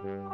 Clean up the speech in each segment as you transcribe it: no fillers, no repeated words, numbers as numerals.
Hello,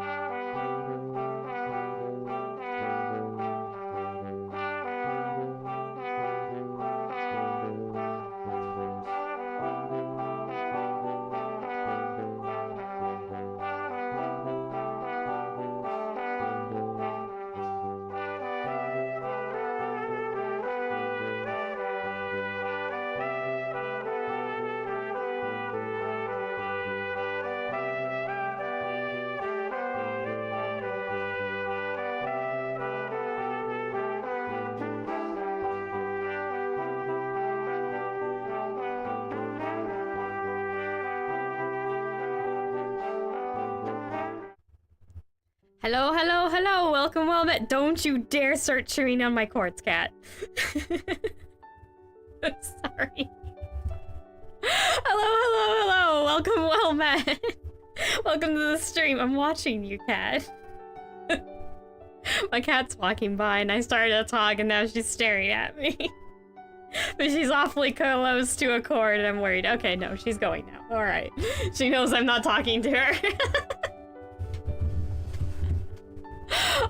hello, hello, welcome, don't you dare start chewing on my quartz cat. I'm sorry. Hello, hello, hello, welcome, well met. Welcome to the stream, I'm watching you, cat. My cat's walking by and I started to talk and now she's staring at me. But she's awfully close to a cord and I'm worried. Okay, no, she's going now, alright. She knows I'm not talking to her.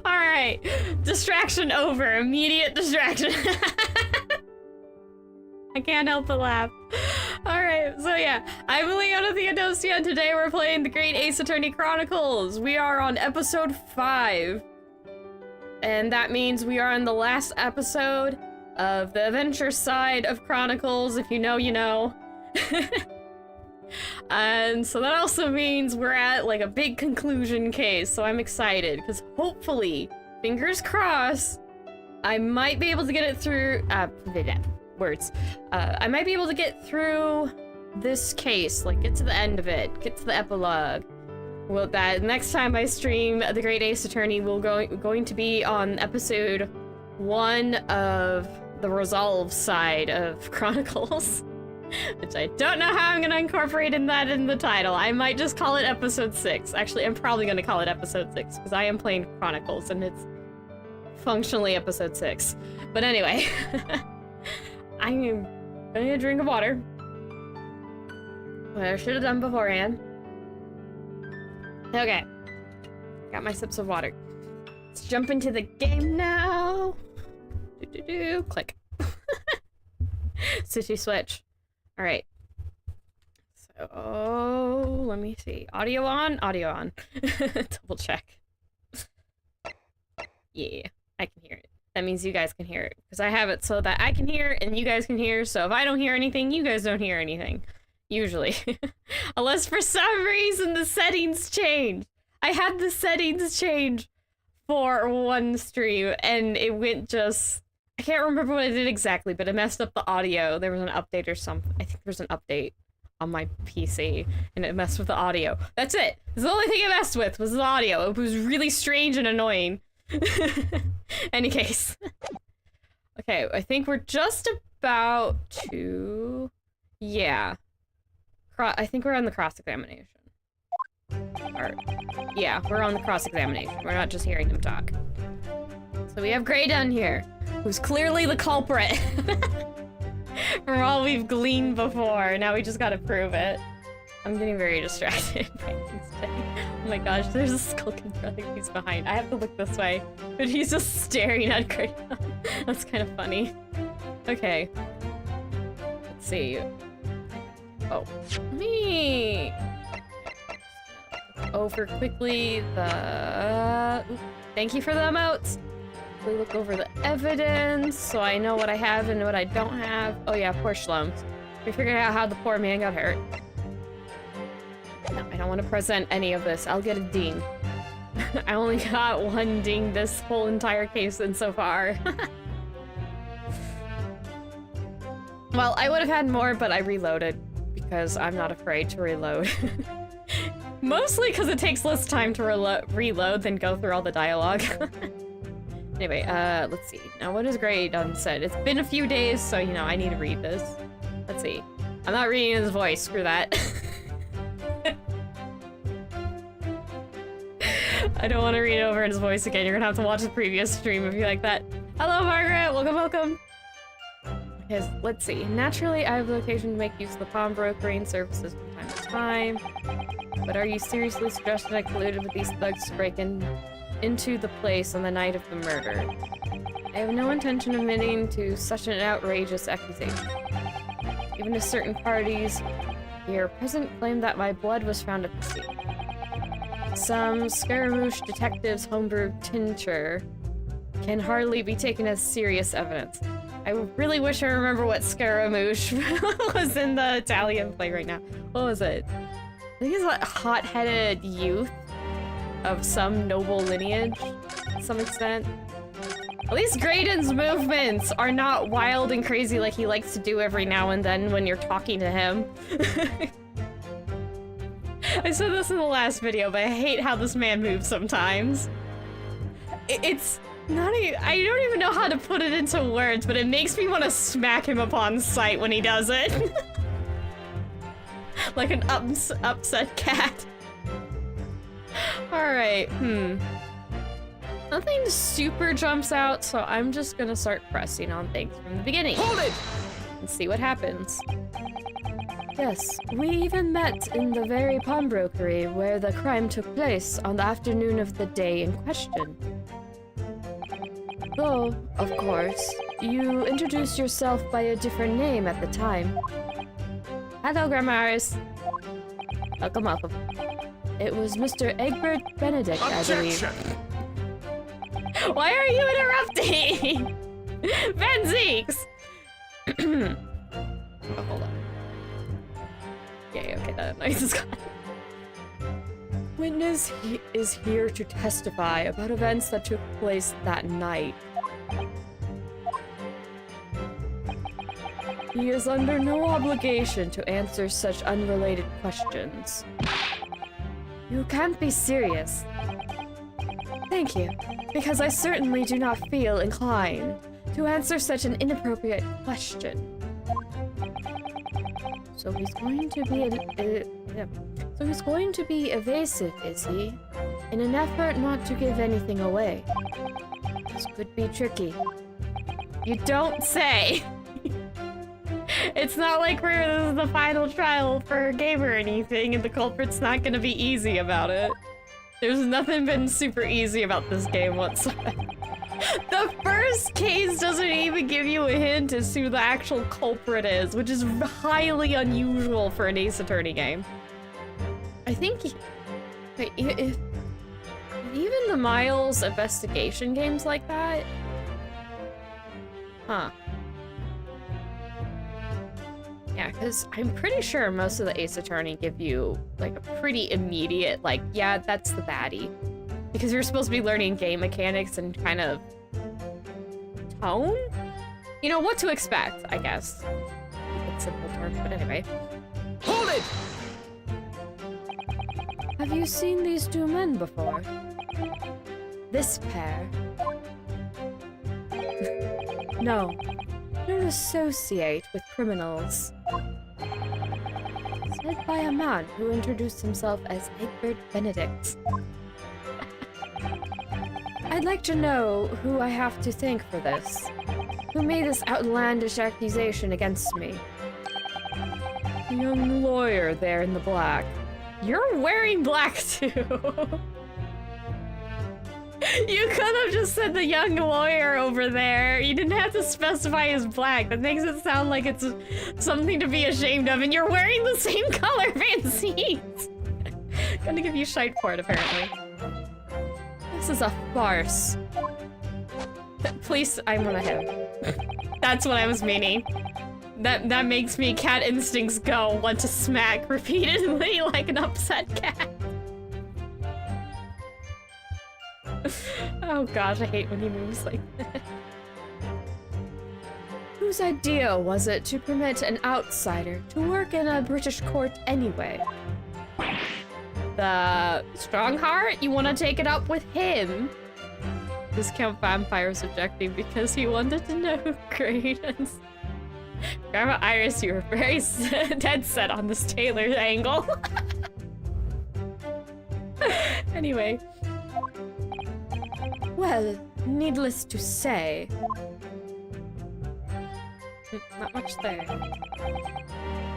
Alright, distraction over, immediate distraction. I can't help but laugh. Alright, so yeah, I'm Leona Theodosia, and today we're playing the Great Ace Attorney Chronicles. We are on episode 5. And that means we are on the last episode of the adventure side of Chronicles. If you know, you know. And so that also means we're at like a big conclusion case, so I'm excited because hopefully, fingers crossed, I might be able to get it through words. I might be able to get through this case, like get to the end of it, get to the epilogue. Well, that next time I stream The Great Ace Attorney will going to be on episode 1 of the Resolve side of Chronicles. Which I don't know how I'm gonna incorporate in the title. I might just call it episode 6. Actually, I'm probably gonna call it episode 6 because I am playing Chronicles and it's functionally episode 6. But anyway, I'm gonna get a drink of water. What I should have done beforehand. Okay, got my sips of water. Let's jump into the game now. Click. Sushi switch. All right, so let me see. Audio on, audio on. Double check. Yeah, I can hear it. That means you guys can hear it because I have it so that I can hear and you guys can hear. So if I don't hear anything, you guys don't hear anything. Usually. Unless for some reason the settings change. I had the settings change for one stream and it went just... I can't remember what I did exactly, but it messed up the audio. There was an update or something. I think there was an update on my PC, and it messed with the audio. That's it. That's the only thing it messed with, was the audio. It was really strange and annoying. Any case. Okay, I think we're just about to... Yeah. I think we're on the cross-examination. Yeah, we're on the cross-examination. We're not just hearing them talk. So we have Gray Dunn here, who's clearly the culprit. From all we've gleaned before, now we just gotta prove it. I'm getting very distracted by things today. Oh my gosh, there's a skulking brother who's behind. I have to look this way, but he's just staring at Gray Dunn. That's kind of funny. Okay. Let's see. Oh, me. Over quickly the... Ooh, thank you for the emotes. We look over the evidence so I know what I have and what I don't have. Oh yeah, poor Schlums. We figured out how the poor man got hurt. No, I don't want to present any of this. I'll get a ding. I only got 1 ding this whole entire case and so far. Well, I would have had more, but I reloaded because I'm not afraid to reload. Mostly because it takes less time to reload than go through all the dialogue. Anyway, let's see. Now, what has Gray Dunn said? It's been a few days, so, you know, I need to read this. Let's see. I'm not reading his voice. Screw that. I don't want to read it over in his voice again. You're gonna have to watch the previous stream if you like that. Hello, Margaret! Welcome, welcome! Yes, let's see. Naturally, I have the occasion to make use of the pawnbrokering services from time to time. But are you seriously suggesting I colluded with these thugs to break into the place on the night of the murder? I have no intention of admitting to such an outrageous accusation. Even if certain parties here present claim that my blood was found at the scene. Some Scaramouche detectives' homebrewed tincture can hardly be taken as serious evidence. I really wish I remember what Scaramouche was in the Italian play right now. What was it? I think it's like hot-headed youth of some noble lineage, to some extent. At least Graydon's movements are not wild and crazy like he likes to do every now and then when you're talking to him. I said this in the last video, but I hate how this man moves sometimes. It's not I don't even know how to put it into words, but it makes me want to smack him upon sight when he does it. Like an upset cat. Alright, Nothing super jumps out, so I'm just gonna start pressing on things from the beginning. Hold it! And see what happens. Yes, we even met in the very pawnbrokery where the crime took place on the afternoon of the day in question. Though, of course, you introduced yourself by a different name at the time. Hello, Grandma Iris. Welcome, welcome. It was Mr. Egbert Benedict, I believe. Why are you interrupting? Van Zeeks! Oh, hold on. Yeah, okay, that noise is gone. Witness is here to testify about events that took place that night. He is under no obligation to answer such unrelated questions. You can't be serious. Thank you, because I certainly do not feel inclined to answer such an inappropriate question. So he's going to be evasive, is he? In an effort not to give anything away. This could be tricky. You don't say! It's not like this is the final trial for a game or anything, and the culprit's not gonna be easy about it. There's nothing been super easy about this game whatsoever. The first case doesn't even give you a hint as to who the actual culprit is, which is highly unusual for an Ace Attorney game. I think... Wait, if even the Miles investigation games like that? Huh. Yeah, because I'm pretty sure most of the Ace Attorney give you, like, a pretty immediate, like, yeah, that's the baddie. Because you're supposed to be learning game mechanics and kind of tone? You know, what to expect, I guess. In simple terms, but anyway. Hold it! Have you seen these two men before? This pair? No. Don't associate with criminals. Said by a man who introduced himself as Egbert Benedict. I'd like to know who I have to thank for this. Who made this outlandish accusation against me? The young lawyer there in the black. You're wearing black too! You could have just said the young lawyer over there. You didn't have to specify as black. That makes it sound like it's something to be ashamed of, and you're wearing the same color fancies. Gonna give you shite for it, apparently. This is a farce. Please, I'm gonna hit. That's what I was meaning. That makes me cat instincts go, want to smack repeatedly like an upset cat. Oh gosh, I hate when he moves like that. Whose idea was it to permit an outsider to work in a British court anyway? The Strongheart? You want to take it up with him? Discount Vampire's objective because he wanted to know who Graydon's. Grandma Iris, you were very dead set on this Taylor angle. Anyway. Well, needless to say... Not much there.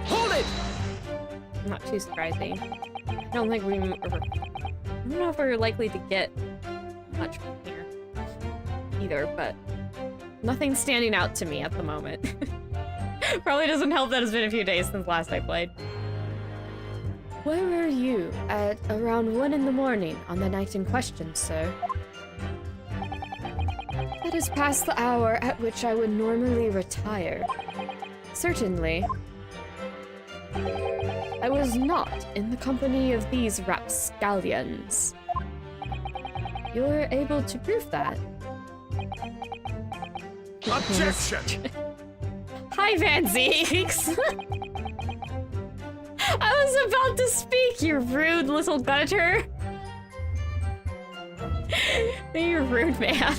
Hold it! not too surprising. I don't think I don't know if we're likely to get much from here either, but nothing's standing out to me at the moment. Probably doesn't help that it's been a few days since last I played. Where were you at around 1 in the morning on the night in question, sir? That is past the hour at which I would normally retire. Certainly. I was not in the company of these rapscallions. You're able to prove that? Objection! Hi, Van Zeeks! I was about to speak, you rude little gutter! You're rude, man.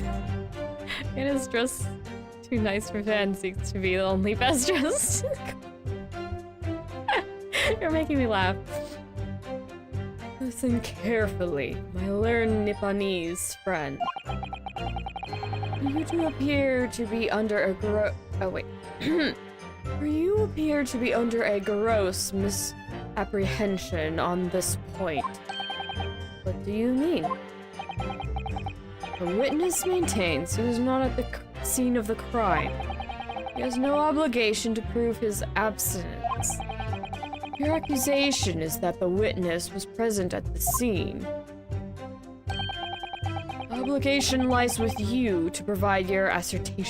It is just too nice for Van Zeeks to be the only best dressed. You're making me laugh. Listen carefully, my learned Nipponese friend. You two appear to be under a oh wait. You appear to be under a gross misapprehension on this point. What do you mean? The witness maintains he was not at the scene of the crime. He has no obligation to prove his abstinence. Your accusation is that the witness was present at the scene. The obligation lies with you to provide your assertion.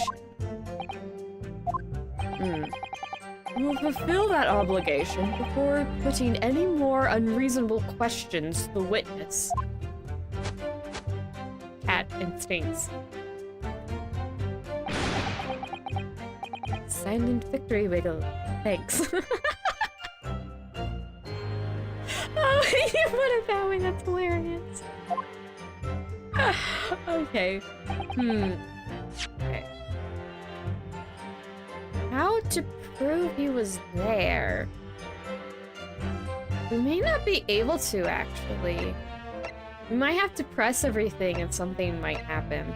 You will fulfill that obligation before putting any more unreasonable questions to the witness. Cat instincts. Silent victory wiggle. Thanks. Oh, you put it that way, that's hilarious. Okay. Okay. How to prove he was there? We may not be able to, actually. We might have to press everything and something might happen.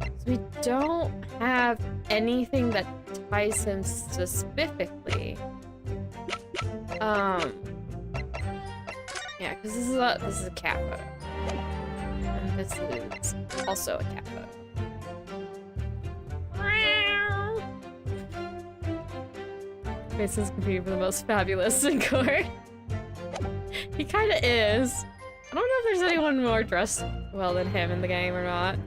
So we don't have anything that ties him specifically. Yeah, because this is a cat photo. And this is also a cat photo. This is competing for the most fabulous in court. He kinda is. I don't know if there's anyone more dressed well than him in the game or not.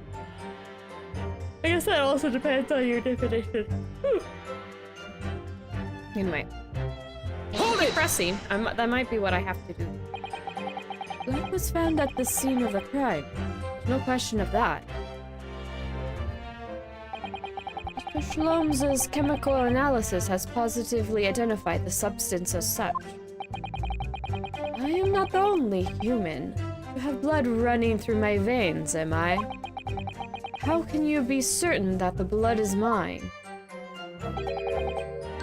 I guess that also depends on your definition. Whew. Anyway. Hold it! Pressing. That might be what I have to do. Blood was found at the scene of the crime. There's no question of that. Mr. Shlom's chemical analysis has positively identified the substance as such. I am not the only human to have blood running through my veins, am I? How can you be certain that the blood is mine?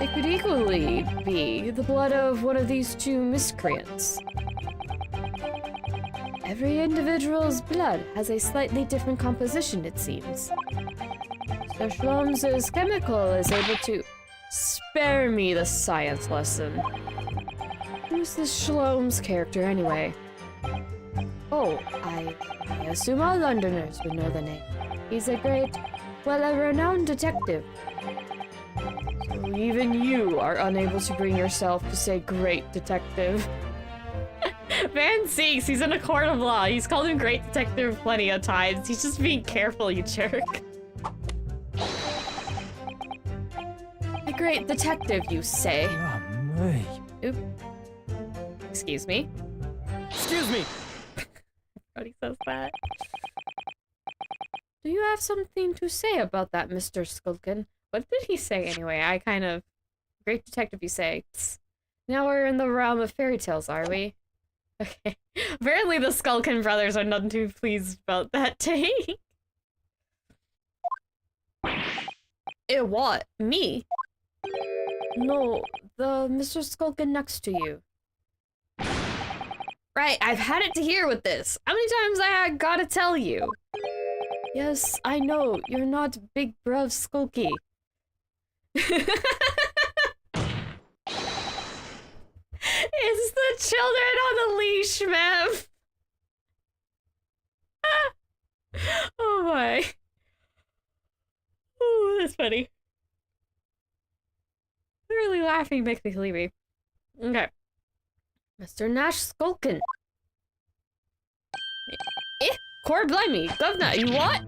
It could equally be the blood of one of these two miscreants. Every individual's blood has a slightly different composition, it seems. So Shlom's chemical is able to... Spare me the science lesson. Who's this Shlom's character, anyway? Oh, I assume all Londoners would know the name. He's a great, well, a renowned detective. So even you are unable to bring yourself to say great detective. Van Zeeks, he's in a court of law. He's called him great detective plenty of times. He's just being careful, you jerk. A great detective, you say? Oop. Excuse me. Excuse me! Everybody says that. Do you have something to say about that, Mr. Skulkin? What did he say anyway? I kind of... Great detective, you say. Now we're in the realm of fairy tales, are we? Okay. Apparently the Skulkin brothers are none too pleased about that take. What? Me? No, the Mr. Skulkin next to you. Right, I've had it to hear with this. How many times I gotta tell you? Yes, I know, you're not Big Bruv Skulky. children on the leash, ma'am. Oh my. Oh, that's funny. Really laughing makes me sleepy. Okay. Mr. Nash Skulkin. Core blimey, governor, you what?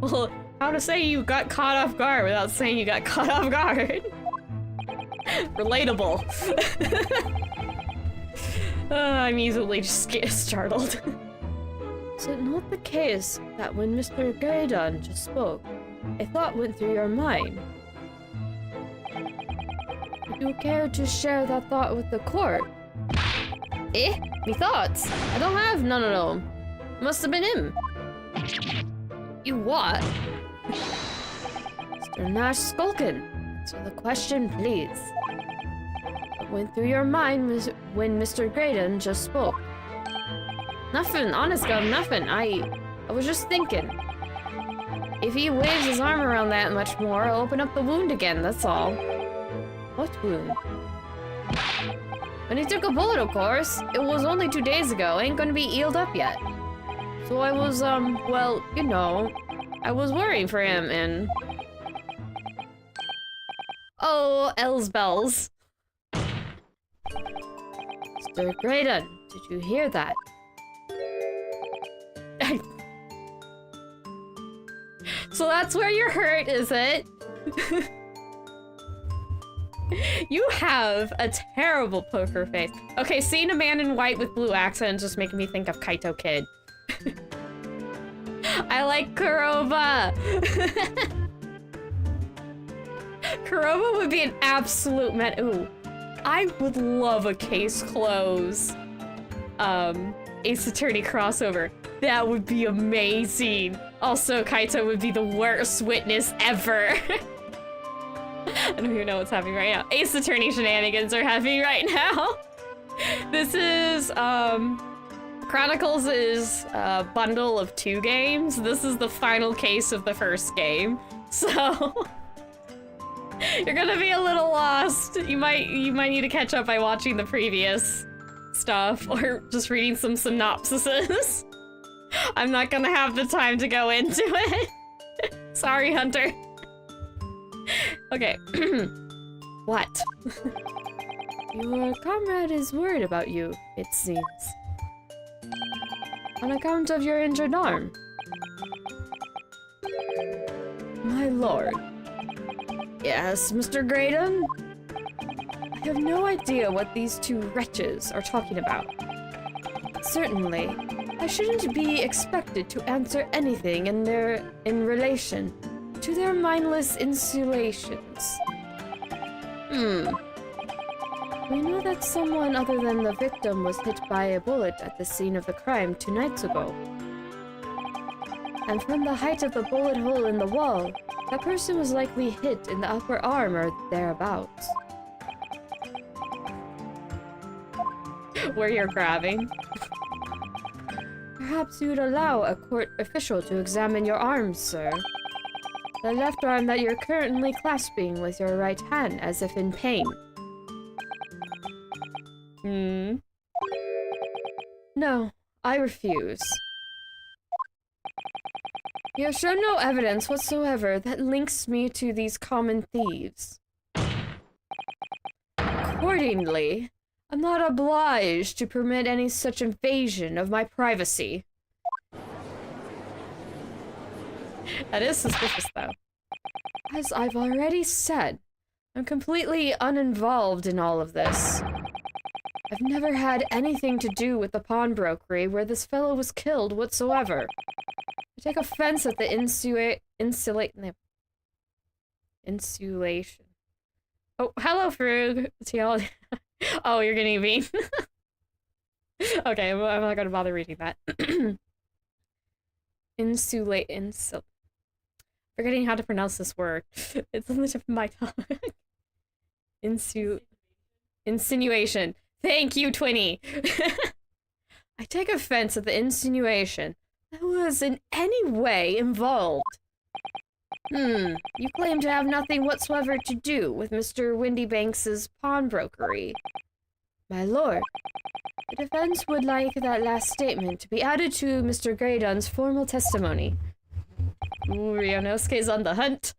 Well, how to say you got caught off guard without saying you got caught off guard? Relatable. I'm easily just startled. Is it not the case that when Mr. Gaydon just spoke, a thought went through your mind? Would you care to share that thought with the court? Me thoughts? I don't have none of them. Must have been him. You what? Mr. Nash Skulkin, answer the question, please. What went through your mind when Mr. Graydon just spoke? Nothing, honest gov, nothing. I was just thinking. If he waves his arm around that much more, I'll open up the wound again, that's all. What wound? When he took a bullet, of course. It was only 2 days ago. Ain't gonna be healed up yet. So I was, well, you know, I was worrying for him and... Oh, L's bells. Mr. Graydon, did you hear that? So that's where you're hurt, is it? You have a terrible poker face. Okay, seeing a man in white with blue accents just making me think of Kaito Kid. I like Kuroba. Kuroba would be an absolute ooh. I would love a case close. Ace Attorney crossover. That would be amazing. Also, Kaito would be the worst witness ever. I don't even know what's happening right now. Ace Attorney shenanigans are happening right now. This is, Chronicles is a bundle of 2 games. This is the final case of the first game. So, you're gonna be a little lost. You might need to catch up by watching the previous stuff or just reading some synopsises. I'm not gonna have the time to go into it. Sorry, Hunter. Okay. What? Your comrade is worried about you, it seems. On account of your injured arm. My lord. Yes, Mr. Graydon? I have no idea what these 2 wretches are talking about. Certainly, I shouldn't be expected to answer anything in relation to their mindless insinuations. We know that someone other than the victim was hit by a bullet at the scene of the crime 2 nights ago. And from the height of the bullet hole in the wall, that person was likely hit in the upper arm or thereabouts. Where you're grabbing. Perhaps you'd allow a court official to examine your arms, sir. The left arm that you're currently clasping with your right hand as if in pain. No, I refuse. You have shown no evidence whatsoever that links me to these common thieves. Accordingly, I'm not obliged to permit any such invasion of my privacy. That is suspicious, though. As I've already said, I'm completely uninvolved in all of this. I've never had anything to do with the pawnbrokery where this fellow was killed whatsoever. I take offense at the insulation. Oh, hello, Frug. Oh, you're getting mean. Okay, I'm not gonna bother reading that. Forgetting how to pronounce this word. It's on the tip of my tongue. Insinuation. Thank you, Twinny. I take offense at the insinuation that was in any way involved. You claim to have nothing whatsoever to do with Mr. Windybanks's pawnbrokery. My lord, the defense would like that last statement to be added to Mr. Graydon's formal testimony. Ooh, Ryunosuke's on the hunt.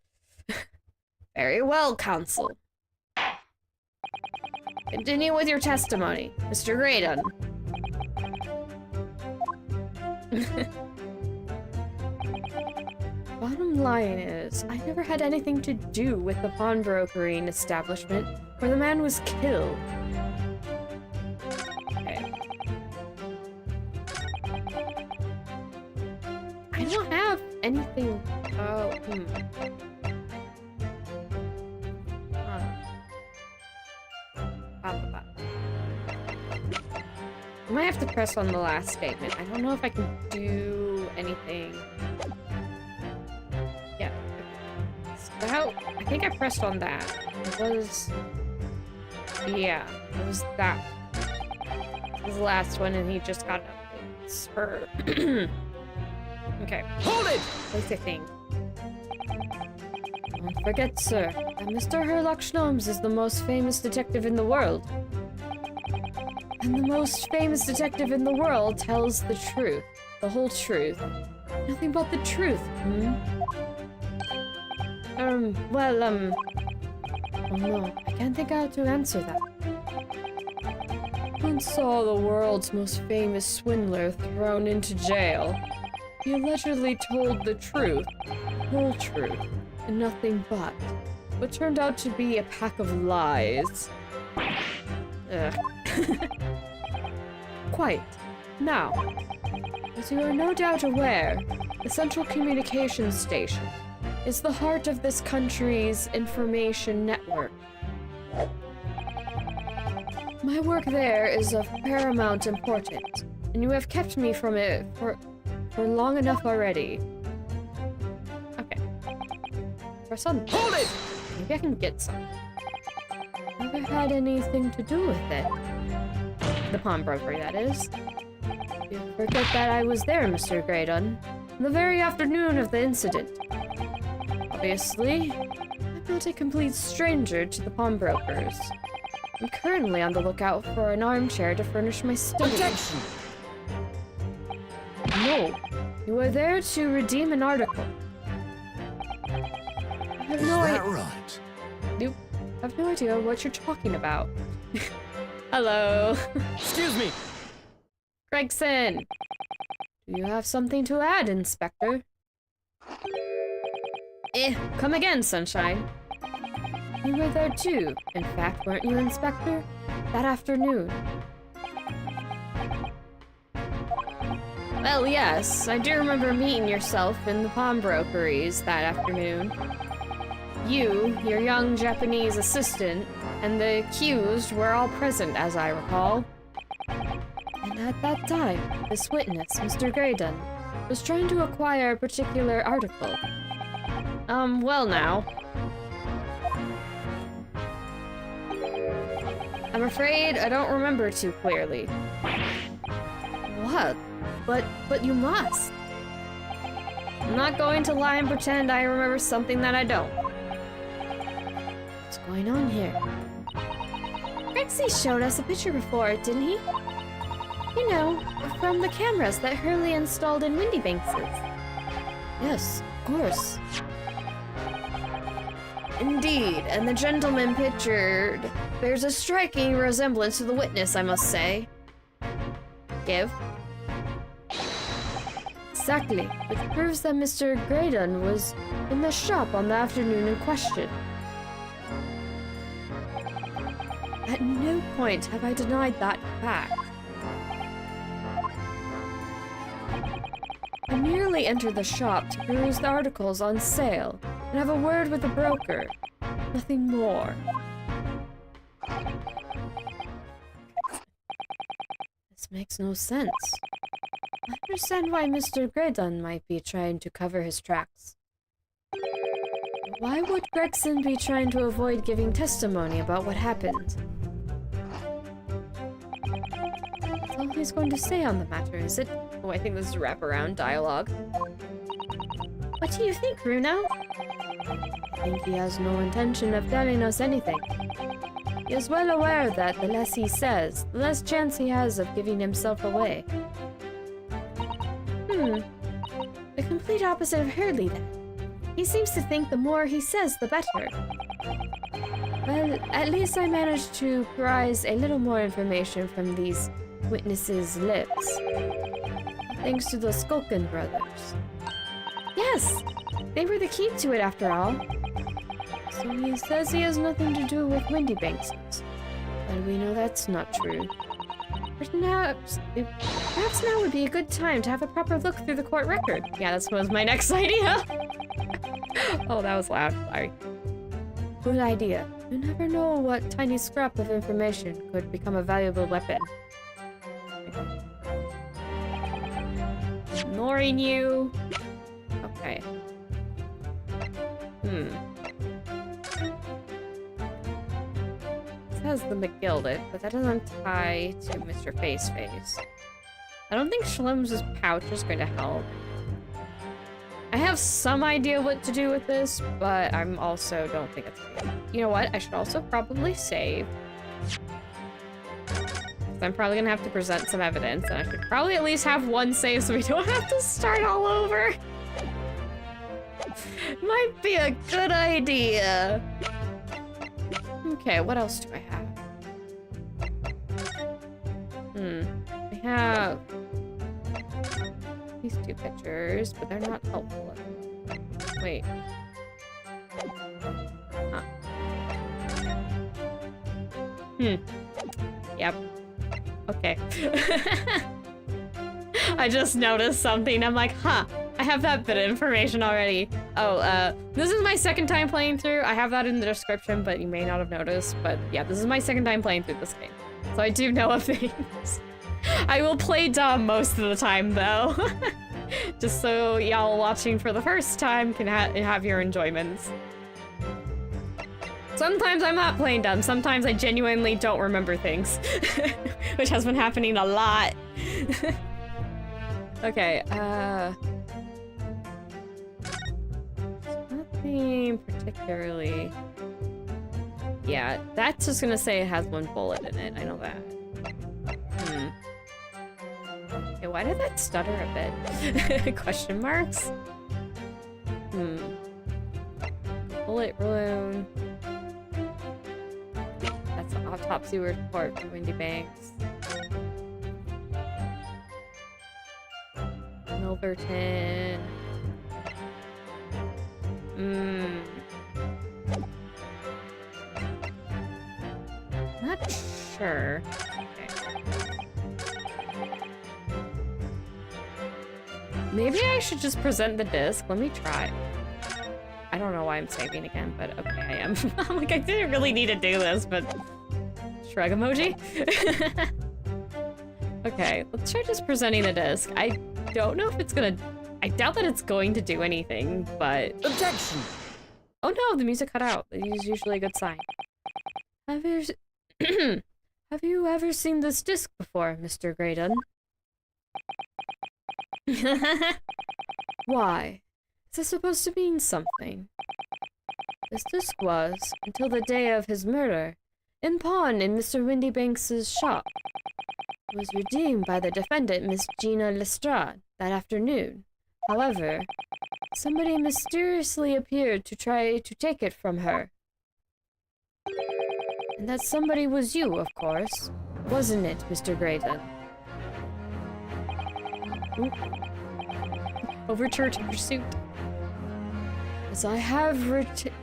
Very well, counsel. Continue with your testimony, Mr. Graydon. Bottom line is, I never had anything to do with the pawnbrokering establishment where the man was killed. Okay. I don't have anything. Oh, I might have to press on the last statement. I don't know if I can do anything. Yeah. So I think I pressed on that. It was... Yeah, it was that. It was the last one, and he just got a spur. Okay. Hold it! Place a thing. Don't forget, sir, that Mr. Herlock Sholmes is the most famous detective in the world. And the most famous detective in the world tells the truth. The whole truth. Nothing but the truth, Oh no, I can't think how to answer that. Once saw the world's most famous swindler thrown into jail. He allegedly told the truth, whole truth, and nothing but what turned out to be a pack of lies. Ugh. Quite. Now, as you are no doubt aware, the Central Communications Station is the heart of this country's information network. My work there is of paramount importance, and you have kept me from it for long enough already. Okay. For some... Hold it! Maybe I can get some. Never had anything to do with it. The pawnbroker, that is. You forget that I was there, Mr. Graydon, on the very afternoon of the incident. Obviously, I'm not a complete stranger to the pawnbrokers. I'm currently on the lookout for an armchair to furnish my study. Objection! No, you are there to redeem an article. I have no idea. Right? Nope. I have no idea what you're talking about. Hello. Excuse me! Gregson! Do you have something to add, Inspector? Come again, Sunshine. You were there too, in fact, weren't you, Inspector? That afternoon. Well, yes, I do remember meeting yourself in the pawnbrokeries that afternoon. You, your young Japanese assistant, and the accused were all present, as I recall. And at that time, this witness, Mr. Graydon, was trying to acquire a particular article. Well now. I'm afraid I don't remember too clearly. What? But you must. I'm not going to lie and pretend I remember something that I don't. What's going on here? Rexy showed us a picture before, didn't he? You know, from the cameras that Hurley installed in Windy Banks's. Yes, of course. Indeed, and the gentleman pictured bears a striking resemblance to the witness, I must say. Give. Exactly, which proves that Mr. Graydon was in the shop on the afternoon in question. At no point have I denied that fact. I merely entered the shop to peruse the articles on sale and have a word with the broker. Nothing more. This makes no sense. I understand why Mr. Graydon might be trying to cover his tracks. Why would Gregson be trying to avoid giving testimony about what happened? That's all he's going to say on the matter, is it? Oh, I think this is wraparound dialogue. What do you think, Runo? I think he has no intention of telling us anything. He is well aware that the less he says, the less chance he has of giving himself away. The complete opposite of Hurley, then. He seems to think the more he says, the better. Well, at least I managed to prise a little more information from these witnesses' lips. Thanks to the Skulkin brothers. Yes! They were the key to it, after all. So he says he has nothing to do with Windybankses. But we know that's not true. Perhaps now would be a good time to have a proper look through the court record. Yeah, that was my next idea. Oh, that was loud. Sorry. Good idea. You never know what tiny scrap of information could become a valuable weapon. Ignoring you. Okay. This has the McGilded, but that doesn't tie to Mr. Face-Face. I don't think Schlimm's pouch is going to help. I have some idea what to do with this, but I'm also don't think it's good. You know what? I should also probably save. I'm probably gonna have to present some evidence, and I should probably at least have one save so we don't have to start all over. Might be a good idea. Okay, what else do I have? I have these two pictures, but they're not helpful. Wait. Huh. Yep. Okay. I just noticed something. I'm like, huh, I have that bit of information already. Oh, this is my second time playing through. I have that in the description, but you may not have noticed. But yeah, this is my second time playing through this game. So I do know of things. I will play dumb most of the time, though. Just so y'all watching for the first time can have your enjoyments. Sometimes I'm not playing dumb. Sometimes I genuinely don't remember things. Which has been happening a lot. Okay, nothing particularly. Yeah, that's just gonna say it has one bullet in it. I know that. Okay, why did that stutter a bit? Question marks? Bullet balloon. That's an autopsy report from Windybanks. Milverton. Not sure. Okay. Maybe I should just present the disc. Let me try. I don't know why I'm saving again, but okay, I am. I'm like, I didn't really need to do this, but... Shrug emoji? Okay, let's try just presenting the disc. I don't know if it's gonna... I doubt that it's going to do anything, but... Objection! Oh no, the music cut out. That is usually a good sign. Have you ever seen this disc before, Mr. Graydon? Why? Is this supposed to mean something? This disc was, until the day of his murder, in pawn in Mr. Windybanks' shop. It was redeemed by the defendant, Miss Gina Lestrade, that afternoon. However, somebody mysteriously appeared to try to take it from her. And that somebody was you, of course. Wasn't it, Mr. Graydon? Overture to pursuit. As I have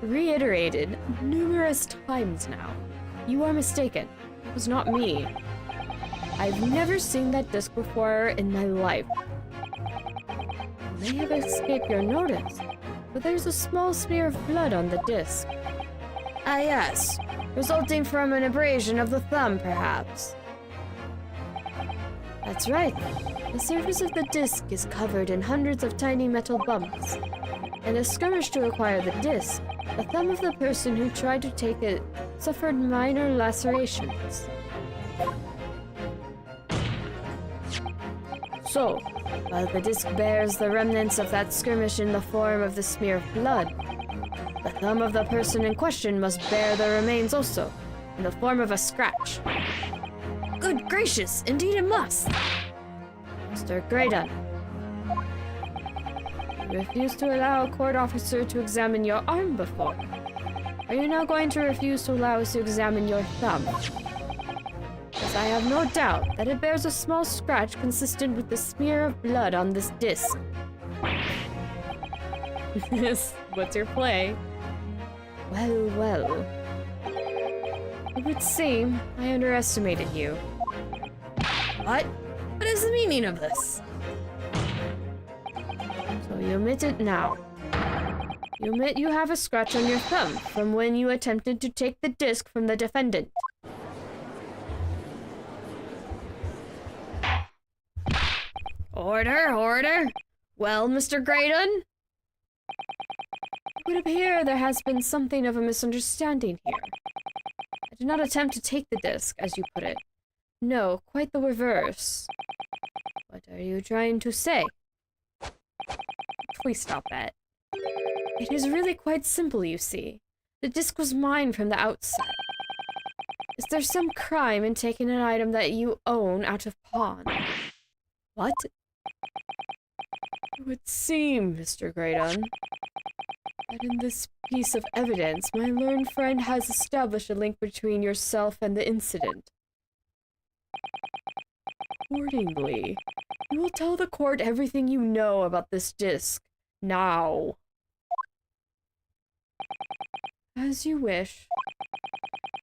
reiterated numerous times now, you are mistaken. It was not me. I've never seen that disc before in my life. It may have escaped your notice, but there's a small smear of blood on the disc. Ah yes, resulting from an abrasion of the thumb, perhaps. That's right. The surface of the disc is covered in hundreds of tiny metal bumps. In a skirmish to acquire the disc, the thumb of the person who tried to take it suffered minor lacerations. So, while the disc bears the remnants of that skirmish in the form of the smear of blood, the thumb of the person in question must bear the remains also, in the form of a scratch. Good gracious, indeed it must. Mr. Graydon, you refused to allow a court officer to examine your arm before. Are you now going to refuse to allow us to examine your thumb? Because I have no doubt that it bears a small scratch consistent with the smear of blood on this disc. What's your play? Well, well. It would seem I underestimated you. What? What is the meaning of this? So you admit it now. You admit you have a scratch on your thumb from when you attempted to take the disc from the defendant. Order, order. Well, Mr. Graydon? It would appear there has been something of a misunderstanding here. I did not attempt to take the disc, as you put it. No, quite the reverse. What are you trying to say? Please stop that. It is really quite simple, you see. The disc was mine from the outset. Is there some crime in taking an item that you own out of pawn? What? It would seem, Mr. Graydon, that in this piece of evidence, my learned friend has established a link between yourself and the incident. Accordingly, you will tell the court everything you know about this disc, now. As you wish.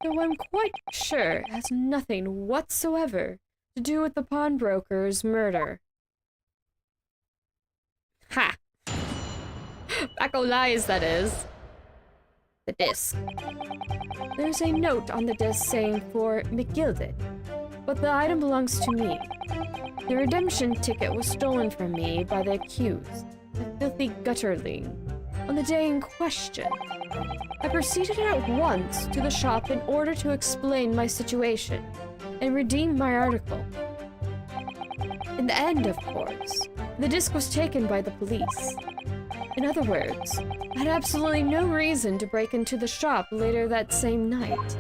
Though I'm quite sure it has nothing whatsoever to do with the pawnbroker's murder. Ha! Backo lies, that is. The disc. There's a note on the disc saying for McGilded, but the item belongs to me. The redemption ticket was stolen from me by the accused, the filthy gutterling, on the day in question. I proceeded at once to the shop in order to explain my situation and redeem my article. In the end, of course, the disc was taken by the police. In other words, I had absolutely no reason to break into the shop later that same night.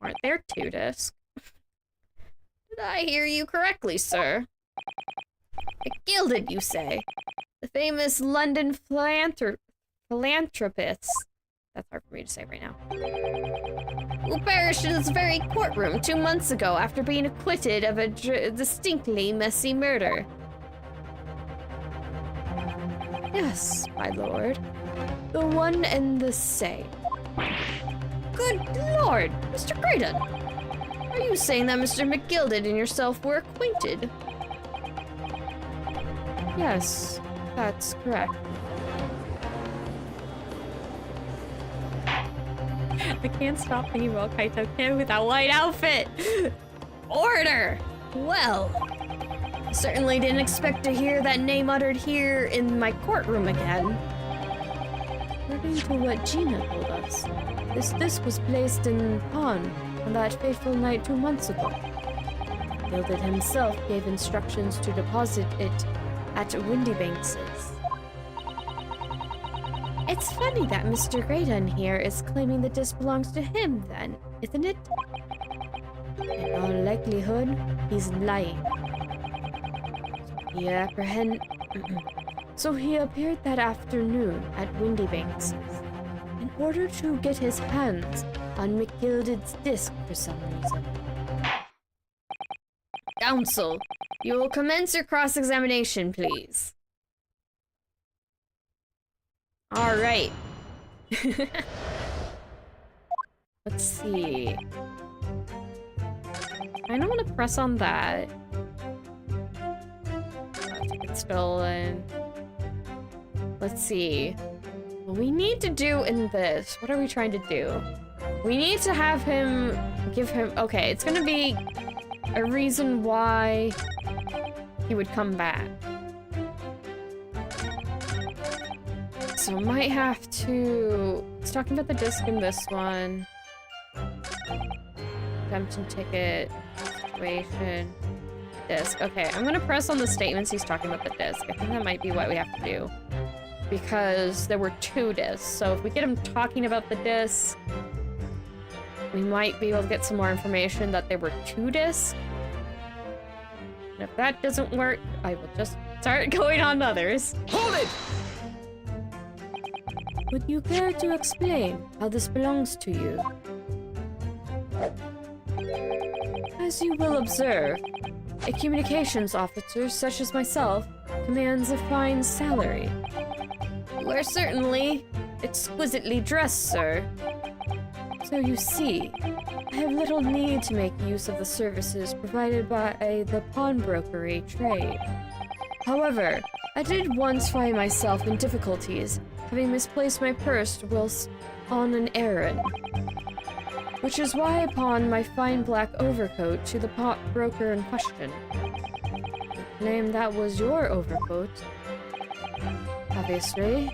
Aren't there two discs? Did I hear you correctly, sir? McGilded, you say? The famous London philanthropist. That's hard for me to say right now. Who perished in this very courtroom 2 months ago after being acquitted of a distinctly messy murder. Yes, my lord. The one and the same. Good lord, Mr. Graydon! Are you saying that Mr. McGilded and yourself were acquainted? Yes, that's correct. I can't stop thinking about Kaito Kid with that white outfit! Order! Well, I certainly didn't expect to hear that name uttered here in my courtroom again. According to what Gina told us, this disc was placed in pawn on that fateful night 2 months ago. Gilded himself gave instructions to deposit it at Windybanks's. It's funny that Mr. Graydon here is claiming the disc belongs to him, then, isn't it? In all likelihood, he's lying. So he appeared that afternoon at Windybanks's in order to get his hands on McGilded's disc for some reason. Counsel, you will commence your cross-examination, please. All right. Let's see. I don't want to press on that. It's stolen. Let's see. What we need to do in this, what are we trying to do? We need to have him, give him, okay, it's gonna be a reason why he would come back. So might have to, it's talking about the disc in this one. Redemption ticket, situation, disc. Okay, I'm gonna press on the statements he's talking about the disc. I think that might be what we have to do. because there were 2 discs. So if we get him talking about the discs, we might be able to get some more information that there were 2 discs. And if that doesn't work, I will just start going on others. Hold it! Would you care to explain how this belongs to you? As you will observe, a communications officer such as myself commands a fine salary. You are certainly exquisitely dressed, sir. So you see, I have little need to make use of the services provided by the pawnbrokery trade. However, I did once find myself in difficulties, having misplaced my purse whilst on an errand. Which is why I pawned my fine black overcoat to the pawnbroker in question. He claimed that was your overcoat, obviously,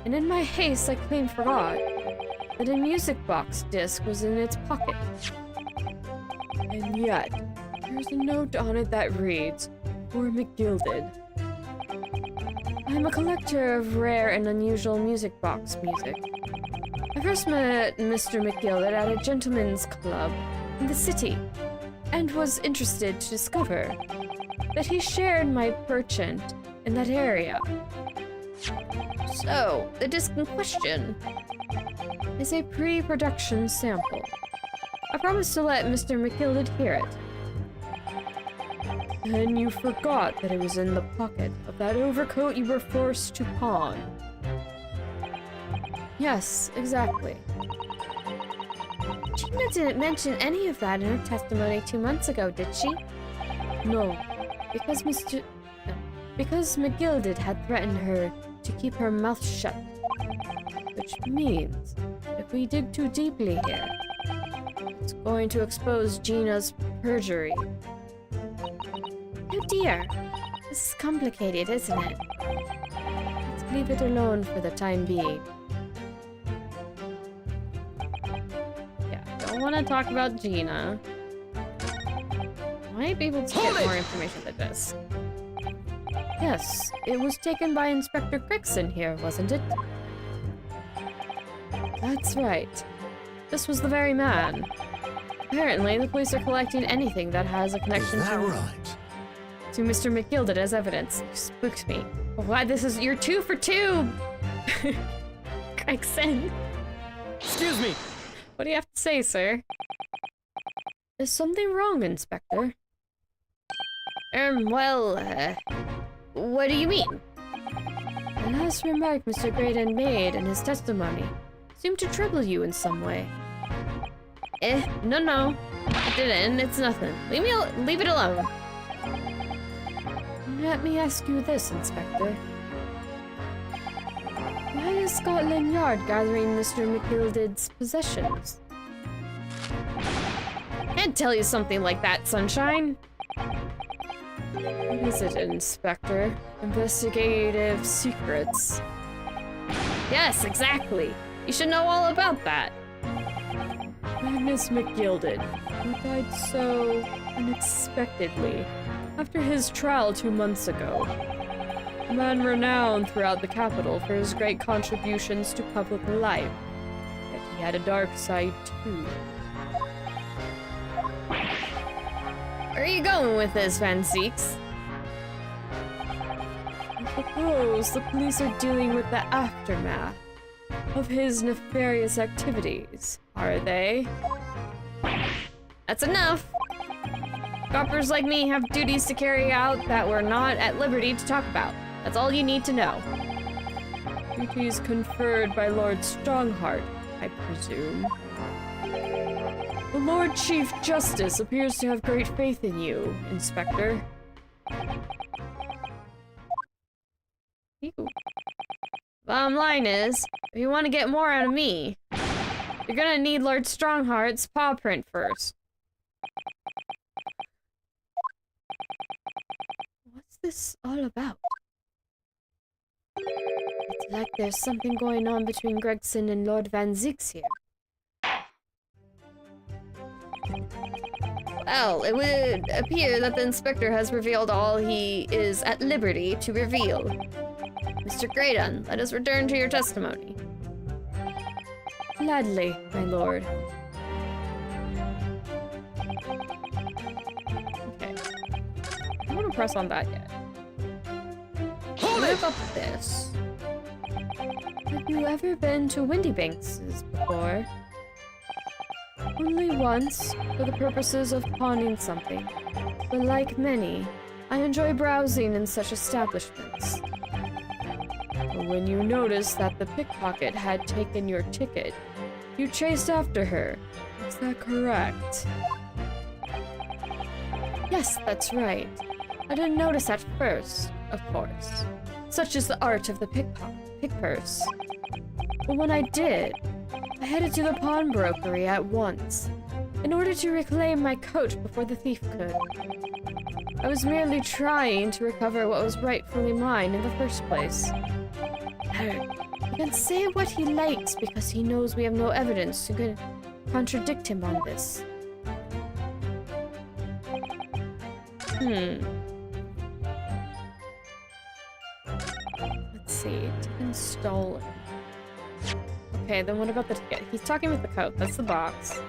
and in my haste I clean forgot that a music box disc was in its pocket. And yet, there's a note on it that reads, "For McGilded." I'm a collector of rare and unusual music box music. I first met Mr. McGilded at a gentleman's club in the city, and was interested to discover that he shared my penchant in that area. So, the disc in question is a pre-production sample. I promised to let Mr. McGilded hear it. And you forgot that it was in the pocket of that overcoat you were forced to pawn. Yes, exactly. Gina didn't mention any of that in her testimony 2 months ago, did she? No, because McGilded had threatened her to keep her mouth shut. Which means, if we dig too deeply here, it's going to expose Gina's perjury. Oh dear, this is complicated, isn't it? Let's leave it alone for the time being. Yeah, don't want to talk about Gina. Might be able to get more information than this. Yes, it was taken by Inspector Gregson here, wasn't it? That's right. This was the very man. Apparently, the police are collecting anything that has a connection to Mr. McGilded as evidence. You spooked me. Why, this is— you're 2 for 2! Gregson. Excuse me! What do you have to say, sir? Is something wrong, Inspector? What do you mean? The last remark Mr. Graydon made in his testimony seemed to trouble you in some way. No, it didn't. It's nothing. Leave it alone. Let me ask you this, Inspector. Why is Scotland Yard gathering Mr. McGilded's possessions? Can't tell you something like that, Sunshine. What is it, Inspector? Investigative secrets. Yes, exactly. You should know all about that. Magnus McGilded, who died so unexpectedly after his trial 2 months ago. A man renowned throughout the capital for his great contributions to public life. Yet he had a dark side too. Where are you going with this, Van Zeeks? I suppose the police are dealing with the aftermath of his nefarious activities, are they? That's enough! Coppers like me have duties to carry out that we're not at liberty to talk about. That's all you need to know. Duties conferred by Lord Strongheart, I presume. The Lord Chief Justice appears to have great faith in you, Inspector. Ew. Bottom line is, if you want to get more out of me, you're gonna need Lord Strongheart's paw print first. What's this all about? It's like there's something going on between Gregson and Lord Van Zeeks here. Well, it would appear that the Inspector has revealed all he is at liberty to reveal. Mr. Graydon, let us return to your testimony. Gladly, my lord. Okay. I don't want to press on that yet. What about this? Have you ever been to Windybanks before? Only once, for the purposes of pawning something. But like many, I enjoy browsing in such establishments. But when you noticed that the pickpocket had taken your ticket, you chased after her. Is that correct? Yes, that's right. I didn't notice at first, of course. Such is the art of the pick purse. But when I did, I headed to the pawnbrokery at once, in order to reclaim my coat before the thief could. I was merely trying to recover what was rightfully mine in the first place. He can say what he likes because he knows we have no evidence to contradict him on this. Let's see. Taken stolen. Okay, then what about the ticket? He's talking with the coat. That's the box.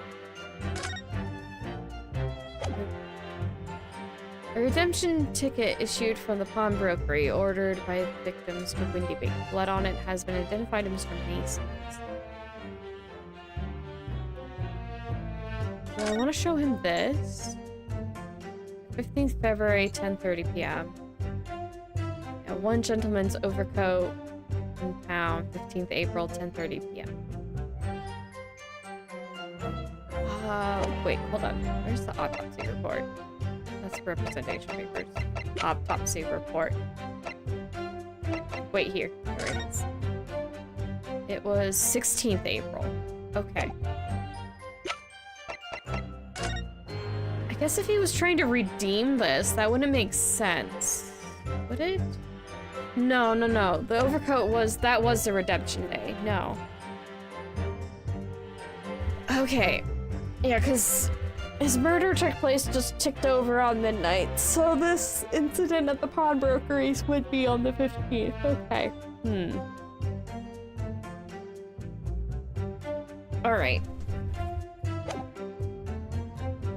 A redemption ticket issued from the pawnbrokery, ordered by the victim, Mr. Windybank. Blood on it has been identified as Mr. Mason's. So I want to show him this. 15th February, 10:30 p.m. One gentleman's overcoat in town, 15th April, 10:30 p.m. Wait, hold on. Where's the autopsy report? That's representation papers. Autopsy report. Wait, here. There it is. It was 16th April. Okay. I guess if he was trying to redeem this, that wouldn't make sense. Would it? No. The overcoat was the redemption day. No. Okay. Yeah, because his murder took place just ticked over on midnight, so this incident at the pawnbrokeries would be on the 15th. Okay. Alright.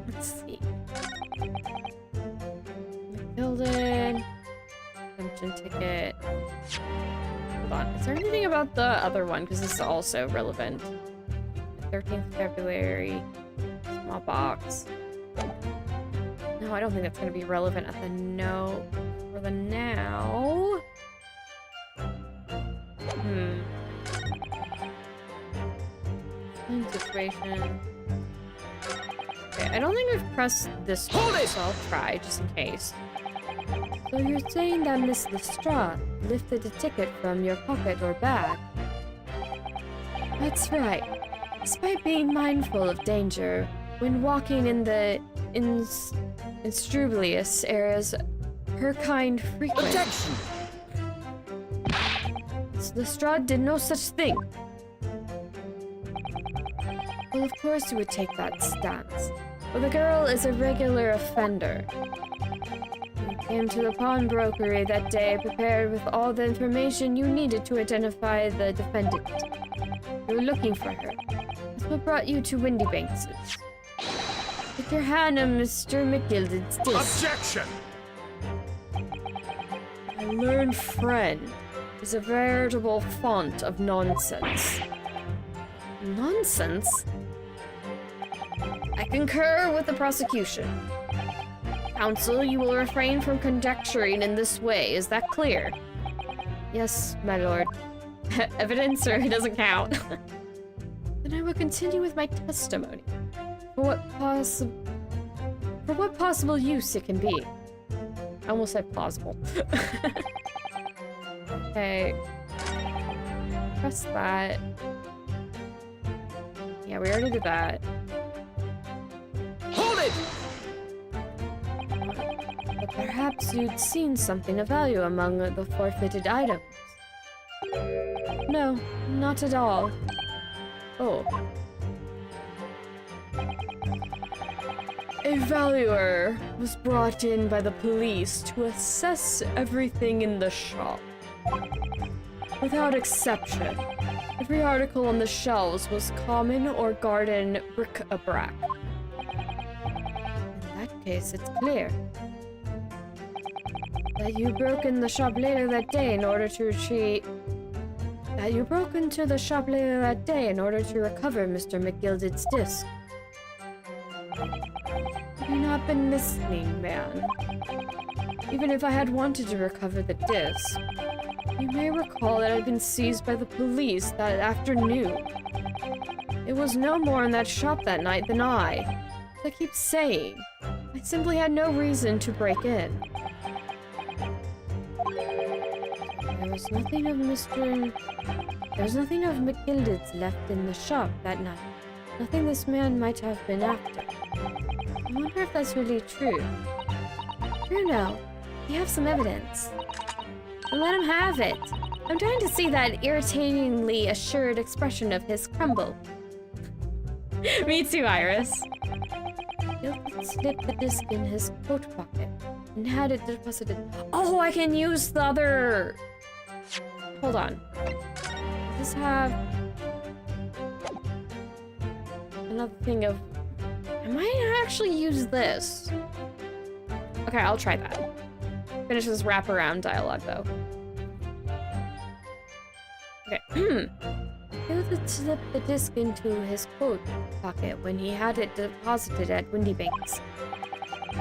Let's see. Building. Redemption ticket. Hold on. Is there anything about the other one? Because this is also relevant. 13th February. Small box. No, I don't think that's going to be relevant at the no. For the now. Situation. Okay, I don't think we've pressed this one, so I'll try just in case. So you're saying that Miss Lestrade lifted a ticket from your pocket or bag? That's right. Despite being mindful of danger, when walking in the instrublious areas, her kind frequent. Objection! Lestrade did no such thing. Well, of course you would take that stance. But the girl is a regular offender. You came to the pawnbrokery that day prepared with all the information you needed to identify the defendant. You were looking for her. That's what brought you to Windybanks'. With your hand on Mr. McGilded's disc. Objection! My learned friend is a veritable font of nonsense. Nonsense? I concur with the prosecution. Counsel, you will refrain from conjecturing in this way. Is that clear? Yes, my lord. Evidence, or it doesn't count. Then I will continue with my testimony. For what possible use it can be. I almost said plausible. Okay. Press that. Yeah, we already did that. Hold it! But perhaps you'd seen something of value among the forfeited items. No, not at all. Oh. A valuer was brought in by the police to assess everything in the shop. Without exception, every article on the shelves was common or garden bric-a-brac. In that case, it's clear that you broke in the shop later that day in order to recover Mr. McGilded's disc. Have you not been listening, man? Even if I had wanted to recover the disc, you may recall that it had been seized by the police that afternoon. It was no more in that shop that night than I. As I keep saying, I simply had no reason to break in. There was nothing of McGilded's left in the shop that night. Nothing this man might have been after. I wonder if that's really true. Bruno, you have some evidence. Then let him have it. I'm trying to see that irritatingly assured expression of his crumble. Me too, Iris. Gilded slipped the disc in his coat pocket and had it deposited. Oh, I can use the other... Hold on. Does this have another thing of... I might actually use this. Okay, I'll try that. Finish this wraparound dialogue, though. Okay. Gilded slipped the disc into his coat pocket when he had it deposited at Windybanks.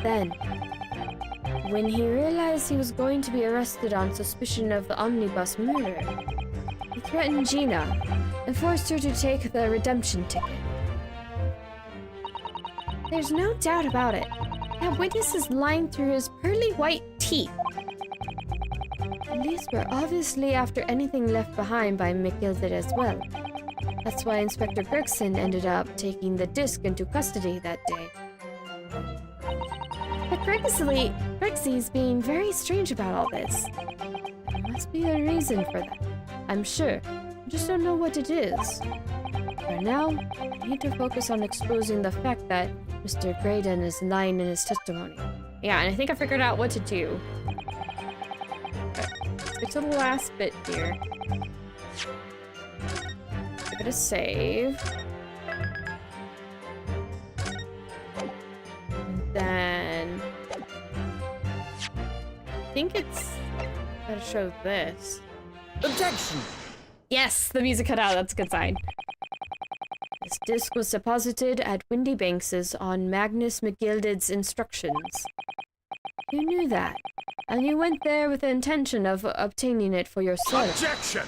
Then, when he realized he was going to be arrested on suspicion of the omnibus murder, he threatened Gina and forced her to take the redemption ticket. There's no doubt about it. That witness is lying through his pearly white teeth. Police were obviously after anything left behind by McGilded as well. That's why Inspector Gregson ended up taking the disc into custody that day. But Gregsy's being very strange about all this. There must be a reason for that, I'm sure. I just don't know what it is. For now, I need to focus on exposing the fact that Mr. Graydon is lying in his testimony. Yeah, and I think I figured out what to do. Okay, let's get to the last bit here. Give it a save. And then... I think it's... gotta show this. Objection! Yes, the music cut out, that's a good sign. This disc was deposited at Windybanks's on Magnus McGilded's instructions. You knew that, and you went there with the intention of obtaining it for yourself. Objection!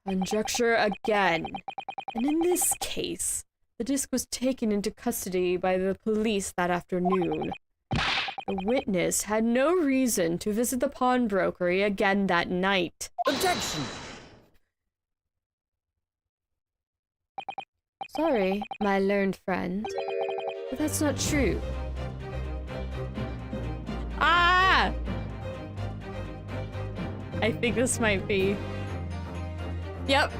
Conjecture again. And in this case, the disc was taken into custody by the police that afternoon. The witness had no reason to visit the pawnbrokery again that night. Objection! Sorry, my learned friend, but that's not true. Ah! I think this might be... Yep.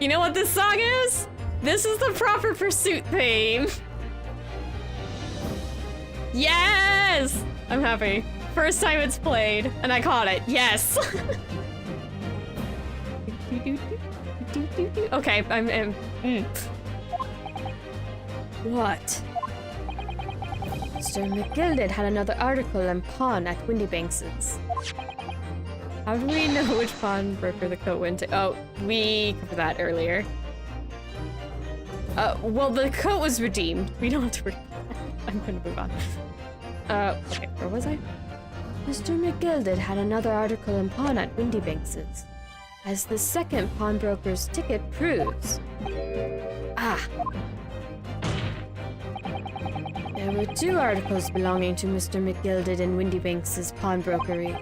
You know what this song is? This is the Proper Pursuit theme. Yes! I'm happy. First time it's played, and I caught it. Yes! Okay, I'm What? Mr. McGilded had another article on pawn at Windybanks's. How do we know which pawnbroker the coat went to? Oh, we covered that earlier. Well, the coat was redeemed. We don't have to redeem it. I'm gonna move on. Okay, where was I? Mr. McGilded had another article on pawn at Windybanks's, as the second pawnbroker's ticket proves. Ah. There were two articles belonging to Mr. McGilded in Windybanks's pawnbrokery,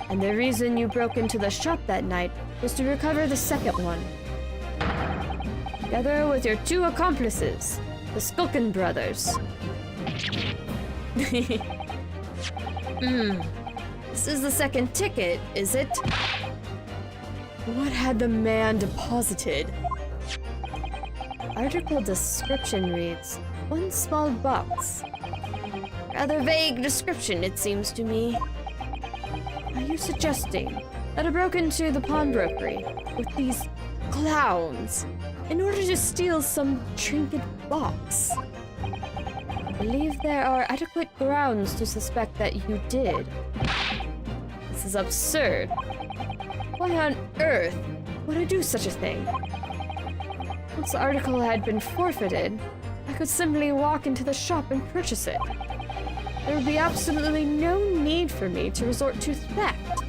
and the reason you broke into the shop that night was to recover the second one. Together with your two accomplices, the Skulkin brothers. This is the second ticket, is it? What had the man deposited? Article description reads, one small box. Rather vague description, it seems to me. Are you suggesting that I broke into the pawnbrokery with these clowns in order to steal some trinket box? I believe there are adequate grounds to suspect that you did. This is absurd. Why on earth would I do such a thing? Once the article had been forfeited, I could simply walk into the shop and purchase it. There would be absolutely no need for me to resort to theft.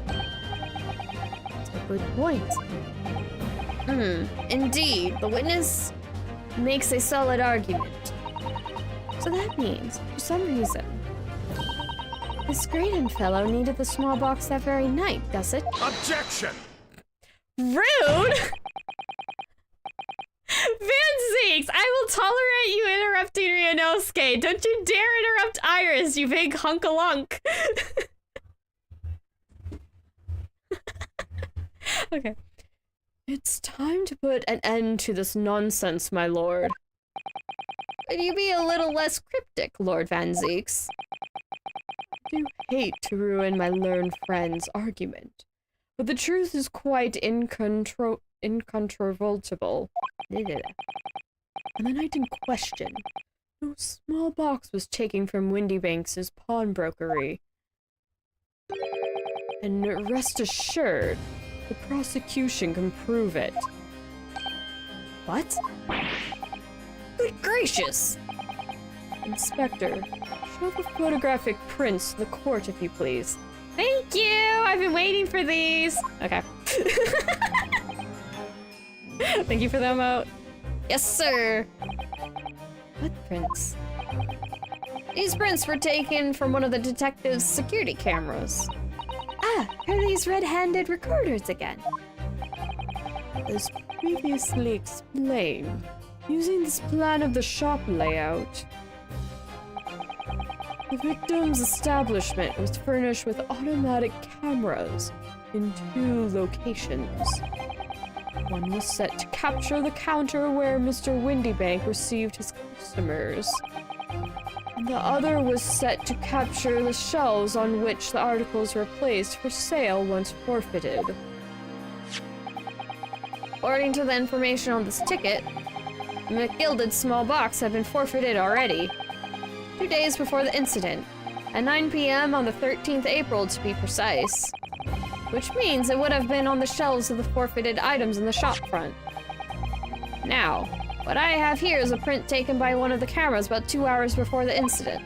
That's a good point. Indeed, the witness makes a solid argument. So that means, for some reason, this Graydon fellow needed the small box that very night, does it? Objection! Rude! Vanzeeks, I will tolerate you interrupting Ryunosuke. Don't you dare interrupt Iris, you big hunk-a-lunk. Okay. It's time to put an end to this nonsense, my lord. Could you be a little less cryptic, Lord Vanzeeks? I do hate to ruin my learned friend's argument, but the truth is quite incontrovertible. On the night in question, no small box was taken from Windybanks' pawnbrokery. And rest assured, the prosecution can prove it. What? Good gracious! Inspector, show the photographic prints to the court if you please. Thank you! I've been waiting for these! Okay. Thank you for the emote. Yes, sir! What prints? These prints were taken from one of the detective's security cameras. Ah, are these red-handed recorders again? As previously explained, using this plan of the shop layout, the victim's establishment was furnished with automatic cameras in 2 locations. One was set to capture the counter where Mr. Windybank received his customers, and the other was set to capture the shelves on which the articles were placed for sale once forfeited. According to the information on this ticket, the McGilded small box had been forfeited already, 2 days before the incident, at 9 p.m. on the 13th April to be precise. Which means it would have been on the shelves of the forfeited items in the shop front. Now, what I have here is a print taken by one of the cameras about 2 hours before the incident.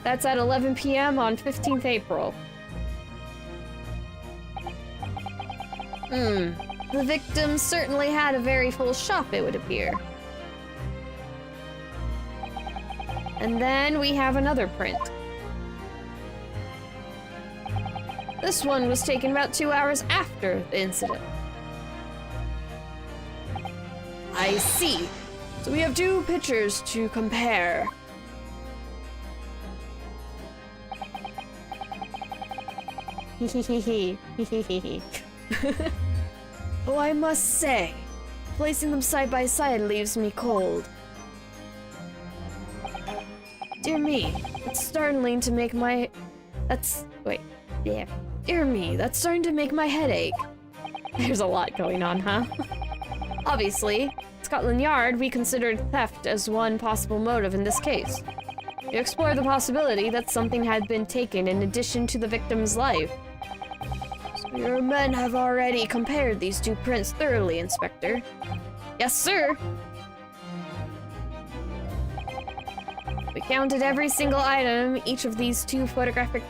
That's at 11 p.m. on 15th April. The victim certainly had a very full shop, it would appear. And then we have another print. This one was taken about 2 hours after the incident. I see. So we have 2 pictures to compare. Oh, I must say, placing them side by side leaves me cold. Dear me, it's startling to make my... Dear me, that's starting to make my head ache. There's a lot going on, huh? Obviously, Scotland Yard, we considered theft as one possible motive in this case. We explored the possibility that something had been taken in addition to the victim's life. So your men have already compared these 2 prints thoroughly, Inspector. Yes, sir! We counted every single item each of these 2 photographic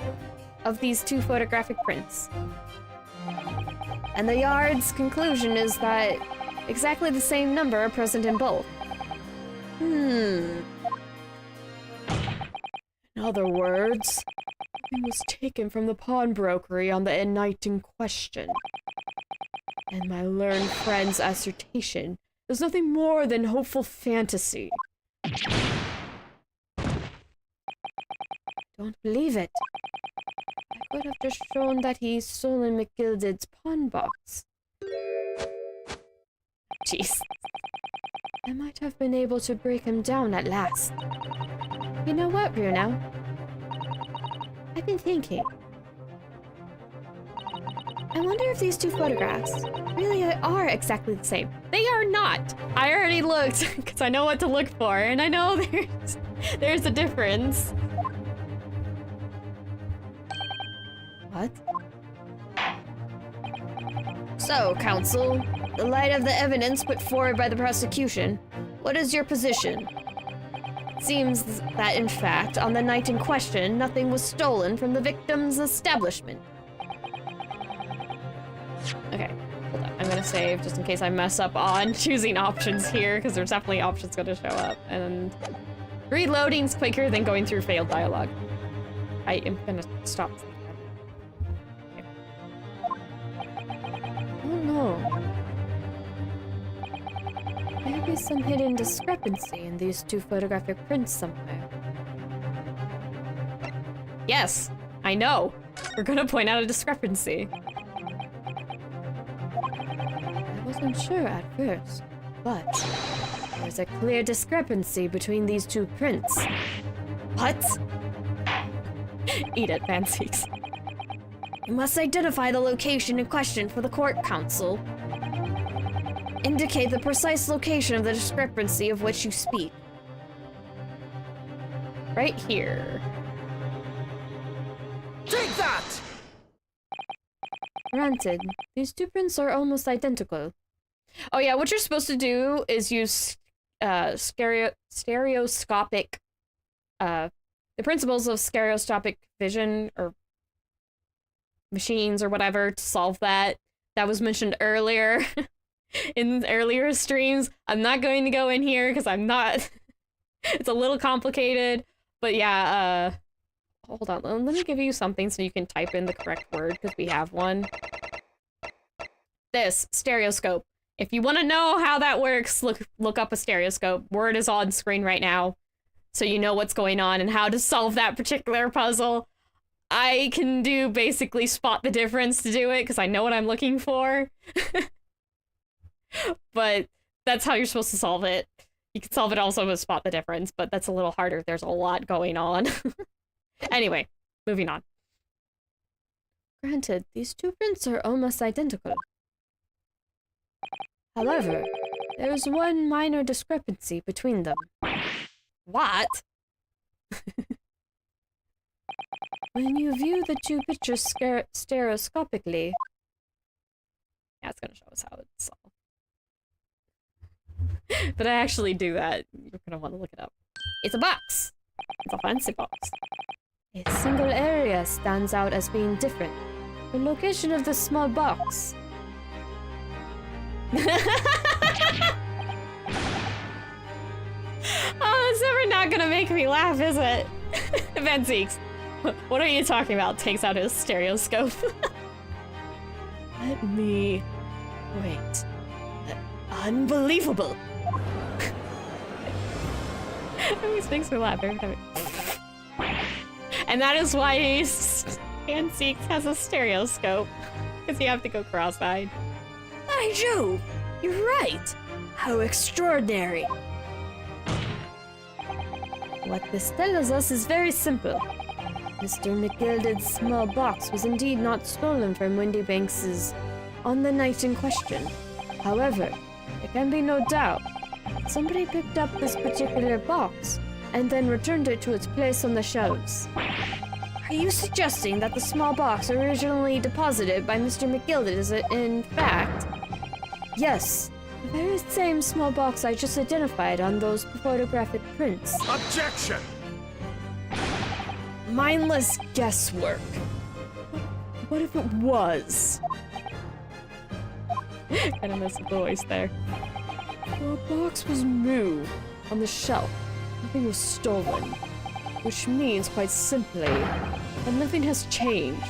prints. And the Yard's conclusion is that exactly the same number are present in both. In other words, it was taken from the pawnbrokery on the night in question. And my learned friend's assertion is nothing more than hopeful fantasy. Don't believe it. I could have just shown that he's stolen McGilded's pawn box. Jeez. I might have been able to break him down at last. You know what, Bruno? I've been thinking. I wonder if these two photographs really are exactly the same. They are not. I already looked because I know what to look for, and I know there's a difference. What? So, counsel, in the light of the evidence put forward by the prosecution, what is your position? It seems that, in fact, on the night in question, nothing was stolen from the victim's establishment. Okay, hold on. I'm gonna save just in case I mess up on choosing options here, because there's definitely options gonna show up. And reloading's quicker than going through failed dialogue. I am gonna stop. Okay. Oh no. There be some hidden discrepancy in these two photographic prints somewhere. Yes, I know. We're gonna point out a discrepancy. I wasn't sure at first, but there's a clear discrepancy between these two prints. What? Eat it, fancies. You must identify the location in question for the court, counsel. Indicate the precise location of the discrepancy of which you speak. Right here. Take that! Granted, these two prints are almost identical. Oh yeah, what you're supposed to do is use stereoscopic, the principles of stereoscopic vision, or machines, or whatever, to solve that. That was mentioned earlier. In earlier streams. I'm not going to go in here because I'm not... It's a little complicated. But yeah, hold on. Let me give you something so you can type in the correct word, because we have one. This, stereoscope. If you want to know how that works, look up a stereoscope. Word is on screen right now, so you know what's going on and how to solve that particular puzzle. I can do basically spot the difference to do it, because I know what I'm looking for. But that's how you're supposed to solve it. You can solve it also with spot the difference, but that's a little harder. There's a lot going on. Anyway, moving on. Granted, these two prints are almost identical. However, there is one minor discrepancy between them. What? When you view the two pictures stereoscopically... Yeah, it's gonna show us how it's solved. But I actually do that. You're gonna want to look it up. It's a box! It's a fancy box. A single area stands out as being different. The location of the small box. Oh, it's never not gonna make me laugh, is it? Venzeeks, what are you talking about? Takes out his stereoscope. Let me... Wait. Unbelievable! Always makes me laugh every time. And that is why Venzeeks has a stereoscope. Because you have to go cross-eyed. By Jove! You're right! How extraordinary! What this tells us is very simple. Mr. McGilded's small box was indeed not stolen from Windy Banks's on the night in question. However, there can be no doubt somebody picked up this particular box and then returned it to its place on the shelves. Are you suggesting that the small box originally deposited by Mr. McGilded is in fact... Yes, the very same small box I just identified on those photographic prints. Objection! Mindless guesswork. What if it was? Kind of missed the voice there. The box was moved on the shelf. Nothing was stolen. Which means, quite simply, that nothing has changed.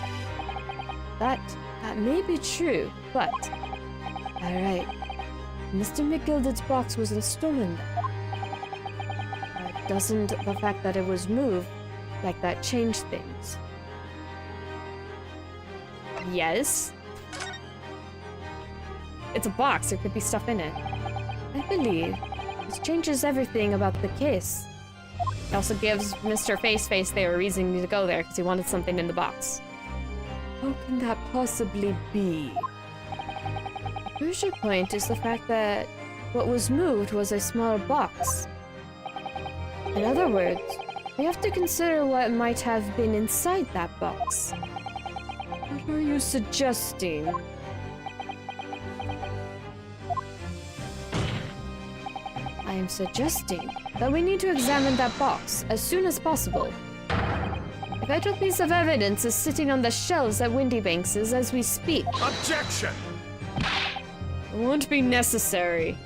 That may be true, but... Alright. Mr. McGilded's box wasn't stolen then. Doesn't the fact that it was moved like that change things? Yes. It's a box, there could be stuff in it. I believe this changes everything about the case. It also gives Mr. Face there a reason to go there because he wanted something in the box. How can that possibly be? The crucial point is the fact that what was moved was a small box. In other words, we have to consider what might have been inside that box. What are you suggesting? I am suggesting that we need to examine that box as soon as possible. A vital piece of evidence is sitting on the shelves at Windybanks' as we speak. Objection! It won't be necessary.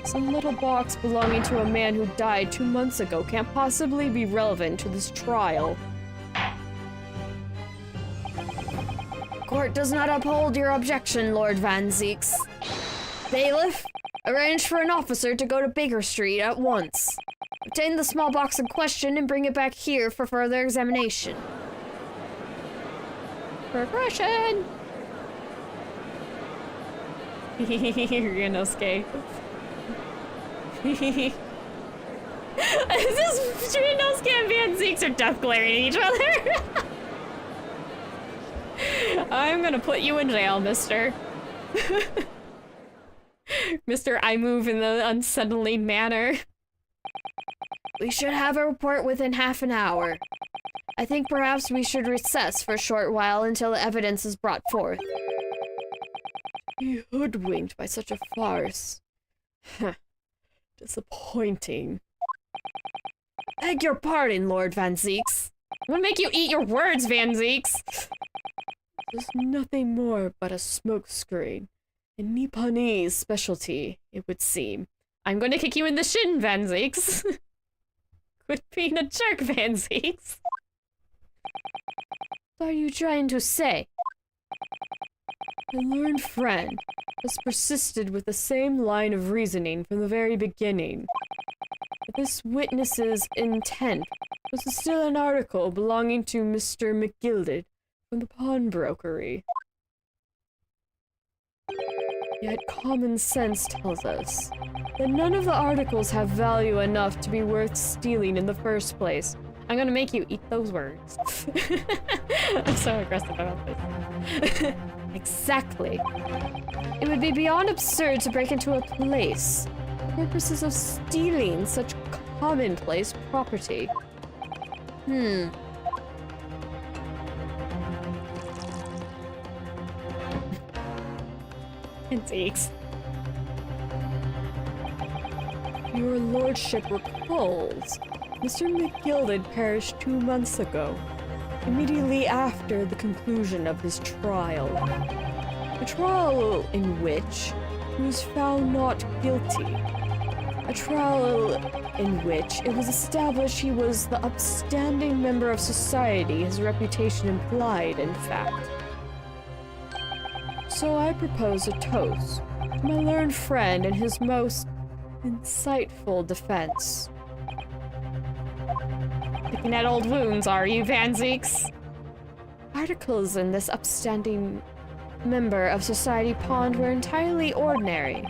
Some little box belonging to a man who died 2 months ago can't possibly be relevant to this trial. Court does not uphold your objection, Lord Van Zeeks. Bailiff, arrange for an officer to go to Baker Street at once. Obtain the small box in question and bring it back here for further examination. Progression! Ryunosuke. This Ryunosuke and Van Zeeks are death glaring at each other. I'm gonna put you in jail, mister. Mister, I move in the unsettling manner. We should have a report within half an hour. I think perhaps we should recess for a short while until the evidence is brought forth. Be hoodwinked by such a farce. Disappointing. Beg your pardon, Lord Van Zeeks. I'm gonna make you eat your words, Van Zeeks. There's nothing more but a smokescreen. A Nipponese specialty, it would seem. I'm going to kick you in the shin, Van Zeeks. Quit being a jerk, Van Zeeks. What are you trying to say? My learned friend has persisted with the same line of reasoning from the very beginning. But this witness's intent was to steal an article belonging to Mr. McGilded from the pawnbrokery. Yet common sense tells us that none of the articles have value enough to be worth stealing in the first place. I'm gonna make you eat those words. I'm so aggressive about this. Exactly. It would be beyond absurd to break into a place for purposes of stealing such commonplace property. Antiques. Your lordship recalls, Mr. McGilded perished 2 months ago, immediately after the conclusion of his trial. A trial in which he was found not guilty. A trial in which it was established he was the upstanding member of society his reputation implied, in fact. So I propose a toast to my learned friend and his most insightful defense. Picking at old wounds, are you, Van Zeeks? Articles in this upstanding member of society pawned were entirely ordinary.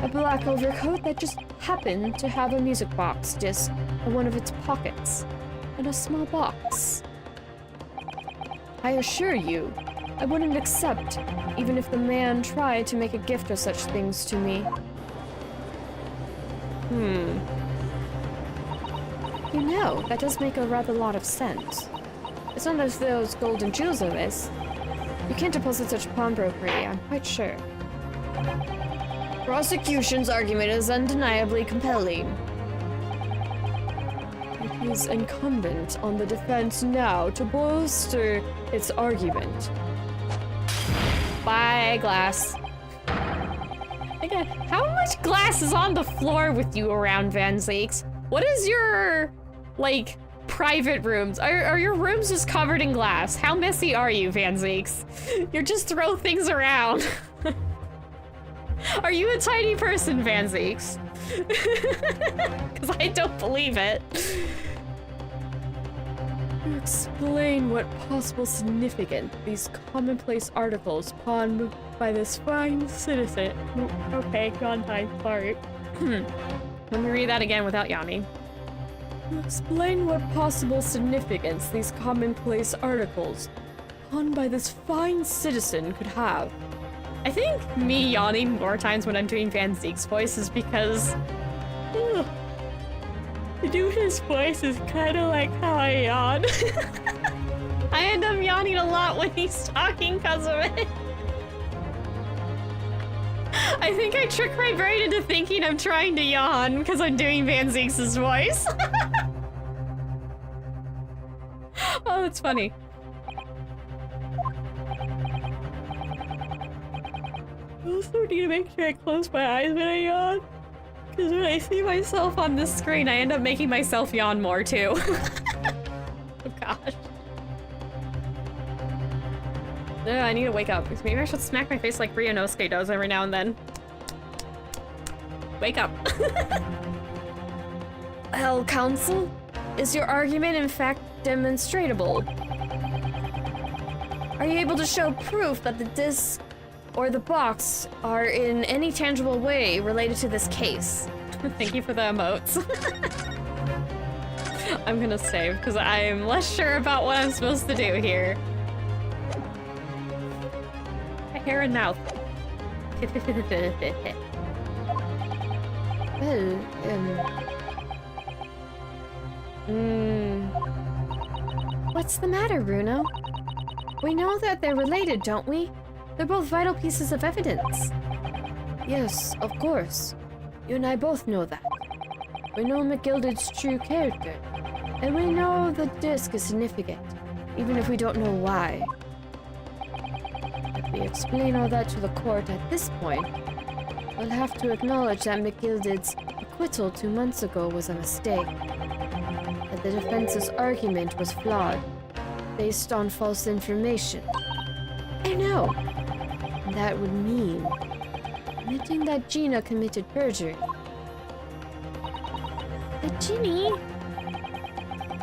A black overcoat that just happened to have a music box disc in one of its pockets, and a small box. I assure you, I wouldn't accept, even if the man tried to make a gift of such things to me. You know, that does make a rather lot of sense. It's not as those golden jewels are this. You can't deposit such pawnbrokery, I'm quite sure. Prosecution's argument is undeniably compelling. It is incumbent on the defense now to bolster its argument. Bye, glass. Again, how much glass is on the floor with you around, Van Zeeks? What is your, like, private rooms? Are your rooms just covered in glass? How messy are you, Van Zeeks? You just throw things around. Are you a tiny person, Van Zeeks? Because I don't believe it. To explain what possible significance these commonplace articles pawned by this fine citizen. Okay, gone time, sorry. Let me read that again without yawning. To explain what possible significance these commonplace articles done by this fine citizen could have. I think me yawning more times when I'm doing Van Zeke's voice is because to do his voice is kind of like how I yawn. I end up yawning a lot when he's talking because of it. I think I trick my brain into thinking I'm trying to yawn because I'm doing Van Zeke's voice. Oh, that's funny. I also need to make sure I close my eyes when I yawn. Because when I see myself on this screen, I end up making myself yawn more too. Oh gosh. Ugh, I need to wake up. Maybe I should smack my face like Ryunosuke does every now and then. Wake up. Well, Counsel, is your argument in fact demonstrable? Are you able to show proof that the disc or the box are in any tangible way related to this case? Thank you for the emotes. I'm gonna save because I'm less sure about what I'm supposed to do here. Hair and mouth. Well, what's the matter, Bruno? We know that they're related, don't we? They're both vital pieces of evidence. Yes, of course. You and I both know that. We know McGilded's true character, and we know the disc is significant, even if we don't know why. If we explain all that to the court at this point, we'll have to acknowledge that McGilded's acquittal 2 months ago was a mistake, that the defense's argument was flawed, based on false information. I know. And that would mean admitting that Gina committed perjury. But Ginny?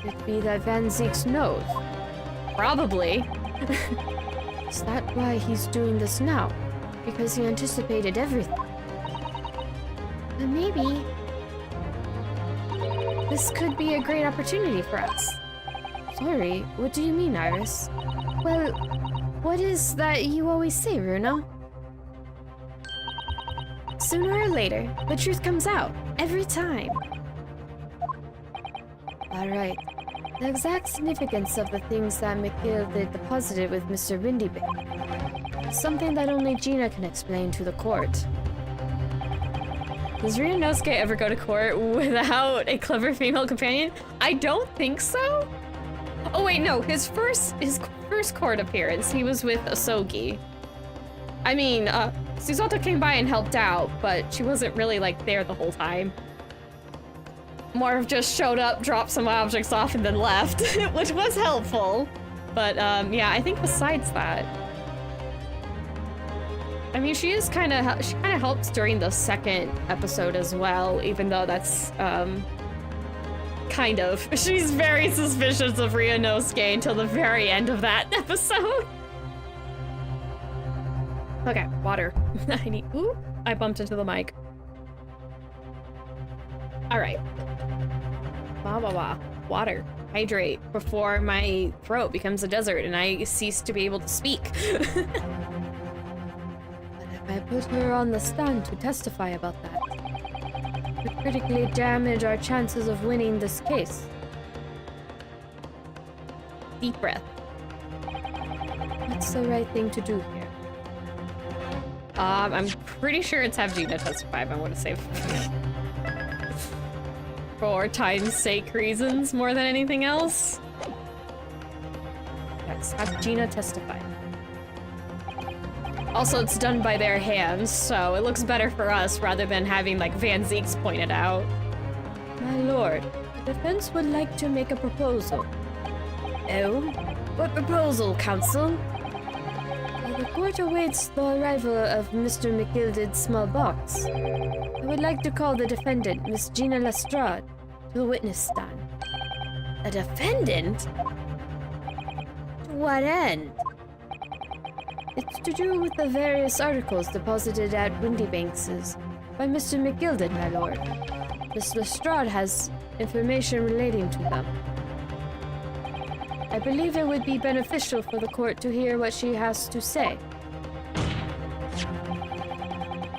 Could it be that Van Zeke's knows? Probably. Is that why he's doing this now? Because he anticipated everything. But maybe this could be a great opportunity for us. Sorry, what do you mean, Iris? Well, what is that you always say, Bruno? Sooner or later, the truth comes out. Every time. Alright. The exact significance of the things that McGilded deposited with Mr. Windybank. Something that only Gina can explain to the court. Does Ryunosuke ever go to court without a clever female companion? I don't think so. Oh wait, no. His first court appearance, he was with Asogi. I mean, Susato came by and helped out, but she wasn't really, like, there the whole time. More of just showed up, dropped some objects off, and then left, which was helpful. But, yeah, I think besides that... I mean, she kind of helps during the second episode as well, even though that's, kind of. She's very suspicious of Ryunosuke until the very end of that episode. Okay, water. I need... Ooh, I bumped into the mic. Alright. Blah, blah, blah. Water. Hydrate before my throat becomes a desert and I cease to be able to speak. But if I put her on the stand to testify about that, it would critically damage our chances of winning this case. Deep breath. What's the right thing to do here? I'm pretty sure it's have Gina testify, but I want to say for time's sake reasons more than anything else. Yes, have Gina testify. Also, it's done by their hands, so it looks better for us rather than having, like, Van Zeke's pointed out. My lord, the defense would like to make a proposal. Oh? What proposal, counsel? While the court awaits the arrival of Mr. McGilded's small box, I would like to call the defendant, Miss Gina Lestrade, to the witness stand. A defendant? To what end? It's to do with the various articles deposited at Windybanks's by Mr. McGilded, my lord. Miss Lestrade has information relating to them. I believe it would be beneficial for the court to hear what she has to say.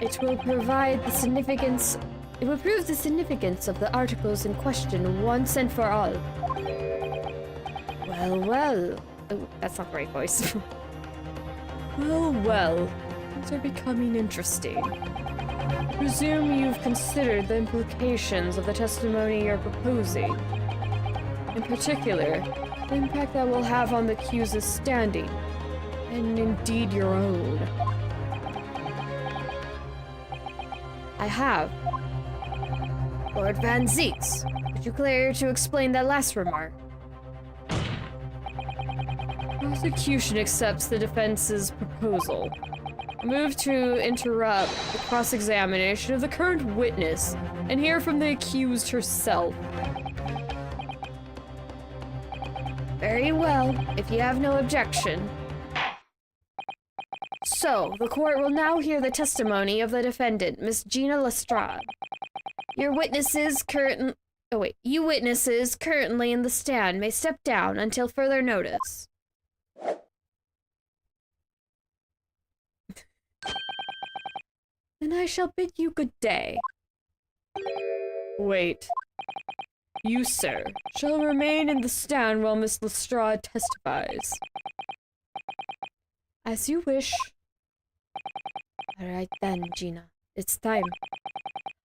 It will provide the significance. It will prove the significance of the articles in question once and for all. Well, well. Oh, that's not the right voice. Well, well. Things are becoming interesting. I presume you've considered the implications of the testimony you're proposing. In particular, the impact that will have on the accused's standing, and indeed your own. I have. Lord Van Zieks, would you care to explain that last remark? Prosecution accepts the defense's proposal. I move to interrupt the cross-examination of the current witness and hear from the accused herself. Very well, if you have no objection. So, the court will now hear the testimony of the defendant, Miss Gina Lestrade. You witnesses currently in the stand may step down until further notice. Then I shall bid you good day. Wait. You, sir, shall remain in the stand while Miss Lestrade testifies. As you wish. All right then, Gina. It's time.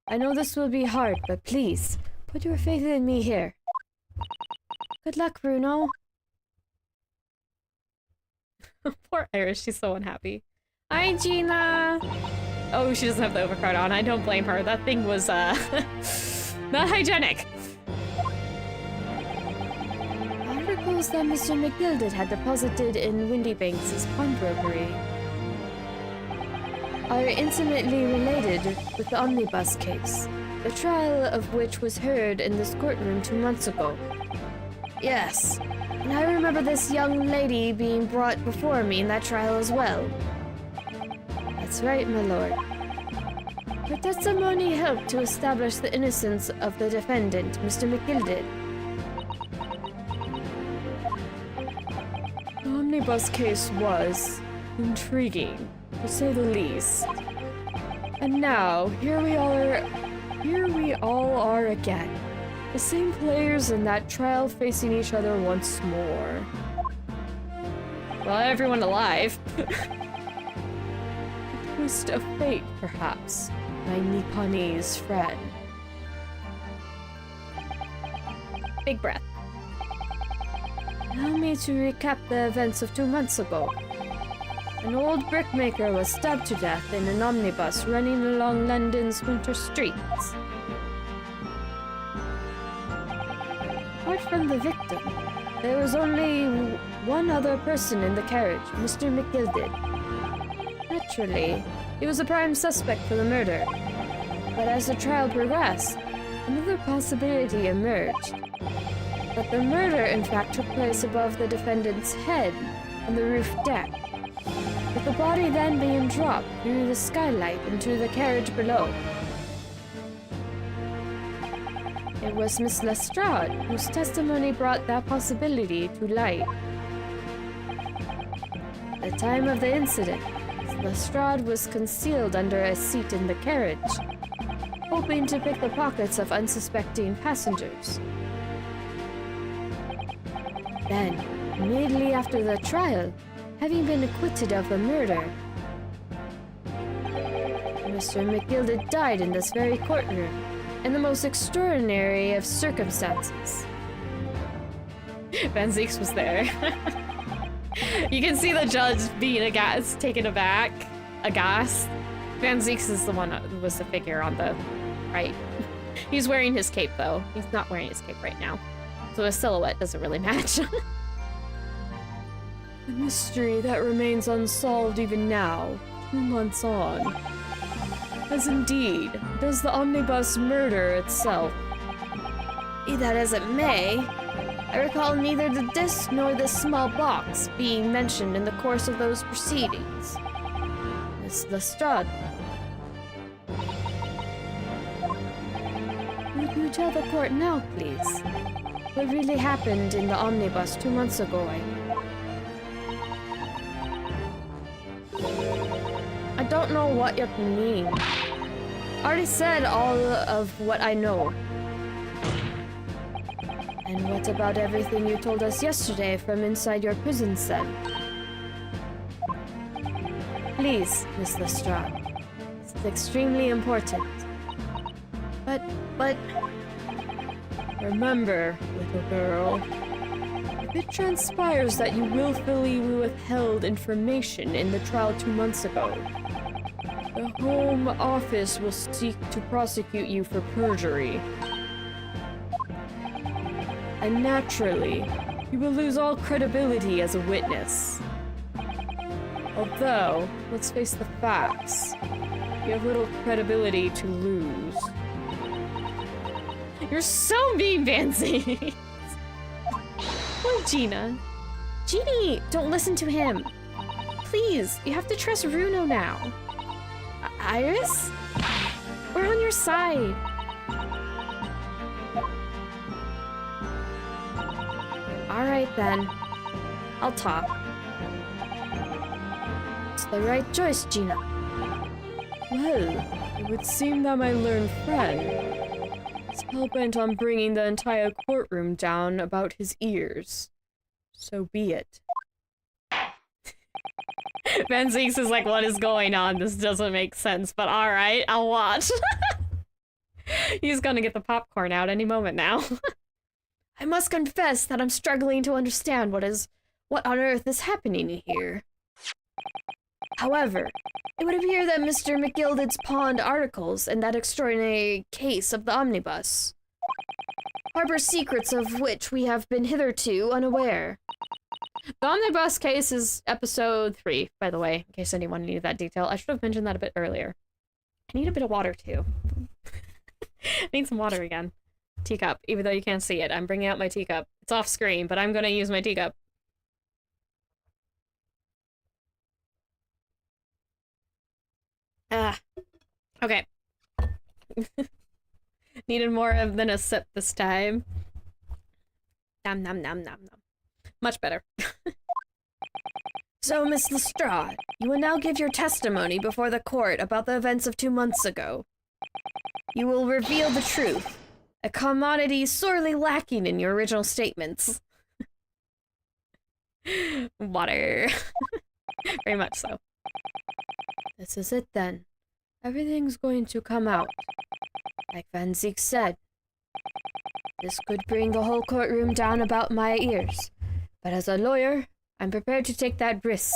I know this will be hard, but please, put your faith in me here. Good luck, Bruno. Poor Iris, she's so unhappy. Hi, Gina! Oh, she doesn't have the overcard on. I don't blame her. That thing was, not hygienic. Articles that Mr. McGilded had deposited in Windybanks' pawnbrokery are intimately related with the omnibus case, the trial of which was heard in this courtroom 2 months ago. Yes, and I remember this young lady being brought before me in that trial as well. That's right, my lord. Her testimony helped to establish the innocence of the defendant, Mr. McGilded. The omnibus case was intriguing, to say the least. And now, here we all are again. The same players in that trial facing each other once more. Well, everyone alive. A twist of fate, perhaps, my Nipponese friend. Big breath. Allow me to recap the events of 2 months ago. An old brickmaker was stabbed to death in an omnibus running along London's winter streets. Apart from the victim, there was only one other person in the carriage, Mr. McGilded. Naturally, he was a prime suspect for the murder. But as the trial progressed, another possibility emerged. That the murder in fact took place above the defendant's head on the roof deck, with the body then being dropped through the skylight into the carriage below. It was Miss Lestrade whose testimony brought that possibility to light. At the time of the incident, Lestrade was concealed under a seat in the carriage, hoping to pick the pockets of unsuspecting passengers. Then, immediately after the trial, having been acquitted of the murder, Mr. McGilded died in this very courtroom, in the most extraordinary of circumstances. Van Zieks was there. You can see the judge being taken aback, aghast. Van Zieks is the one who was the figure on the right. He's wearing his cape, though. He's not wearing his cape right now, so his silhouette doesn't really match. A mystery that remains unsolved even now, 2 months on. As indeed does the omnibus murder itself. Be that as it may, I recall neither the disc nor the small box being mentioned in the course of those proceedings. Miss Lestrade. Would you tell the court now, please? what really happened in the omnibus 2 months ago. I don't know what you mean. I already said all of what I know. And what about everything you told us yesterday from inside your prison cell? Please, Miss Lestrade. This is extremely important. But... Remember, little girl, if it transpires that you willfully withheld information in the trial 2 months ago, the Home Office will seek to prosecute you for perjury. And naturally, you will lose all credibility as a witness. Although, let's face the facts, you have little credibility to lose. You're so mean, Pansy! Oh, Gina. Jeannie, don't listen to him. Please, you have to trust Runo now. Iris? We're on your side. Alright then. I'll talk. It's the right choice, Gina. Well, it would seem that my learned friend is hell-bent on bringing the entire courtroom down about his ears. So be it. Ben Zeeks is like, what is going on? This doesn't make sense, but alright, I'll watch. He's gonna get the popcorn out any moment now. I must confess that I'm struggling to understand what on earth is happening here. However, it would appear that Mr. McGilded's pawned articles in that extraordinary case of the omnibus harbor secrets of which we have been hitherto unaware. The omnibus case is episode 3, by the way, in case anyone needed that detail. I should have mentioned that a bit earlier. I need a bit of water, too. I need some water again. Teacup, even though you can't see it. I'm bringing out my teacup. It's off screen, but I'm gonna use my teacup. Okay. Needed more than a sip this time. Nom nom nom nom nom. Much better. So, Miss Lestrade, you will now give your testimony before the court about the events of 2 months ago. You will reveal the truth, a commodity sorely lacking in your original statements. Water. Very much so. This is it then. Everything's going to come out. Like Van Zeek said. This could bring the whole courtroom down about my ears. But as a lawyer, I'm prepared to take that risk.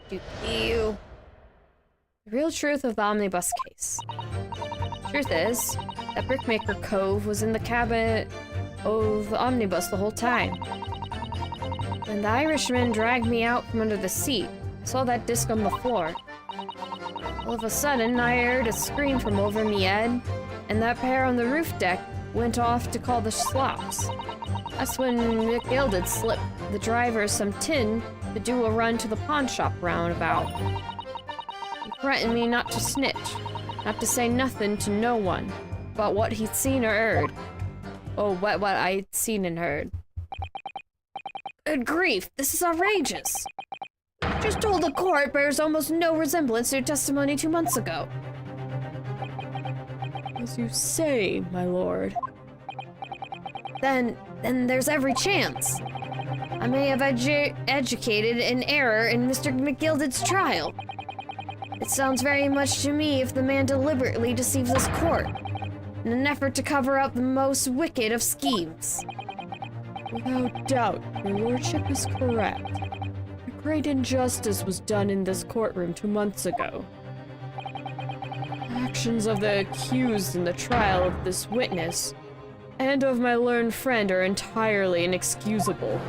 The real truth of the omnibus case. Truth is, that Brickmaker Cove was in the cabin of the omnibus the whole time. When the Irishman dragged me out from under the seat, I saw that disc on the floor. All of a sudden, I heard a scream from over me head, and that pair on the roof deck went off to call the slops. That's when McGilded slipped the driver some tin to do a run to the pawn shop roundabout. He threatened me not to snitch, not to say nothing to no one about what he'd seen or heard. Oh, what I'd seen and heard. Good grief, this is outrageous. Just told the court bears almost no resemblance to your testimony 2 months ago. As you say, my lord. Then there's every chance. I may have educated an error in Mr. McGilded's trial. It sounds very much to me if the man deliberately deceives this court, in an effort to cover up the most wicked of schemes. Without doubt, your lordship is correct. A great injustice was done in this courtroom 2 months ago. The actions of the accused in the trial of this witness and of my learned friend are entirely inexcusable.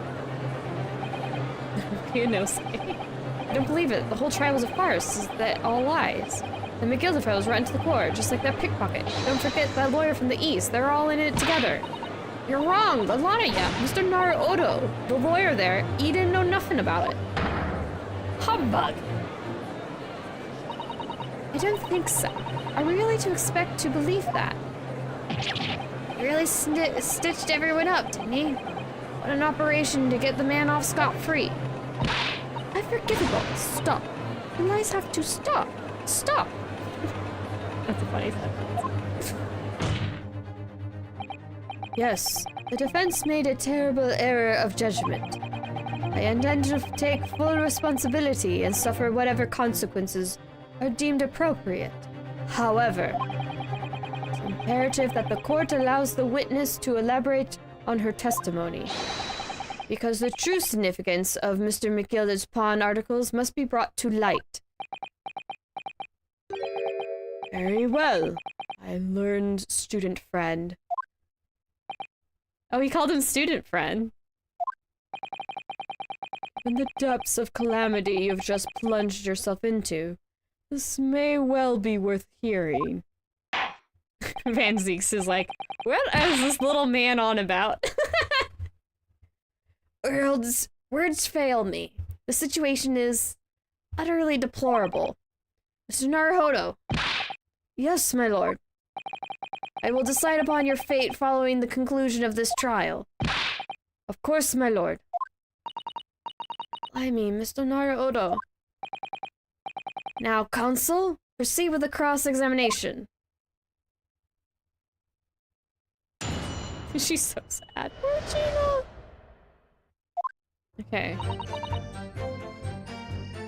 I don't believe it. The whole trial was a farce. Is that all lies? The McGilded fellows ran to the court, just like that pickpocket. Don't forget that lawyer from the east. They're all in it together. You're wrong, a lot of ya. Mr. Naruto, the lawyer there, he didn't know nothing about it. Humbug. I don't think so. Are we really to expect to believe that? He really stitched everyone up, didn't he? What an operation to get the man off scot-free. Unforgivable. Stop. The lies have to stop. Stop. That's a funny sentence. Yes, the defense made a terrible error of judgment. I intend to take full responsibility and suffer whatever consequences are deemed appropriate. However, it's imperative that the court allows the witness to elaborate on her testimony, because the true significance of Mr. McGilded's pawn articles must be brought to light. Very well. I learned, student friend. Oh, he called him student friend. In the depths of calamity you've just plunged yourself into, this may well be worth hearing. Van Zeeks is like, what is this little man on about? Words fail me. The situation is utterly deplorable. Mr. Naruhodo. Yes, my lord. I will decide upon your fate following the conclusion of this trial. Of course, my lord. I mean, Mr. Naruhodo. Now, counsel, proceed with the cross-examination. She's so sad. Poor Gina. Okay.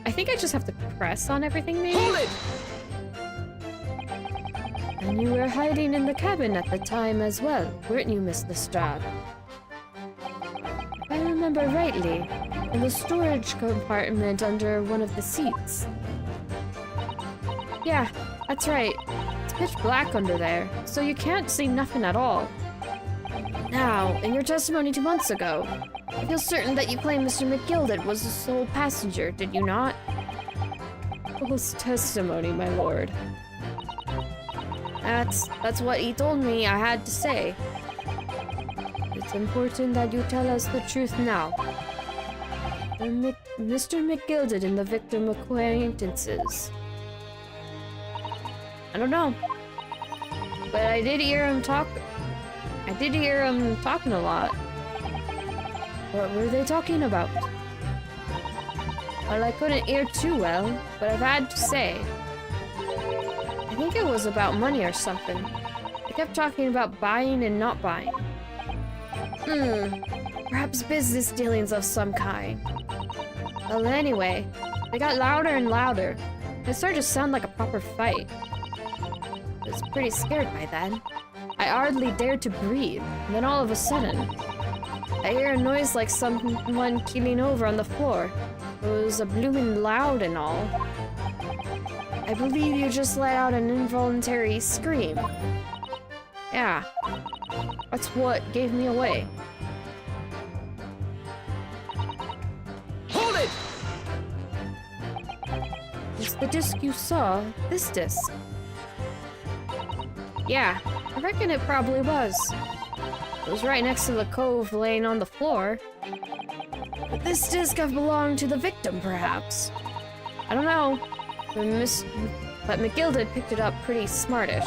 I think I just have to press on everything, maybe? Hold it! And you were hiding in the cabin at the time as well, weren't you, Miss Lestrade? If I remember rightly, in the storage compartment under one of the seats. Yeah, that's right. It's pitch black under there, so you can't see nothing at all. Now, in your testimony 2 months ago, I feel certain that you claimed Mr. McGilded was the sole passenger, did you not? False testimony, my lord. That's what he told me I had to say. It's important that you tell us the truth now. Mr. McGilded and the victim acquaintances. I don't know. But I did hear him talk. I did hear him talking a lot. What were they talking about? Well, I couldn't hear too well, but I've had to say. I think it was about money or something. They kept talking about buying and not buying. Perhaps business dealings of some kind. Well, anyway, they got louder and louder. It started to sound like a proper fight. I was pretty scared by then. I hardly dared to breathe, and then all of a sudden, I hear a noise like someone keeling over on the floor. It was a blooming loud and all. I believe you just let out an involuntary scream. Yeah, that's what gave me away. Hold it! It's the disc you saw, this disc. Yeah, I reckon it probably was. It was right next to the cove laying on the floor. But this disc have belonged to the victim, perhaps. I don't know. But McGilded picked it up pretty smartish.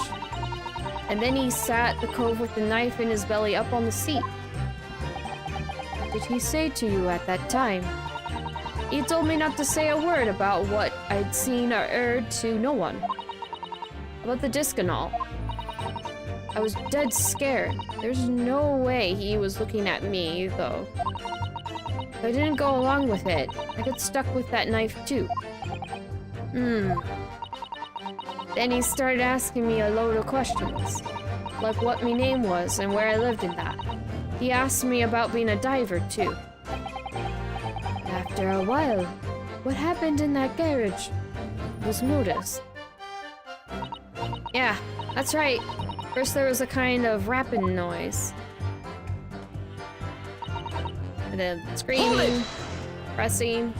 And then he sat the cove with the knife in his belly up on the seat. What did he say to you at that time? He told me not to say a word about what I'd seen or heard to no one. About the disc and all. I was dead scared. There's no way he was looking at me, though. If I didn't go along with it, I got stuck with that knife too. Then he started asking me a load of questions. Like what my name was and where I lived in that. He asked me about being a diver too. After a while, what happened in that garage was noticed. Yeah, that's right. First there was a kind of rapping noise. And then screaming, pressing.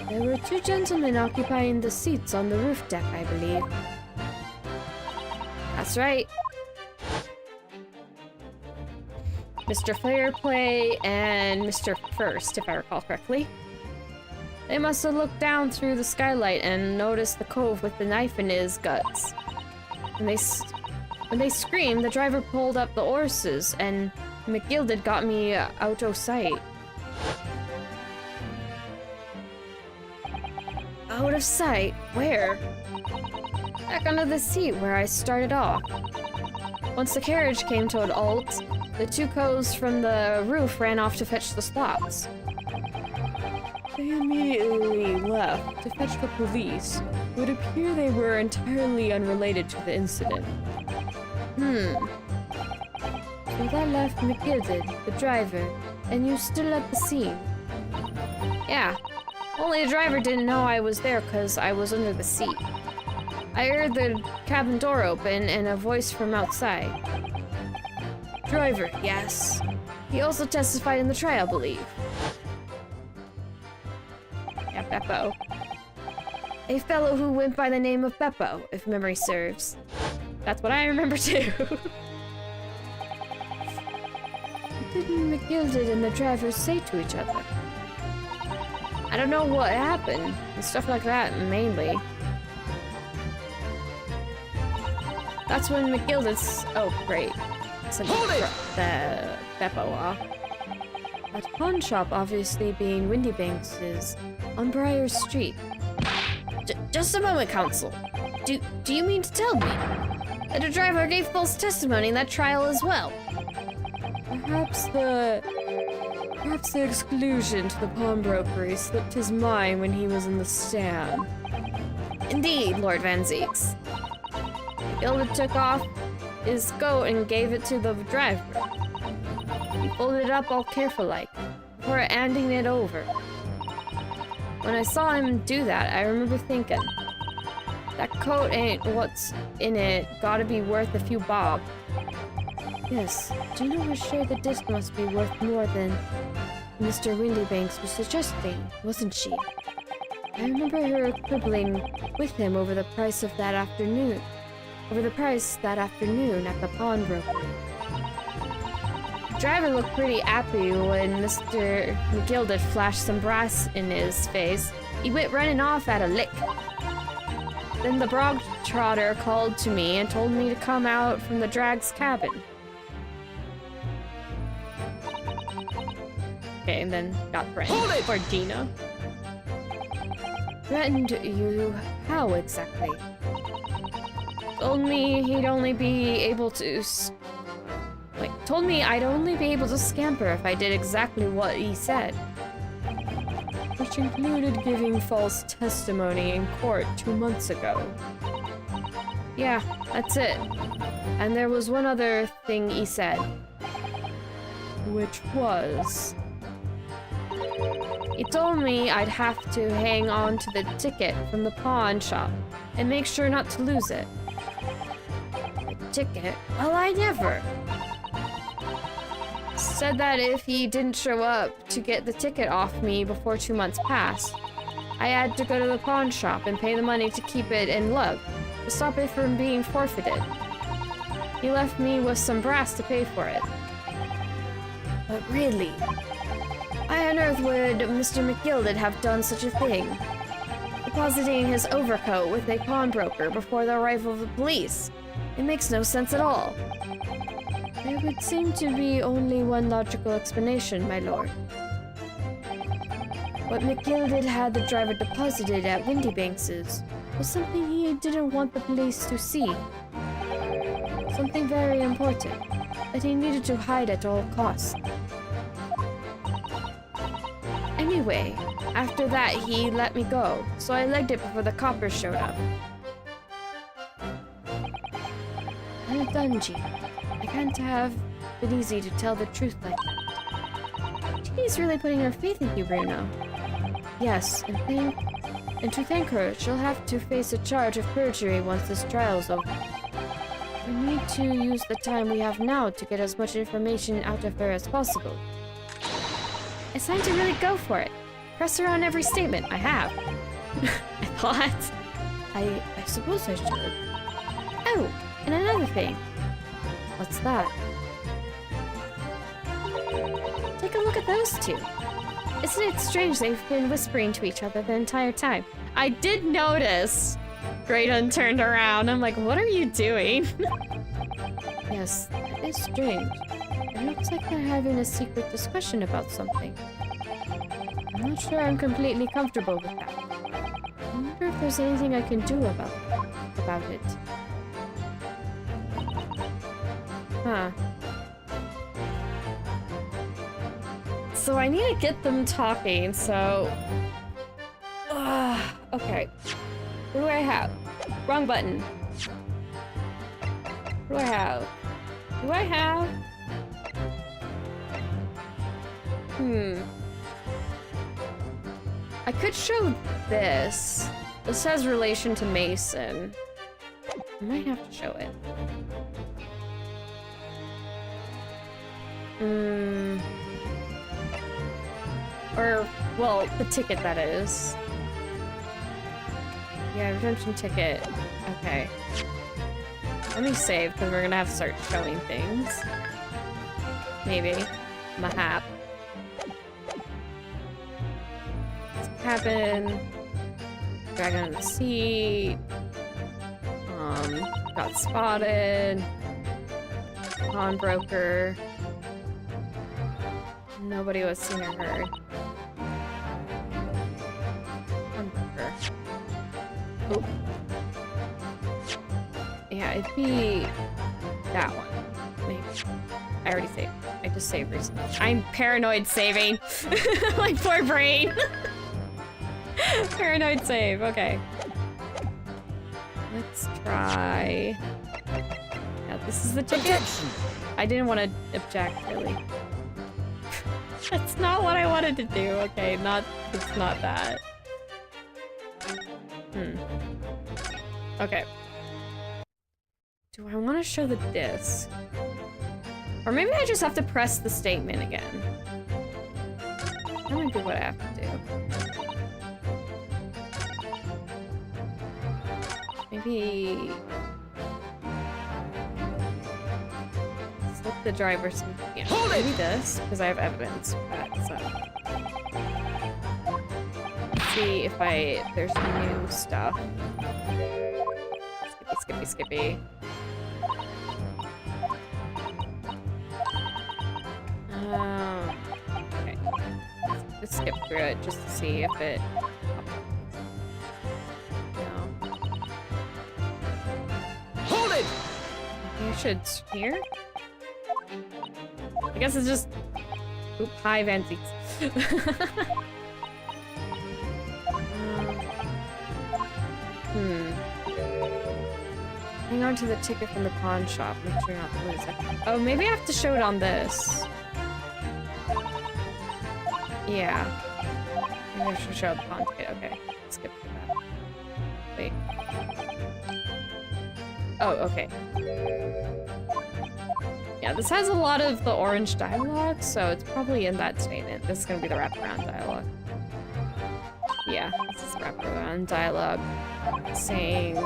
There were 2 gentlemen occupying the seats on the roof deck, I believe. That's right. Mr. Fairplay and Mr. First, if I recall correctly. They must have looked down through the skylight and noticed the cove with the knife in his guts. When they screamed, the driver pulled up the horses, and McGilded got me out of sight. Out of sight? Where? Back under the seat where I started off. Once the carriage came to an halt, the two cows from the roof ran off to fetch the slops. They immediately left to fetch the police. It would appear they were entirely unrelated to the incident. So that left McGilded, the driver, and you still at the scene. Yeah, only the driver didn't know I was there because I was under the seat. I heard the cabin door open and a voice from outside. Driver, yes. He also testified in the trial, I believe. Yeah, Beppo. A fellow who went by the name of Beppo, if memory serves. That's what I remember too. What did McGilded and the driver say to each other? I don't know what happened, and stuff like that, mainly. That's when McGilded's... Oh, great. Hold it! The Beppo off. That pawn shop obviously being Windy Banks's on Briar Street. Just a moment, Counsel. Do you mean to tell me that the driver gave false testimony in that trial as well? Perhaps the exclusion to the pawnbrokery slipped his mind when he was in the stand. Indeed, Lord Van Zeeks. Gilbert took off his coat and gave it to the driver. He folded it up all careful-like, before handing it over. When I saw him do that, I remember thinking, that coat ain't what's in it gotta be worth a few bob. Yes, Gina was sure the disc must be worth more than Mr. Windybanks was suggesting, wasn't she? I remember her quibbling with him over the price that afternoon at the pawnbroker. The driver looked pretty happy when Mr. McGilded flashed some brass in his face. He went running off at a lick. Then the brog trotter called to me and told me to come out from the drag's cabin. Okay, and then got threatened. For Gina. Threatened you? How exactly? Told me he'd only be able to... told me I'd only be able to scamper if I did exactly what he said. Which included giving false testimony in court 2 months ago. Yeah, that's it. And there was one other thing he said. Which was... He told me I'd have to hang on to the ticket from the pawn shop and make sure not to lose it. The ticket? Well, I never. Said that if he didn't show up to get the ticket off me before 2 months passed, I had to go to the pawn shop and pay the money to keep it in lug, to stop it from being forfeited. He left me with some brass to pay for it. But really, why on earth would Mr. McGilded have done such a thing? Depositing his overcoat with a pawnbroker before the arrival of the police? It makes no sense at all. There would seem to be only one logical explanation, my lord. What McGilded had the driver deposited at Windybanks's was something he didn't want the police to see. Something very important that he needed to hide at all costs. Anyway, after that he let me go, so I legged it before the coppers showed up. Well done, Jean. I can't have been easy to tell the truth like that. She's really putting her faith in you, Bruno. Yes, and to thank her, she'll have to face a charge of perjury once this trial's over. We need to use the time we have now to get as much information out of her as possible. It's time to really go for it. Press her on every statement. I have. I thought. I suppose I should. Oh, and another thing. What's that? Take a look at those two. Isn't it strange they've been whispering to each other the entire time? I did notice. Greydon turned around. I'm like, what are you doing? Yes, that is strange. It looks like they're having a secret discussion about something. I'm not sure I'm completely comfortable with that. I wonder if there's anything I can do about it. Huh. So I need to get them talking, so... okay. What do I have? Wrong button. What do I have? Do I have? I could show this. This has relation to Mason. I might have to show it. Or, well, the ticket, that is. Yeah, redemption ticket. Okay. Let me save, because we're gonna have to start showing things. Maybe. Mahap. Cabin. Dragon on the seat. Got spotted. Pawnbroker. Nobody was seen or heard. Pawnbroker. Oop. Yeah, it'd be that one. Maybe. I already saved. I just saved recently. I'm paranoid saving. My poor brain. Paranoid save. Okay. Let's try. Yeah, this is the ticket. I didn't want to object, really. That's not what I wanted to do. Okay, it's not that. Okay. Do I want to show the disc? Or maybe I just have to press the statement again. That might be what I have to do. Maybe... slip the driver's... yeah, maybe this, because I have evidence for that, so... Let's see if there's new stuff. Skippy. Okay. Let's skip through it just to see if it... no. Hold it! You should here? I guess it's just... oop, hi, Vansies. Hang on to the ticket from the pawn shop. Make sure not to lose it. Oh, maybe I have to show it on this. Yeah. Maybe I should show the pawn ticket. Okay. Skip through that. Wait. Oh, okay. Yeah, this has a lot of the orange dialogue, so it's probably in that statement. This is gonna be the wraparound dialogue. Yeah, this is wraparound dialogue. Saying...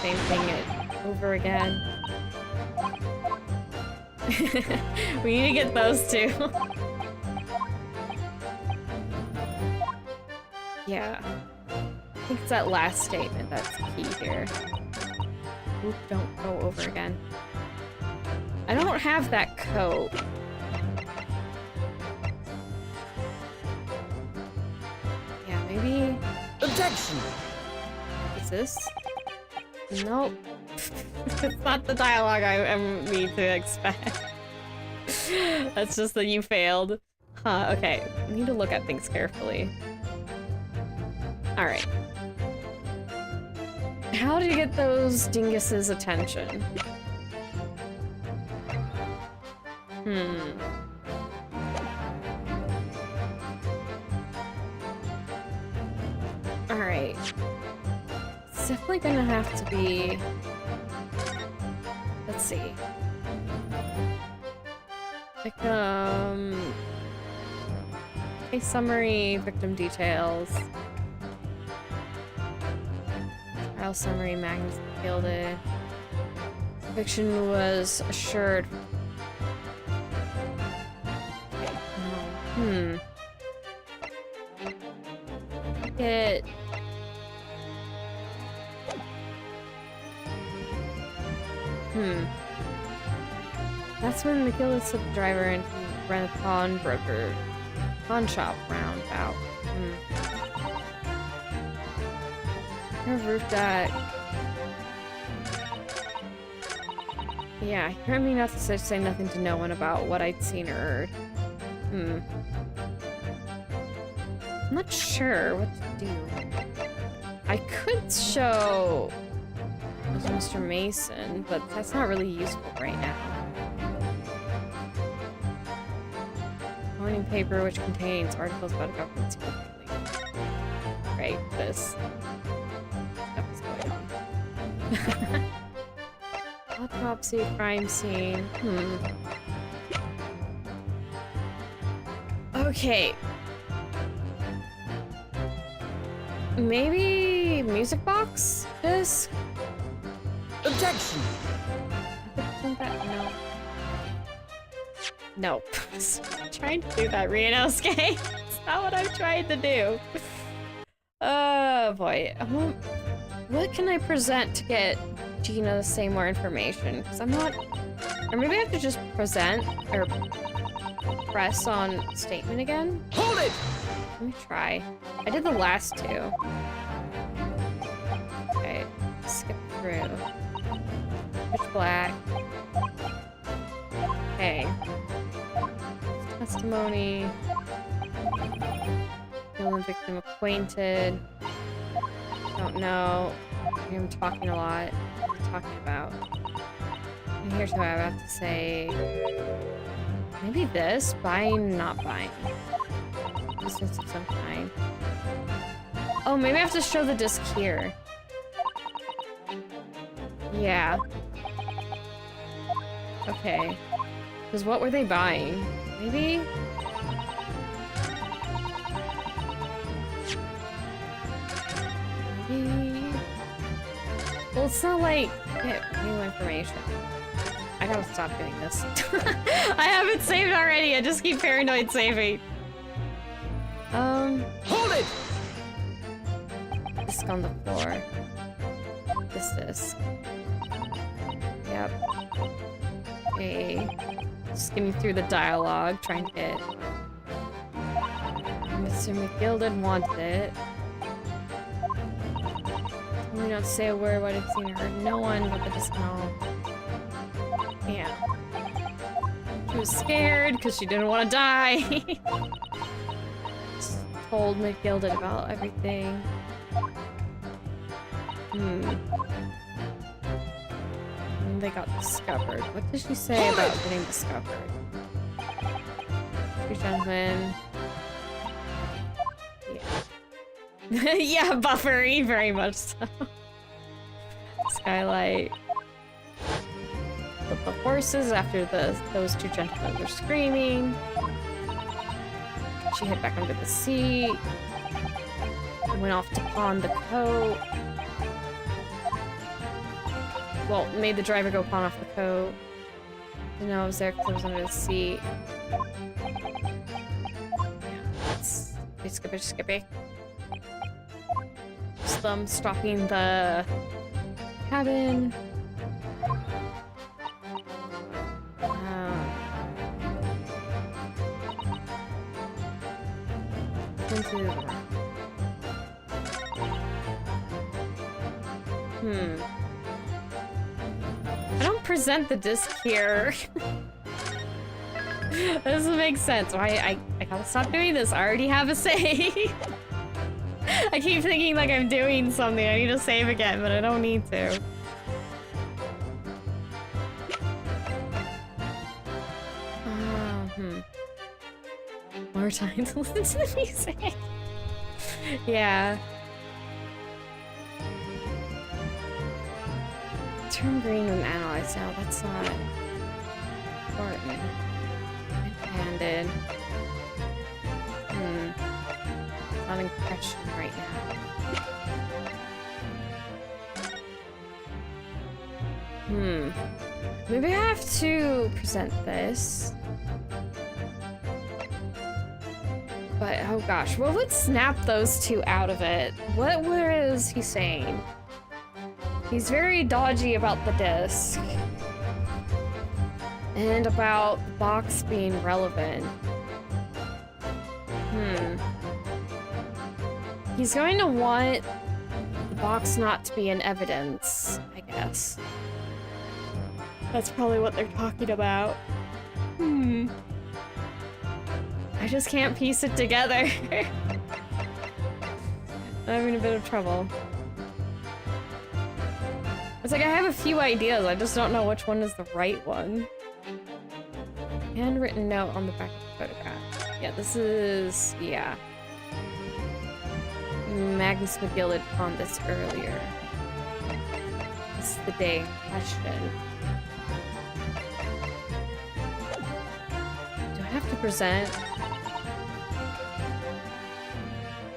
same thing over again. We need to get those two. Yeah. I think it's that last statement that's key here. Oop, don't go over again. I don't have that coat. Yeah, maybe... Objection! Is this? Nope. It's not the dialogue I mean to expect. That's just that you failed. Huh, okay. I need to look at things carefully. Alright. How do you get those dinguses' attention? Alright. It's definitely gonna have to be... let's see. Like, case summary, victim details. Trial summary, Magnus killed it. Conviction was assured. get... That's when McGill took the driver and he ran a pawn shop roundabout. Her roof deck. Yeah, he told me not to say nothing to no one about what I'd seen or heard. I'm not sure what to do. I could show Mr. Mason, but that's not really useful right now. Morning paper which contains articles about a government secret. Right, this stuff is going on. Autopsy, crime scene. Okay. Maybe music box disc? Objection! No. Nope. I'm trying to do that, Ryunosuke. It's not what I'm trying to do. Oh boy. What can I present to get Gina to say more information? Because I'm not... Or maybe I have to just present or press on statement again? Hold it! Let me try. I did the last two. Okay. Skip through. Pitch black. Okay. Testimony. Villain victim acquainted. Don't know. I'm talking a lot. What am I talking about? And here's what I have to say. Maybe this? Buying, not buying. Business of some kind. Oh, maybe I have to show the disc here. Yeah. Okay. Because what were they buying? Maybe? Maybe... Well, it's not like... Yeah, new information. I gotta stop doing this. I haven't saved already, I just keep paranoid saving. Hold it! Disc on the floor. This disc. Yep. Okay. Skimming through the dialogue, trying to get... Mr. McGill didn't want it. Told me not to say a word what I'd seen or heard. No one but the disc and all. Yeah. She was scared because she didn't want to die. Just told McGilded about everything. And they got discovered. What did she say about getting discovered? Two gentlemen. Yeah. Yeah, buffery, very much so. Skylight. The horses after those two gentlemen were screaming. She hid back under the seat. Went off to pawn the coat. Well, made the driver go pawn off the coat. Didn't know I was there because I was under the seat. Yeah, it's skippy. Just them stopping the cabin. Into the door. I don't present the disc here. That doesn't make sense. I gotta stop doing this. I already have a save. I keep thinking like I'm doing something. I need to save again, but I don't need to. More time to listen to the music. Yeah. Turn green and analyze now. That's not important. Handed. Not in question right now. Maybe I have to present this. But But, oh gosh, what would snap those two out of it? What is he saying? He's very dodgy about the disc. And about the box being relevant. He's going to want the box not to be in evidence, I guess. That's probably what they're talking about. I'm just can't piece it together. I'm having a bit of trouble. It's like I have a few ideas, I just don't know which one is the right one. Handwritten note on the back of the photograph. Yeah, this is... yeah. Magnus McGill found this earlier. This is the day in question. Do I have to present?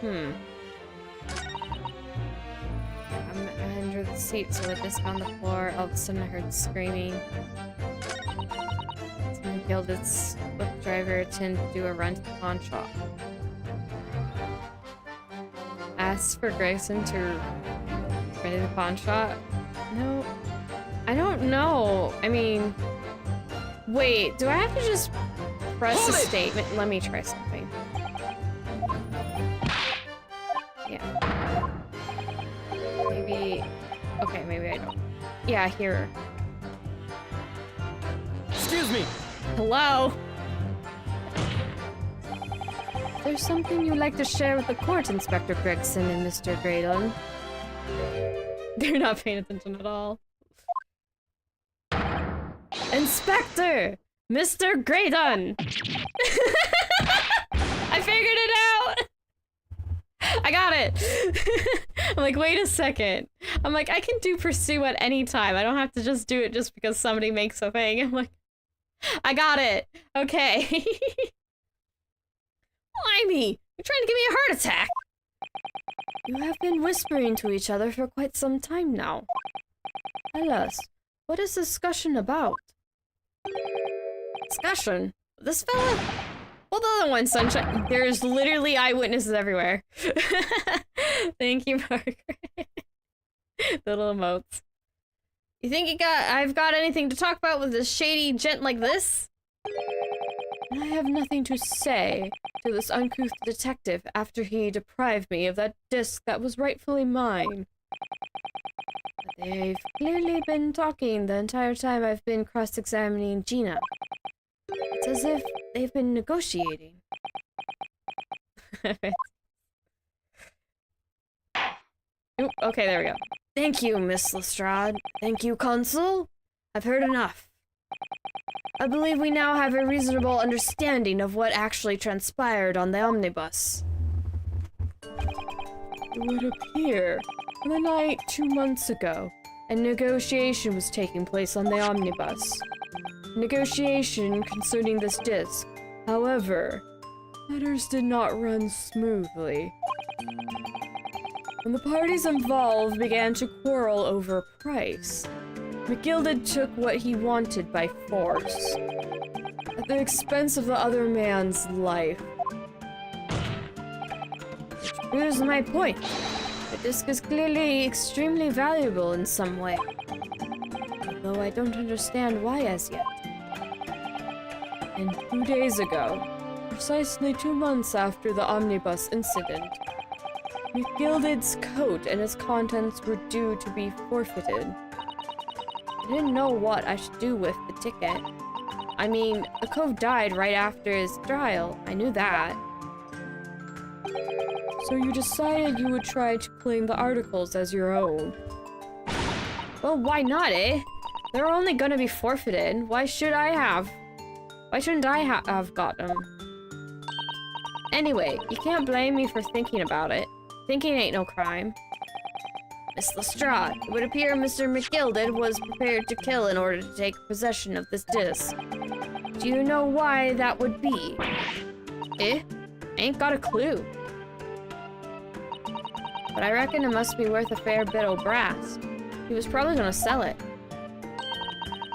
I'm under the seat, so the disc on the floor. All of a sudden I heard screaming. McGilded's book driver attended to do a run to the pawn shop. Asked for Gregson to run to the pawn shop? No. I don't know. I mean... Wait, do I have to just press a statement? Let me try something. Yeah. Maybe... Okay, maybe I don't. Yeah, here. Excuse me! Hello? There's something you'd like to share with the court, Inspector Gregson and Mr. Graydon. They're not paying attention at all. Inspector! Mr. Graydon! I figured it out! I got it! I'm like, wait a second. I'm like, I can do pursue at any time. I don't have to just do it just because somebody makes a thing. I'm like, I got it! Okay. Blimey! You're trying to give me a heart attack! You have been whispering to each other for quite some time now. Tell us, what is this discussion about? Discussion? This fella? Well, the other one, Sunshine. There's literally eyewitnesses everywhere. Thank you, Margaret. Little emotes. You think I've got anything to talk about with this shady gent like this? I have nothing to say to this uncouth detective after he deprived me of that disc that was rightfully mine. But they've clearly been talking the entire time I've been cross-examining Gina. It's as if they've been negotiating. Oop, okay, there we go. Thank you, Miss Lestrade. Thank you, Consul. I've heard enough. I believe we now have a reasonable understanding of what actually transpired on the omnibus. It would appear, on the night 2 months ago, a negotiation was taking place on the omnibus. Negotiation concerning this disc. However, matters did not run smoothly. When the parties involved began to quarrel over price, McGilded took what he wanted by force, at the expense of the other man's life. Which proves my point. The disc is clearly extremely valuable in some way, although I don't understand why as yet. And 2 days ago, precisely 2 months after the omnibus incident, McGilded's coat and its contents were due to be forfeited. I didn't know what I should do with the ticket. I mean, the cove died right after his trial. I knew that. So you decided you would try to claim the articles as your own. Well, why not, eh? They're only gonna be forfeited. Why shouldn't I have got them? Anyway, you can't blame me for thinking about it. Thinking ain't no crime. Miss Lestrade, it would appear Mr. McGilded was prepared to kill in order to take possession of this disc. Do you know why that would be? Eh? Ain't got a clue. But I reckon it must be worth a fair bit of brass. He was probably gonna sell it.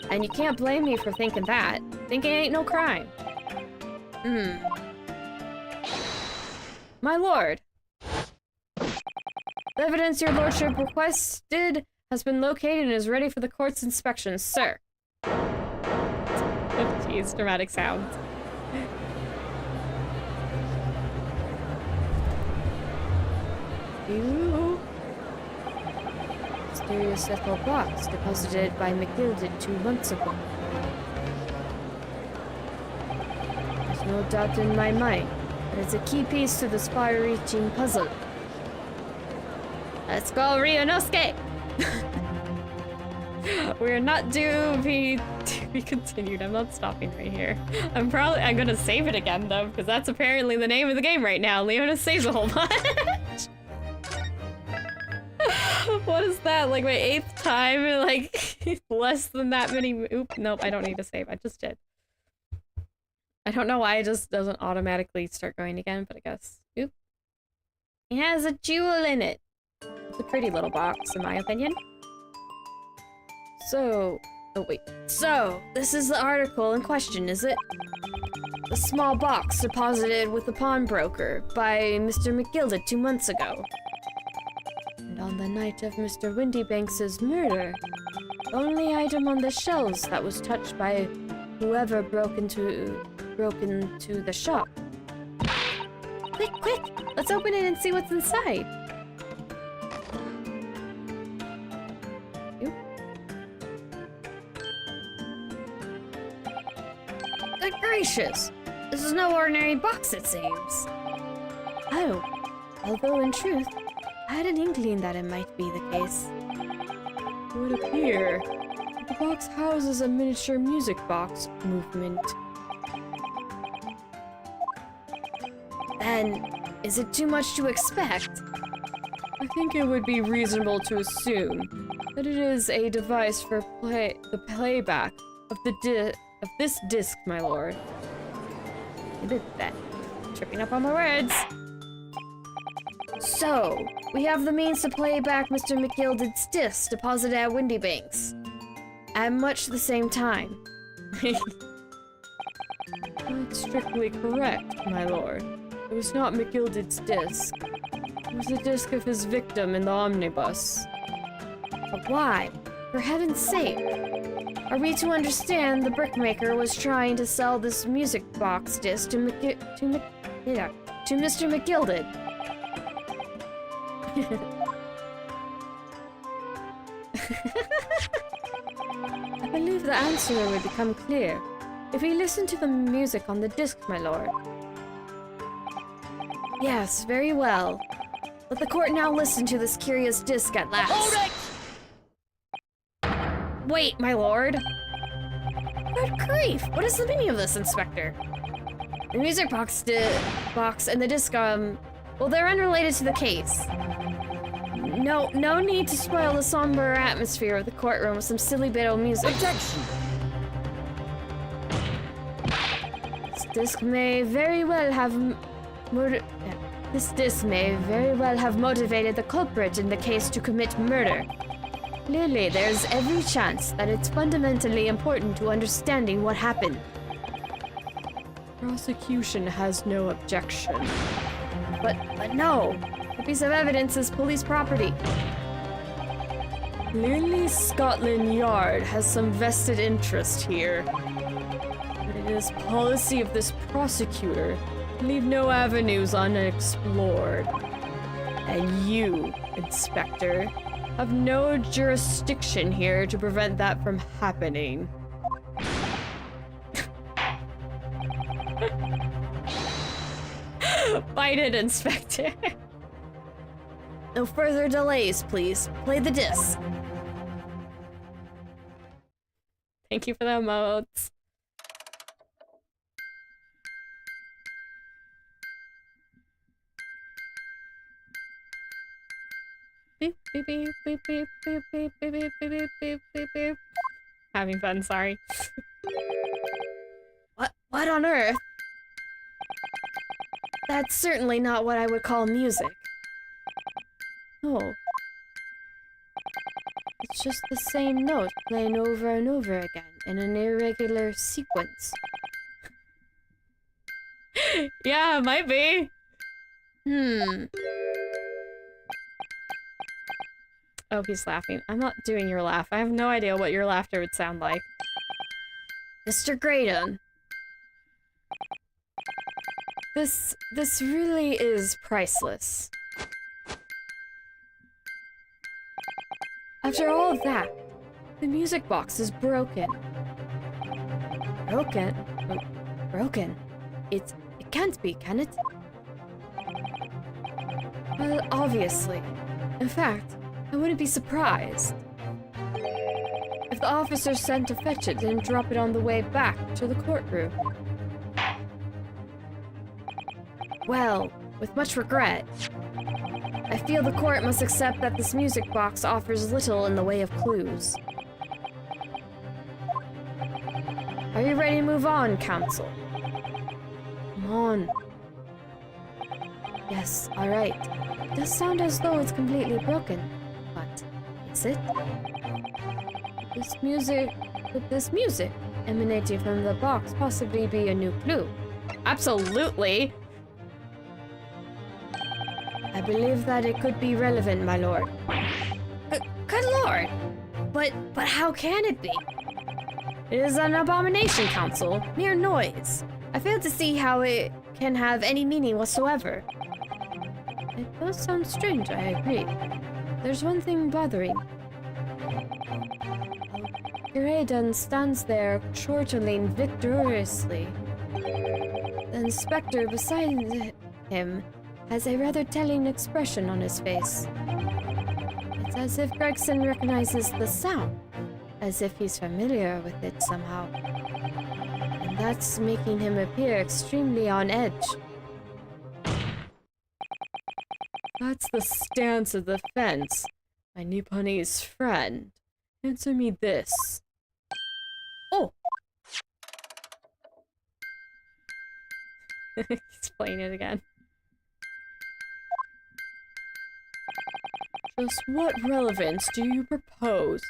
And you can't blame me for thinking that. Thinking ain't no crime. My lord. The evidence your lordship requested has been located and is ready for the court's inspection, sir. Jeez, dramatic sounds. You. Mysterious little box deposited by McGilded 2 months ago. There's no doubt in my mind that it's a key piece to this far-reaching puzzle. Let's go, Ryunosuke! We're not due to be continued. I'm not stopping right here. I'm gonna save it again though, because that's apparently the name of the game right now. Leona saves a whole bunch. What is that? Like my 8th time in like less than that many. Oop, nope, I don't need to save. I just did. I don't know why it just doesn't automatically start going again, but I guess. Oop. It has a jewel in it. It's a pretty little box, in my opinion. So, oh wait. So, this is the article in question, is it? The small box deposited with the pawnbroker by Mr. McGilded 2 months ago. And on the night of Mr. Windybanks's murder, the only item on the shelves that was touched by whoever broke into the shop. Quick, quick! Let's open it and see what's inside. Good gracious! This is no ordinary box, it seems. Oh, although in truth, I had an inkling that it might be the case. It would appear that the box houses a miniature music box movement. Then, is it too much to expect? I think it would be reasonable to assume that it is a device for the playback of this disc, my lord. I did that. Tripping up on my words. So, we have the means to play back Mr. McGilded's disc deposited at Windybanks. At much the same time. That's strictly correct, my lord. It was not McGilded's disc. It was the disc of his victim in the omnibus. But why? For heaven's sake! Are we to understand the brickmaker was trying to sell this music box disc to Mr. McGilded? I believe the answer will become clear if we listen to the music on the disc, my lord. Yes, very well. Let the court now listen to this curious disc at last. Hold it! Wait, my lord. Good grief! What is the meaning of this, Inspector? The music box and the disc, well, they're unrelated to the case. No need to spoil the somber atmosphere of the courtroom with some silly bit of music. Objection! This disc may very well have motivated the culprit in the case to commit murder. Clearly, there's every chance that it's fundamentally important to understanding what happened. Prosecution has no objection. But no! The piece of evidence is police property. Clearly, Scotland Yard has some vested interest here. But it is policy of this prosecutor to leave no avenues unexplored. And you, Inspector, have no jurisdiction here to prevent that from happening. Bite it, Inspector. No further delays, please. Play the disc. Thank you for the emotes. Beep, beep, beep, beep, beep, beep, beep, beep, beep, beep, beep, beep, beep. Having fun, sorry. What on earth? That's certainly not what I would call music. Oh. It's just the same note playing over and over again in an irregular sequence. Yeah, it might be. Oh, he's laughing. I'm not doing your laugh. I have no idea what your laughter would sound like. Mr. Graydon. This really is priceless. After all of that, the music box is broken. Broken? Broken? It can't be, can it? Well, obviously. In fact, I wouldn't be surprised if the officer sent to fetch it didn't drop it on the way back to the courtroom. Well, with much regret, I feel the court must accept that this music box offers little in the way of clues. Are you ready to move on, counsel? Come on. Yes, alright. It does sound as though it's completely broken. But, is it? Could this music emanating from the box possibly be a new clue? Absolutely! I believe that it could be relevant, my lord. Good lord! But how can it be? It is an abomination, counsel. Mere noise. I fail to see how it can have any meaning whatsoever. It does sound strange, I agree. There's one thing bothering. Graydon stands there chortling victoriously. The inspector beside him has a rather telling expression on his face. It's as if Gregson recognizes the sound, as if he's familiar with it somehow. And that's making him appear extremely on edge. That's the stance of the fence, my Nipponese friend. Answer me this. Oh! He's playing it again. Just what relevance do you propose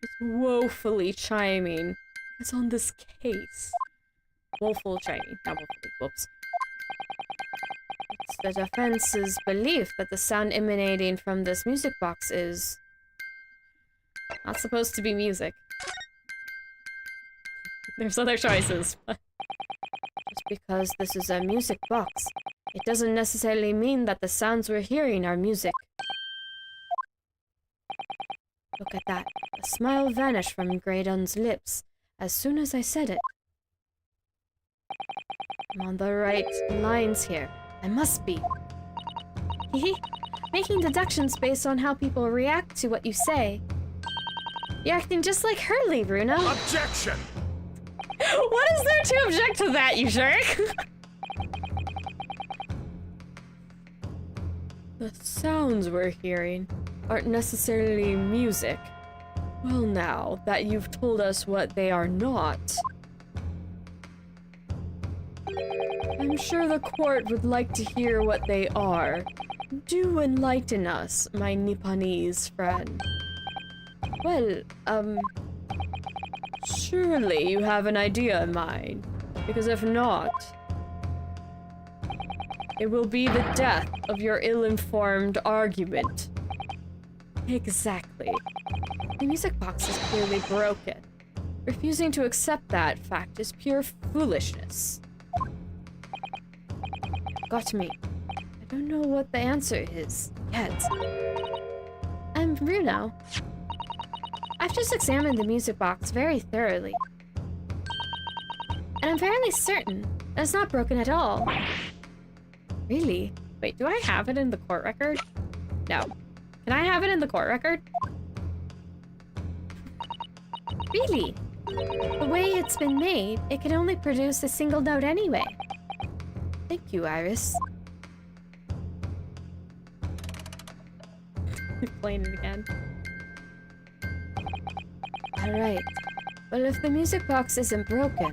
is woefully chiming is on this case? Woeful chiming, not woefully, whoops. It's the defense's belief that the sound emanating from this music box is not supposed to be music. There's other choices, but just because this is a music box, it doesn't necessarily mean that the sounds we're hearing are music. Look at that. A smile vanished from Graydon's lips as soon as I said it. I'm on the right lines here. I must be. Hehe. Making deductions based on how people react to what you say. You're acting just like Hurley, Bruno. Objection! What is there to object to that, you jerk? The sounds we're hearing aren't necessarily music. Well now, that you've told us what they are not, I'm sure the court would like to hear what they are. Do enlighten us, my Nipponese friend. Well, surely you have an idea in mind, because if not, it will be the death of your ill-informed argument. Exactly. The music box is clearly broken. Refusing to accept that fact is pure foolishness. Got me. I don't know what the answer is, yet. I'm Bruno. I've just examined the music box very thoroughly. And I'm fairly certain that it's not broken at all. Really? Wait, do I have it in the court record? No. Can I have it in the court record? Really? The way it's been made, it can only produce a single note anyway. Thank you, Iris. Playing it again. Alright. Well, if the music box isn't broken,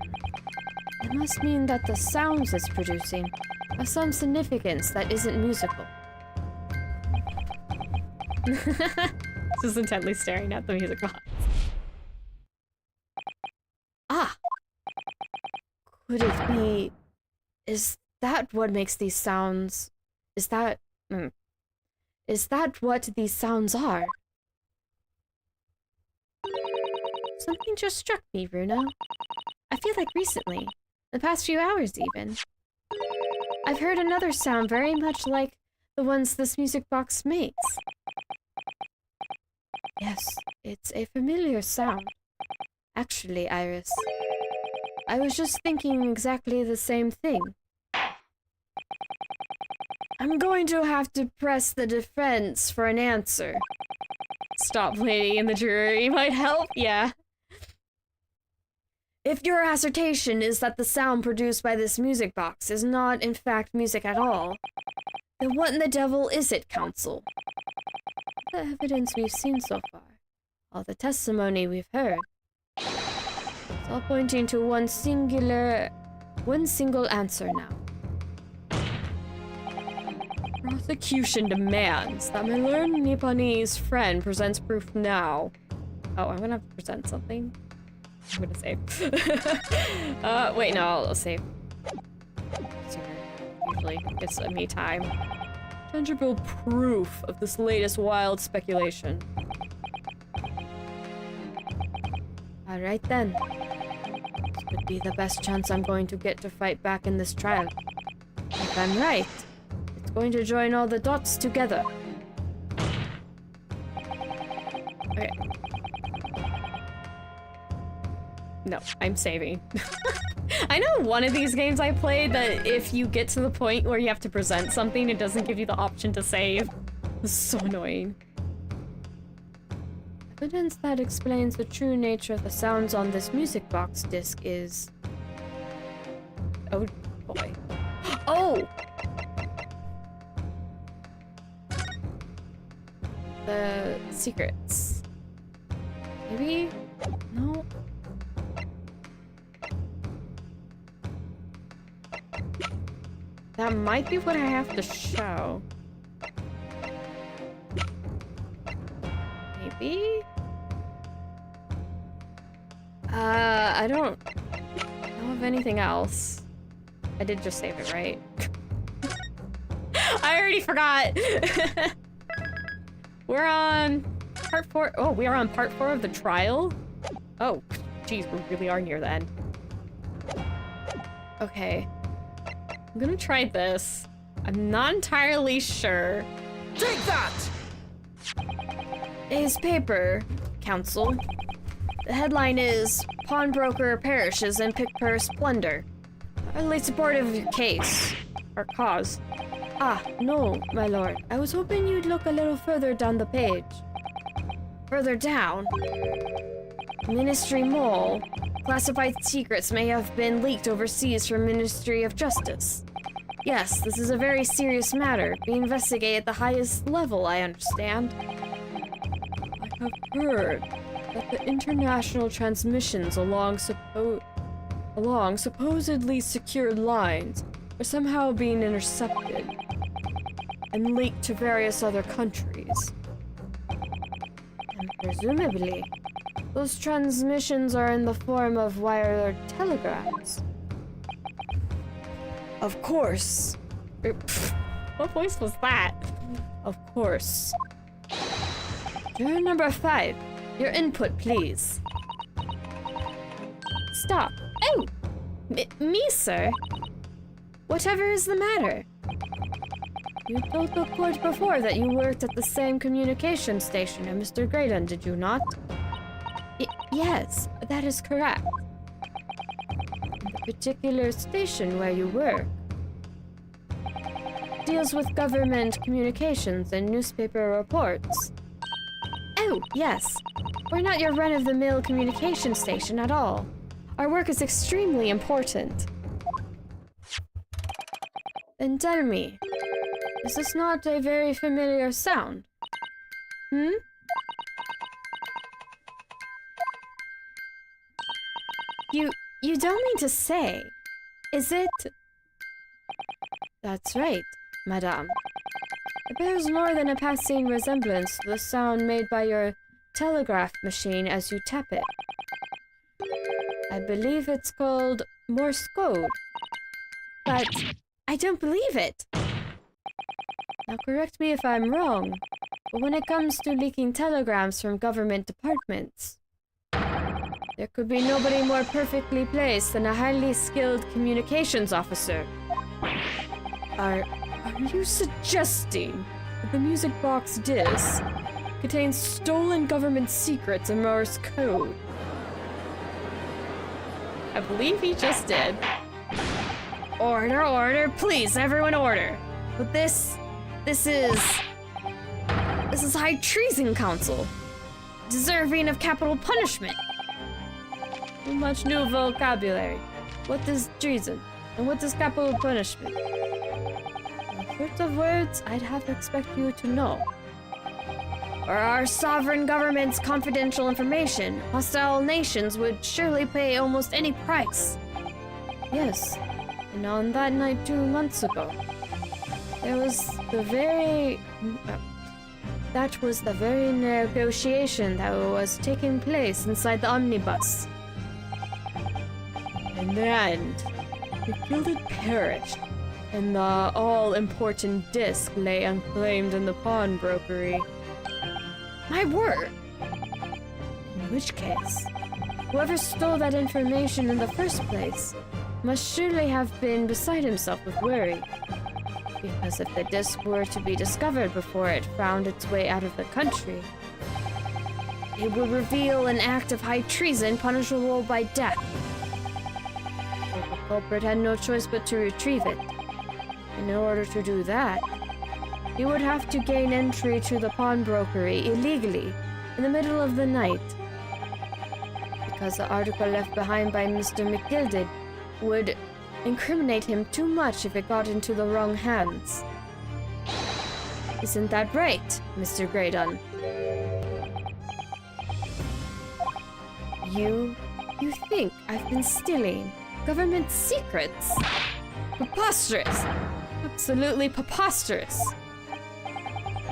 it must mean that the sounds it's producing have some significance that isn't musical. Just intently staring at the music box. Ah! Could it be... Is that what makes these sounds Is that... Is that what these sounds are? Something just struck me, Bruno. I feel like recently, the past few hours even, I've heard another sound very much like the ones this music box makes. Yes, it's a familiar sound. Actually, Iris, I was just thinking exactly the same thing. I'm going to have to press the defense for an answer. Stop waiting in the jury might help, yeah. If your assertion is that the sound produced by this music box is not, in fact, music at all, then what in the devil is it, counsel? The evidence we've seen so far, all the testimony we've heard, it's all pointing to one single answer now. Prosecution demands that my learned Nipponese friend presents proof now. Oh, I'm gonna have to present something. I'm gonna save. Wait, no, I'll save. Usually it's a me time. Tangible proof of this latest wild speculation. Alright then. This could be the best chance I'm going to get to fight back in this trial. If I'm right, it's going to join all the dots together. Okay. No, I'm saving. I know one of these games I played that if you get to the point where you have to present something, it doesn't give you the option to save. It's so annoying. Evidence that explains the true nature of the sounds on this music box disc is... Oh, boy. Oh! The secrets. Maybe? No? That might be what I have to show. Maybe? I don't know of anything else. I did just save it, right? I already forgot! We're on part 4. Oh, we are on part 4 of the trial? Oh, geez, we really are near the end. Okay. I'm gonna try this. I'm not entirely sure. Take that! His paper, counsel. The headline is, Pawnbroker Perishes in Pick Purse Plunder. Highly supportive of your case. Or cause. Ah, no, my lord. I was hoping you'd look a little further down the page. Further down? Ministry Mole. Classified secrets may have been leaked overseas from Ministry of Justice. Yes, this is a very serious matter, being investigated at the highest level, I understand. I have heard that the international transmissions along supposedly secured lines are somehow being intercepted and leaked to various other countries. And presumably, those transmissions are in the form of wire telegrams. Of course. What voice was that? Of course. Juror number 5, your input, please. Stop. Oh! Me, sir? Whatever is the matter? You told the court before that you worked at the same communication station as Mr. Graydon, did you not? Yes, that is correct. The particular station where you work deals with government communications and newspaper reports. Oh, yes. We're not your run-of-the-mill communication station at all. Our work is extremely important. Then tell me, is this not a very familiar sound? Hmm? You don't mean to say, is it? That's right, madame. It bears more than a passing resemblance to the sound made by your telegraph machine as you tap it. I believe it's called Morse code. But I don't believe it. Now correct me if I'm wrong, but when it comes to leaking telegrams from government departments, there could be nobody more perfectly placed than a highly skilled communications officer. Are you suggesting that the music box disc contains stolen government secrets and Morse code? I believe he just did. Order, order, please, everyone order. But this is high treason council, deserving of capital punishment. Too much new vocabulary. What is treason? And what is capital punishment? The sorts of words I'd have to expect you to know. For our sovereign government's confidential information, hostile nations would surely pay almost any price. Yes, and on that night 2 months ago, that was the very negotiation that was taking place inside the omnibus. In the end, the gilded perished, and the all-important disc lay unclaimed in the pawnbrokery. My word! In which case, whoever stole that information in the first place must surely have been beside himself with worry. Because if the disc were to be discovered before it found its way out of the country, it would reveal an act of high treason punishable by death. So the culprit had no choice but to retrieve it. And in order to do that, he would have to gain entry to the pawnbrokery illegally in the middle of the night. Because the article left behind by Mr. McGilded would incriminate him too much if it got into the wrong hands. Isn't that right, Mr. Graydon? You think I've been stealing government secrets? Preposterous! Absolutely preposterous!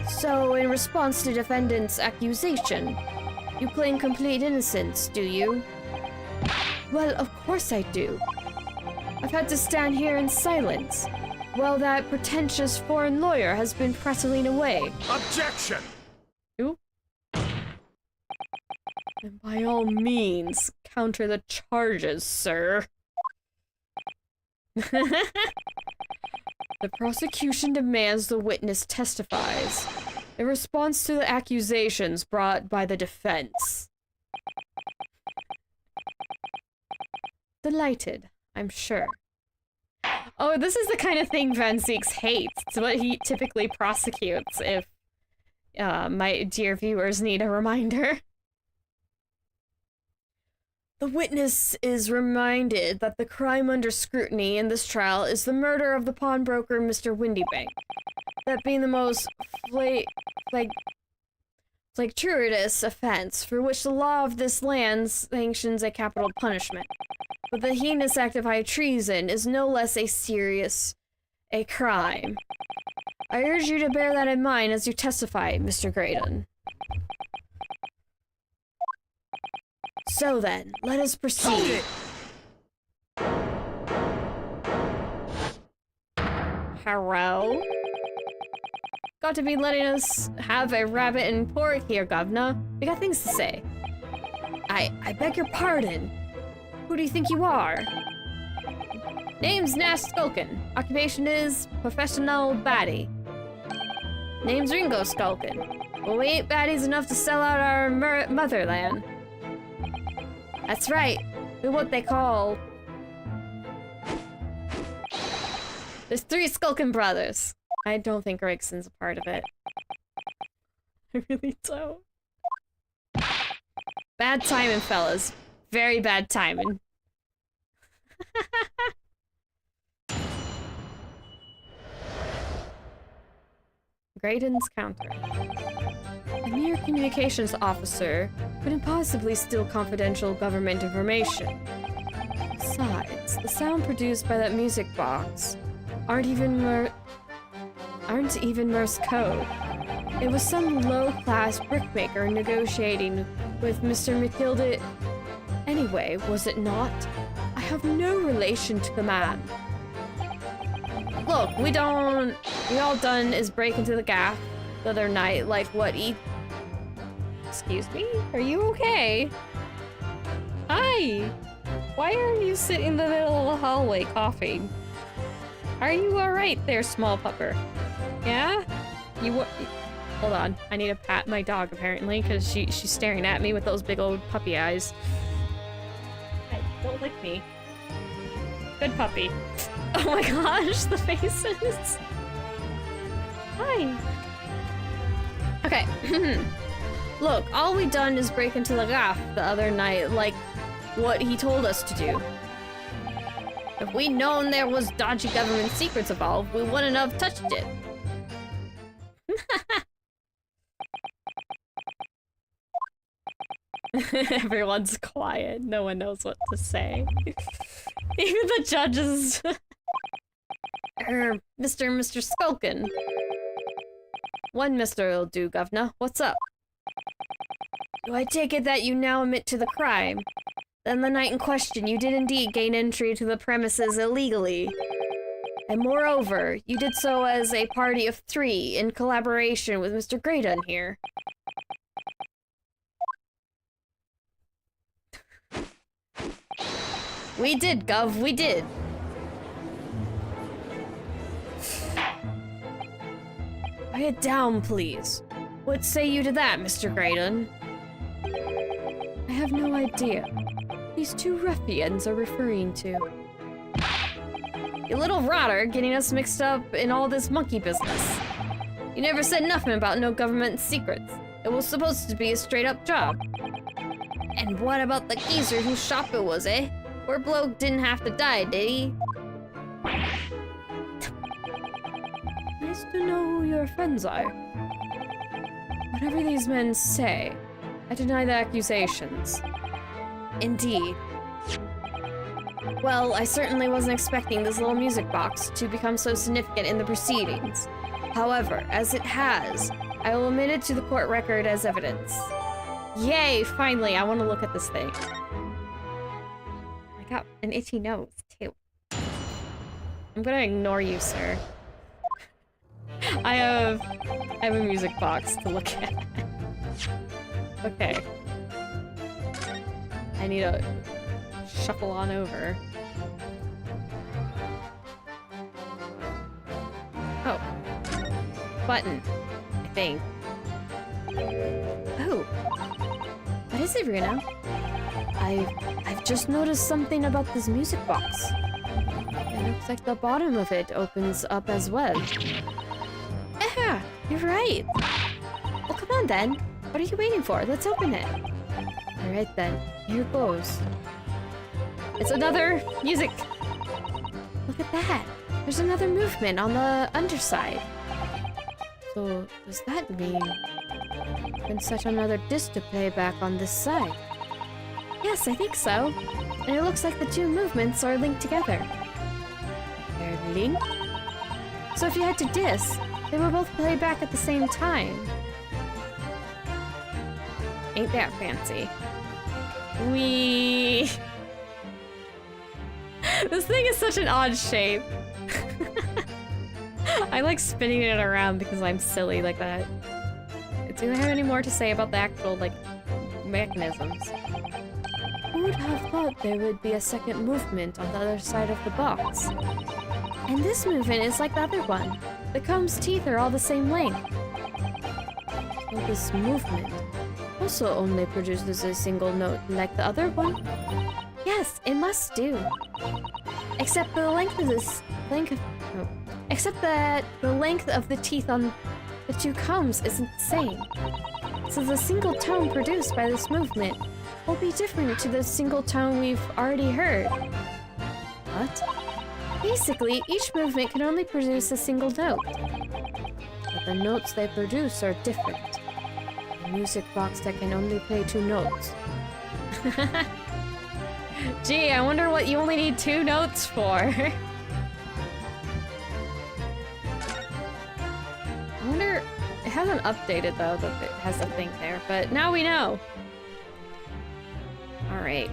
So, in response to defendant's accusation, you claim complete innocence, do you? Well, of course I do. I've had to stand here in silence while that pretentious foreign lawyer has been prattling away. Objection! You? And by all means, counter the charges, sir. The prosecution demands the witness testifies in response to the accusations brought by the defense. Delighted, I'm sure. Oh, this is the kind of thing Van Zeeks hates. It's what he typically prosecutes if my dear viewers need a reminder. The witness is reminded that the crime under scrutiny in this trial is the murder of the pawnbroker Mr. Windybank. That being the most flagrantous offense for which the law of this land sanctions a capital punishment. But the heinous act of high treason is no less a crime. I urge you to bear that in mind as you testify, Mr. Graydon. So then, let us proceed. Hello? Got to be letting us have a rabbit and pork here, governor. We got things to say. I beg your pardon. Who do you think you are? Name's Nash Skulkin. Occupation is professional baddie. Name's Ringo Skulkin. But we ain't baddies enough to sell out our motherland. That's right. We're what they call... There's 3 Skulkin brothers. I don't think Greggson's a part of it. I really don't. Bad timing, fellas. Very bad timing. Graydon's counter. A mere communications officer couldn't possibly steal confidential government information. Besides, the sound produced by that music box aren't even Morse code. It was some low-class brickmaker negotiating with Mr. McGilded. Anyway, was it not? I have no relation to the man. Look, we don't we all done is break into the gaff the other night, like what Excuse me? Are you okay? Hi! Why are you sitting in the middle of the hallway coughing? Are you alright there, small pupper? Yeah? Hold on. I need to pat my dog, apparently, because she's staring at me with those big old puppy eyes. Hey, don't lick me. Good puppy. Oh my gosh, the faces! Hi! Okay. Look, all we done is break into the gaff the other night, like what he told us to do. If we'd known there was dodgy government secrets involved, we wouldn't have touched it. Everyone's quiet. No one knows what to say. Even the judges. Mr. Skulkin. One Mr. will do, Governor. What's up? Do I take it that you now admit to the crime? Then the night in question, you did indeed gain entry to the premises illegally. And moreover, you did so as a party of 3 in collaboration with Mr. Graydon here. We did, Gov, we did. Quiet down, please. What say you to that, Mr. Graydon? I have no idea. These 2 ruffians are referring to. You little rotter, getting us mixed up in all this monkey business. You never said nothing about no government secrets. It was supposed to be a straight-up job. And what about the geezer whose shop it was, eh? Poor bloke didn't have to die, did he? Nice to know who your friends are. Whatever these men say, I deny the accusations. Indeed. Well, I certainly wasn't expecting this little music box to become so significant in the proceedings. However, as it has, I will admit it to the court record as evidence. Yay, finally, I want to look at this thing. I got an itchy nose, too. I'm gonna ignore you, sir. I have a music box to look at. Okay. I need to shuffle on over. Oh. Button, I think. Oh. What is it, Runa? I've just noticed something about this music box. It looks like the bottom of it opens up as well. Yeah, you're right. Well, come on then. What are you waiting for? Let's open it. Alright then, here goes. It's another music. Look at that. There's another movement on the underside. So, does that mean you can set another disc to play back on this side? Yes, I think so. And it looks like the 2 movements are linked together. They're linked? So if you had 2 discs, they will both play back at the same time. Ain't that fancy? Wee. This thing is such an odd shape. I like spinning it around because I'm silly like that. Do I have any more to say about the actual, like, mechanisms? Who would have thought there would be a second movement on the other side of the box? And this movement is like the other one. The comb's teeth are all the same length. So this movement also only produces a single note like the other one? Yes, it must do. Except the length of this... Except that the length of the teeth on the 2 combs isn't the same. So the single tone produced by this movement will be different to the single tone we've already heard. What? Basically, each movement can only produce a single note. But the notes they produce are different. A music box that can only play 2 notes. Gee, I wonder what you only need 2 notes for. I wonder... It hasn't updated, though, that it has a thing there, but now we know. Alright.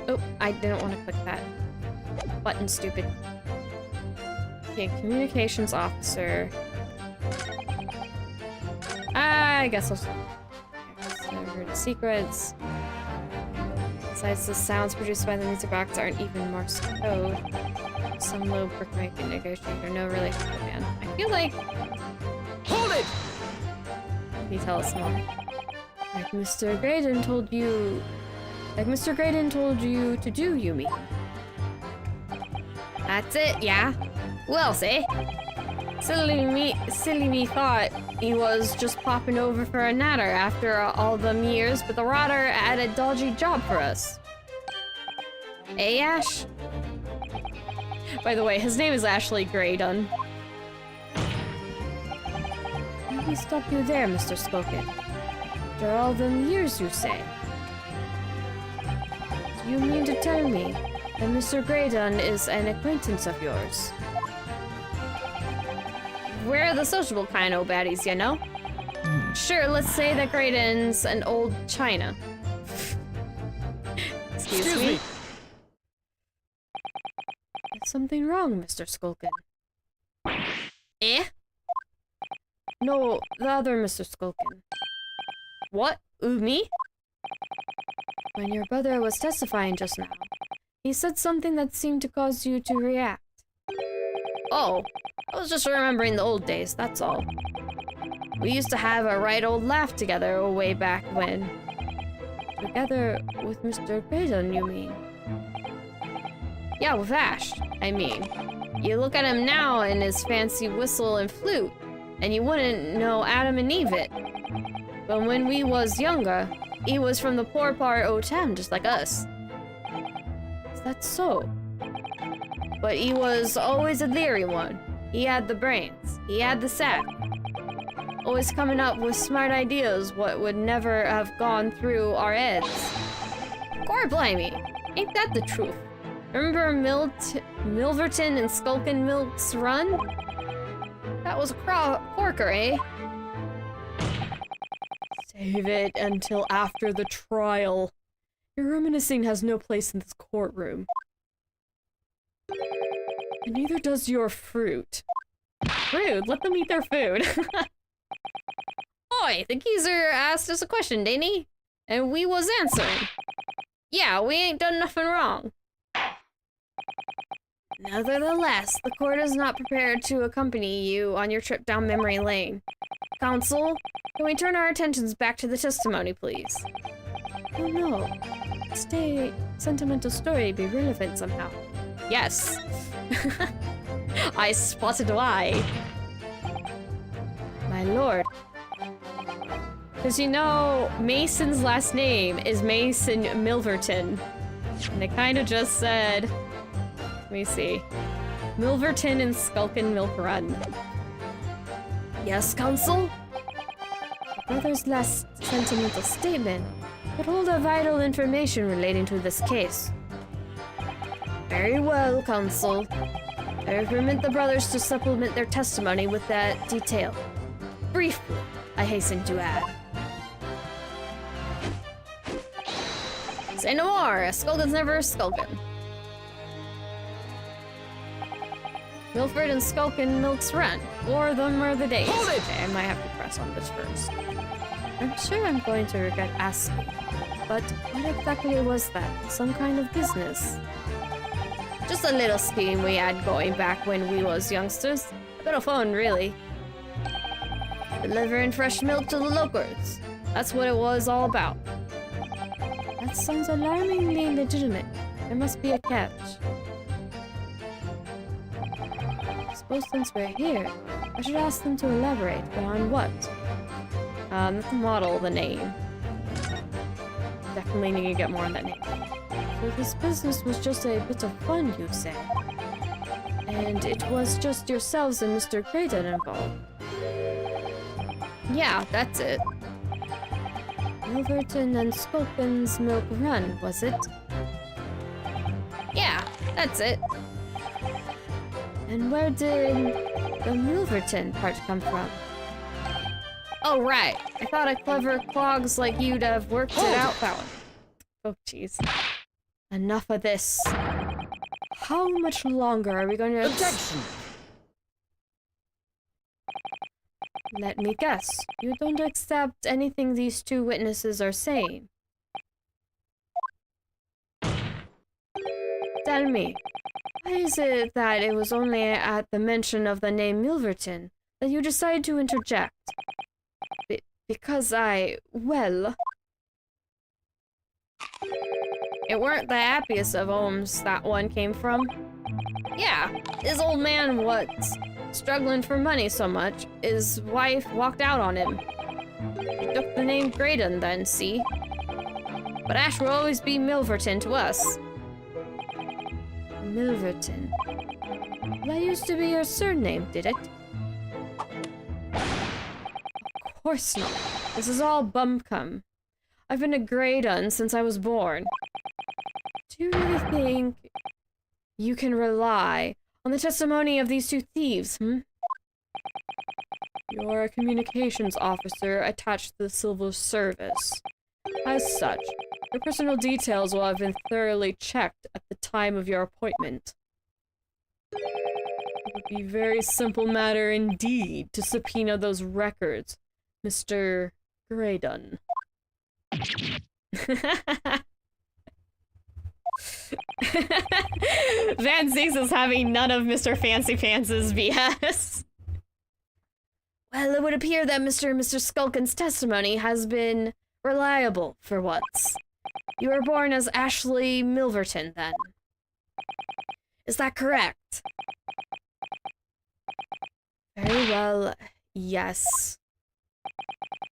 Oh, I didn't want to click that. Button, stupid. Okay, communications officer. I guess I'll... Server secrets. Besides, the sounds produced by the music box aren't even Morse code. Some low brickmaking negotiator, no relationship man. I feel like... Hold it! Can you tell us more? Like Mr. Graydon told you... Like Mr. Graydon told you to do, you mean? That's it, yeah. Who else, eh? Silly me thought he was just popping over for a natter after all them years, but the rotter had a dodgy job for us. Eh, Ash? By the way, his name is Ashley Graydon. Let me stop you there, Mr. Spoken. After all them years, you say? Do you mean to tell me that Mr. Graydon is an acquaintance of yours? We're the sociable kind of baddies, you know? Sure, let's say that Graydon's an old China. Excuse me? Is something wrong, Mr. Skulkin? Eh? No, the other Mr. Skulkin. What? Me? When your brother was testifying just now, he said something that seemed to cause you to react. Oh, I was just remembering the old days, that's all. We used to have a right old laugh together way back when. Together with Mr. Graydon, you mean? Yeah, with Ash, I mean. You look at him now in his fancy whistle and flute, and you wouldn't know Adam and Eve it. But when we was younger, he was from the poor part o' town, just like us. Is that so? But he was always a leery one. He had the brains. He had the sack. Always coming up with smart ideas what would never have gone through our heads. Gor blimey, ain't that the truth? Remember Milverton and Skulkin Milk's run? That was a corker, eh? Save it until after the trial. Your reminiscing has no place in this courtroom. And neither does your fruit. Rude, let them eat their food. Oi, the geezer asked us a question, didn't he? And we was answering. Yeah, we ain't done nothing wrong. Nevertheless, the court is not prepared to accompany you on your trip down memory lane. Counsel, can we turn our attentions back to the testimony, please? Oh no. Stay sentimental story be relevant somehow. Yes. I spotted why. My lord. Because you know, Mason's last name is Mason Milverton. And they kind of just said, let me see, Milverton and Skulkin Milk Run. Yes, counsel? The brother's last sentimental statement could hold a vital information relating to this case. Very well, counsel. I permit the brothers to supplement their testimony with that detail. Briefly, I hasten to add. Say no more, a Skulkin's never a Skulkin. Milford and Skulkin Milk's Run. Or them are the days. Hold it! Okay, I might have to press on this first. I'm sure I'm going to regret asking, but what exactly was that? Some kind of business? Just a little scheme we had going back when we was youngsters. A bit of fun, really. Delivering fresh milk to the locals. That's what it was all about. That sounds alarmingly legitimate. There must be a catch. I suppose since we're here, I should ask them to elaborate, but on what? The model, the name. Definitely need to get more on that name. So this business was just a bit of fun, you say? And it was just yourselves and Mr. Graydon involved? Yeah, that's it. Milverton and Skulkin's Milk Run, was it? Yeah, that's it. And where did the Milverton part come from? Oh, right. I thought a clever clogs like you'd have worked it out that one. Oh, jeez. Enough of this. How much longer are we going to... Objection! Let me guess. You don't accept anything these two witnesses are saying. Tell me, why is it that it was only at the mention of the name Milverton that you decided to interject? Because well... It weren't the happiest of homes that one came from. Yeah, his old man was struggling for money so much, his wife walked out on him. She took the name Graydon then, see? But Ash will always be Milverton to us. Milverton. That used to be your surname, did it? Of course not. This is all bumcum. I've been a Graydon since I was born. Do you really think you can rely on the testimony of these two thieves, You're a communications officer attached to the civil service. As such, your personal details will have been thoroughly checked at the time of your appointment. It would be a very simple matter indeed to subpoena those records, Mr. Graydon. Van Ziggs is having none of Mr. Fancy Pants' BS. Well, it would appear that Mr. Skulkin's testimony has been reliable for once. You were born as Ashley Milverton, then. Is that correct? Very well, yes.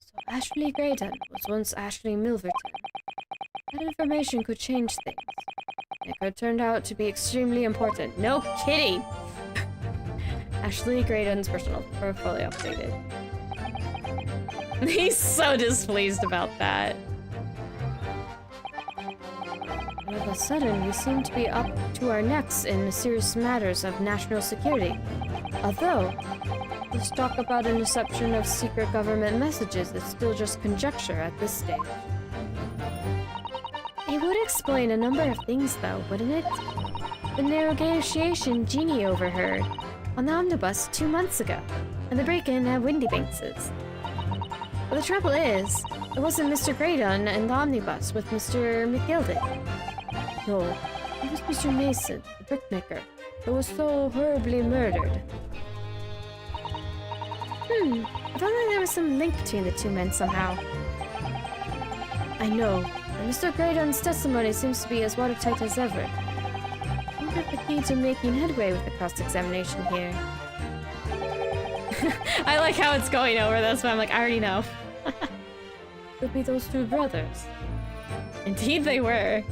So Ashley Graydon was once Ashley Milverton. That information could change things. It could turn out to be extremely important. No kidding! Ashley Graydon's personal portfolio updated. He's so displeased about that. All of a sudden, we seem to be up to our necks in mysterious matters of national security. Although, this talk about an interception of secret government messages is still just conjecture at this stage. It would explain a number of things, though, wouldn't it? The negotiation Jeannie overheard on the omnibus 2 months ago, and the break-in at Windybanks's. But the trouble is, it wasn't Mr. Graydon and the omnibus with Mr. McGilden. No, it was Mr. Mason, the brickmaker, who was so horribly murdered. If only there was some link between the two men somehow. I know, and Mr. Graydon's testimony seems to be as watertight as ever. I wonder if the key to making headway with the cross-examination here. I like how it's going over this, but I'm like, I already know. Could be those two brothers. Indeed they were.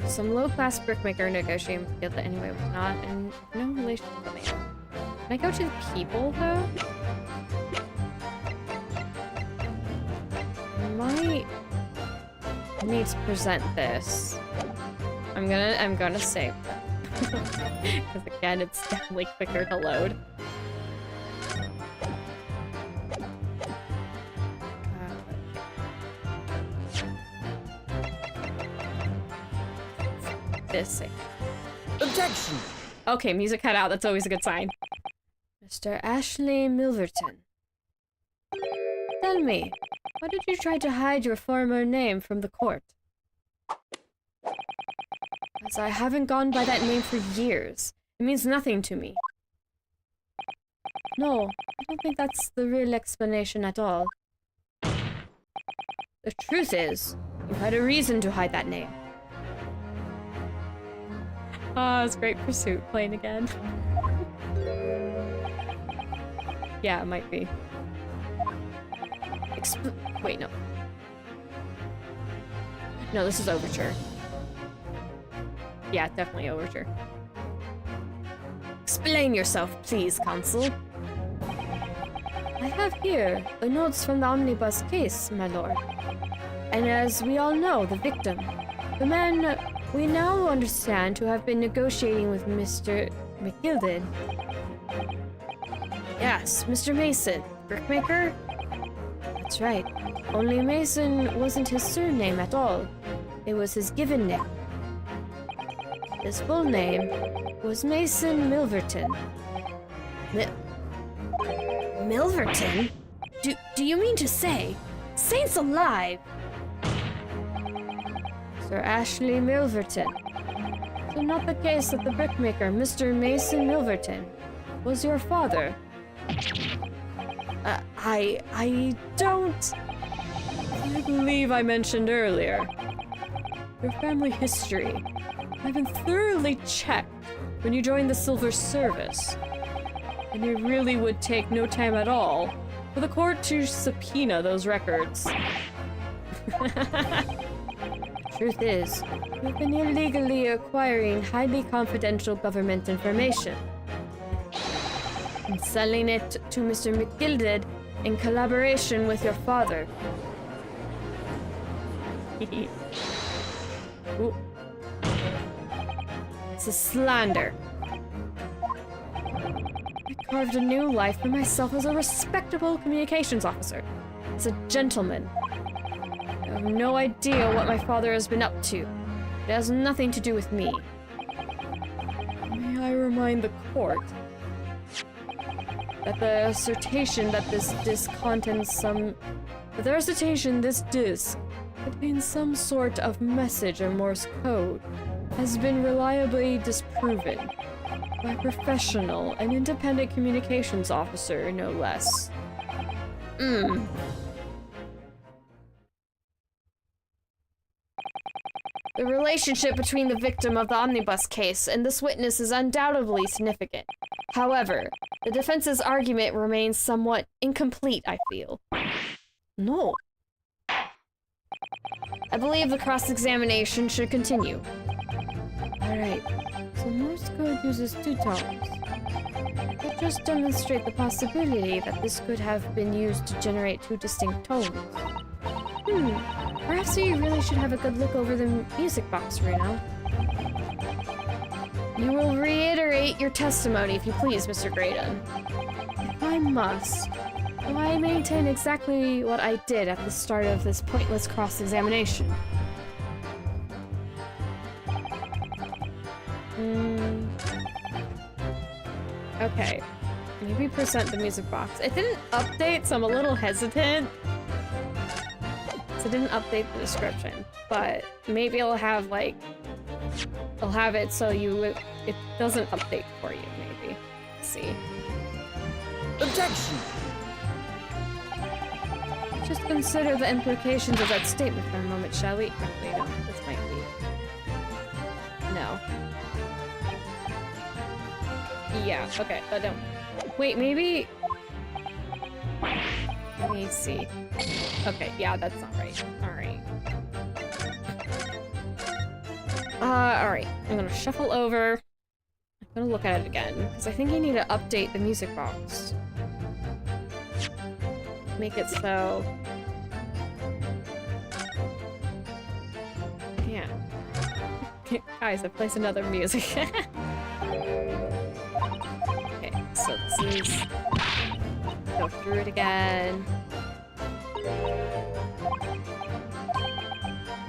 Some low-class brickmaker negotiating with Guild that anyway was not in no relation to the man. Can I go to the people, though? I might need to present this. I'm gonna save that. Because again, it's definitely quicker to load. This thing. Objection! Okay, music cut out. That's always a good sign. Mr. Ashley Milverton. Tell me, why did you try to hide your former name from the court? As I haven't gone by that name for years. It means nothing to me. No, I don't think that's the real explanation at all. The truth is, you had a reason to hide that name. Oh, it's Great Pursuit playing again. Yeah, it might be. Wait, no. No, this is Overture. Yeah, definitely Overture. Explain yourself, please, Consul. I have here the notes from the omnibus case, my lord. And as we all know, the victim, the man we now understand to have been negotiating with Mr. McGilden. Yes, Mr. Mason, brickmaker? That's right. Only Mason wasn't his surname at all. It was his given name. His full name was Mason Milverton. Milverton? Do you mean to say? Saints alive! Sir Ashley Milverton. So not the case that the brickmaker, Mr. Mason Milverton, was your father? I don't... I believe I mentioned earlier. Your family history. I've been thoroughly checked when you joined the Silver Service. And it really would take no time at all for the court to subpoena those records. Truth is, you've been illegally acquiring highly confidential government information and selling it to Mr. McGilded in collaboration with your father. Ooh. It's a slander. I carved a new life for myself as a respectable communications officer, as a gentleman. I have no idea what my father has been up to. It has nothing to do with me. May I remind the court that the assertion that this disc contains some... that the recitation this disc contains some sort of message or Morse code has been reliably disproven by a professional and independent communications officer, no less. The relationship between the victim of the omnibus case and this witness is undoubtedly significant. However, the defense's argument remains somewhat incomplete, I feel. No. I believe the cross-examination should continue. Alright, so Morse code uses 2 tones. It just demonstrate the possibility that this could have been used to generate 2 distinct tones. Perhaps you really should have a good look over the music box, Reno. You will reiterate your testimony, if you please, Mr. Graydon. If I must, will I maintain exactly what I did at the start of this pointless cross-examination? Okay. Maybe present the music box. It didn't update, so I'm a little hesitant. So it didn't update the description, but maybe it'll have like, it'll have it so it doesn't update for you, maybe. Let's see. Objection! Just consider the implications of that statement for a moment, shall we? Actually, no, this might be. No. Yeah, okay, I don't. Wait, maybe. Let me see. Okay, yeah, that's not right. Alright. Alright. I'm gonna shuffle over. I'm gonna look at it again, because I think I need to update the music box. Make it so... Yeah. Guys, I placed another music. Okay, so this is... Go through it again.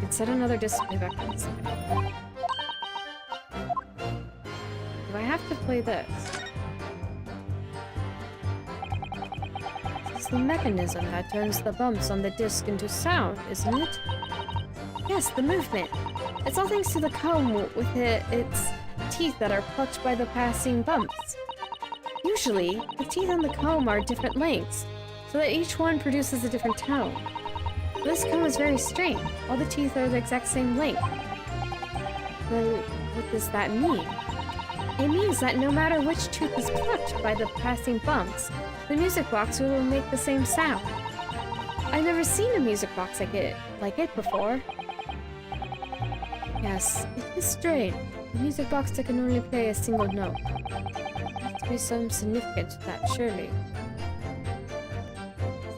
It said another display back on this side. Do I have to play this? This is the mechanism that turns the bumps on the disc into sound, isn't it? Yes, the movement. It's all thanks to the comb with its teeth that are plucked by the passing bumps. Usually, the teeth on the comb are different lengths, so that each one produces a different tone. This comb is very strange. All the teeth are the exact same length. Well, what does that mean? It means that no matter which tooth is plucked by the passing bumps, the music box will make the same sound. I've never seen a music box like it before. Yes, it is strange. A music box that can only play a single note. There has to be some significance to that, surely.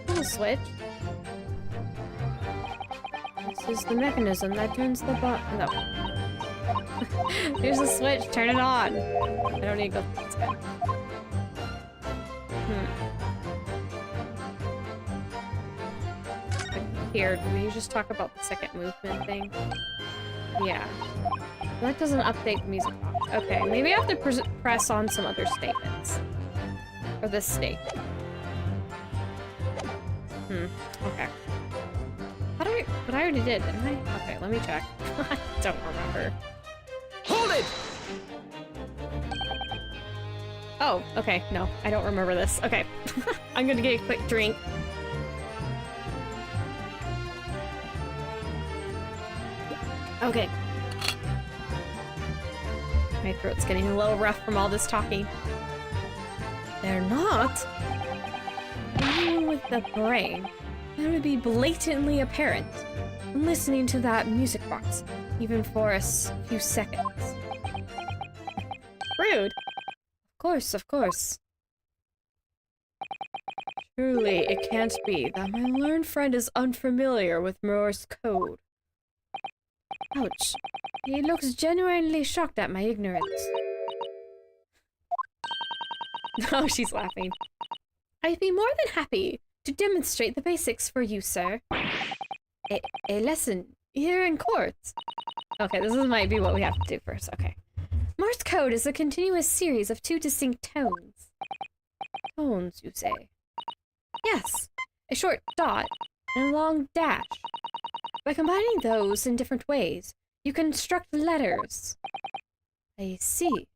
Little switch. This is the mechanism that turns the no. Here's a switch, turn it on. I don't need to go this way. Here, can we just talk about the second movement thing? Yeah. That doesn't update the music box. Okay, maybe I have to press on some other statements. Or this statement. Okay. But I already did, didn't I? Okay, let me check. I don't remember. Hold it! Oh, okay, no, I don't remember this. Okay. I'm gonna get a quick drink. Okay. My throat's getting a little rough from all this talking. They're not. Anyone with the brain, that would be blatantly apparent when listening to that music box, even for a few seconds. Rude. Of course. Truly, it can't be that my learned friend is unfamiliar with Morse code. Ouch. He looks genuinely shocked at my ignorance. Oh, she's laughing. I'd be more than happy to demonstrate the basics for you, sir. A lesson here in court. Okay, this might be what we have to do first. Okay. Morse code is a continuous series of 2 distinct tones. Tones, you say? Yes. A short dot and a long dash. By combining those in different ways, you construct letters. I see.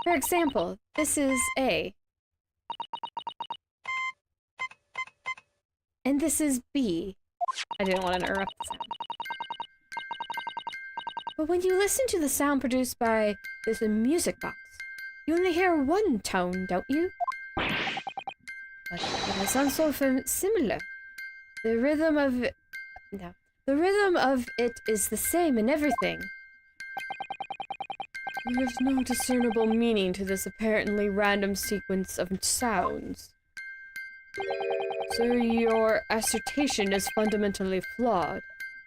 For example, this is A. And this is B. I didn't want to interrupt the sound. But when you listen to the sound produced by this music box, you only hear one tone, don't you? But it sounds so similar. The rhythm of it... No. The rhythm of it is the same in everything. There's no discernible meaning to this apparently random sequence of sounds. So your assertion is fundamentally flawed.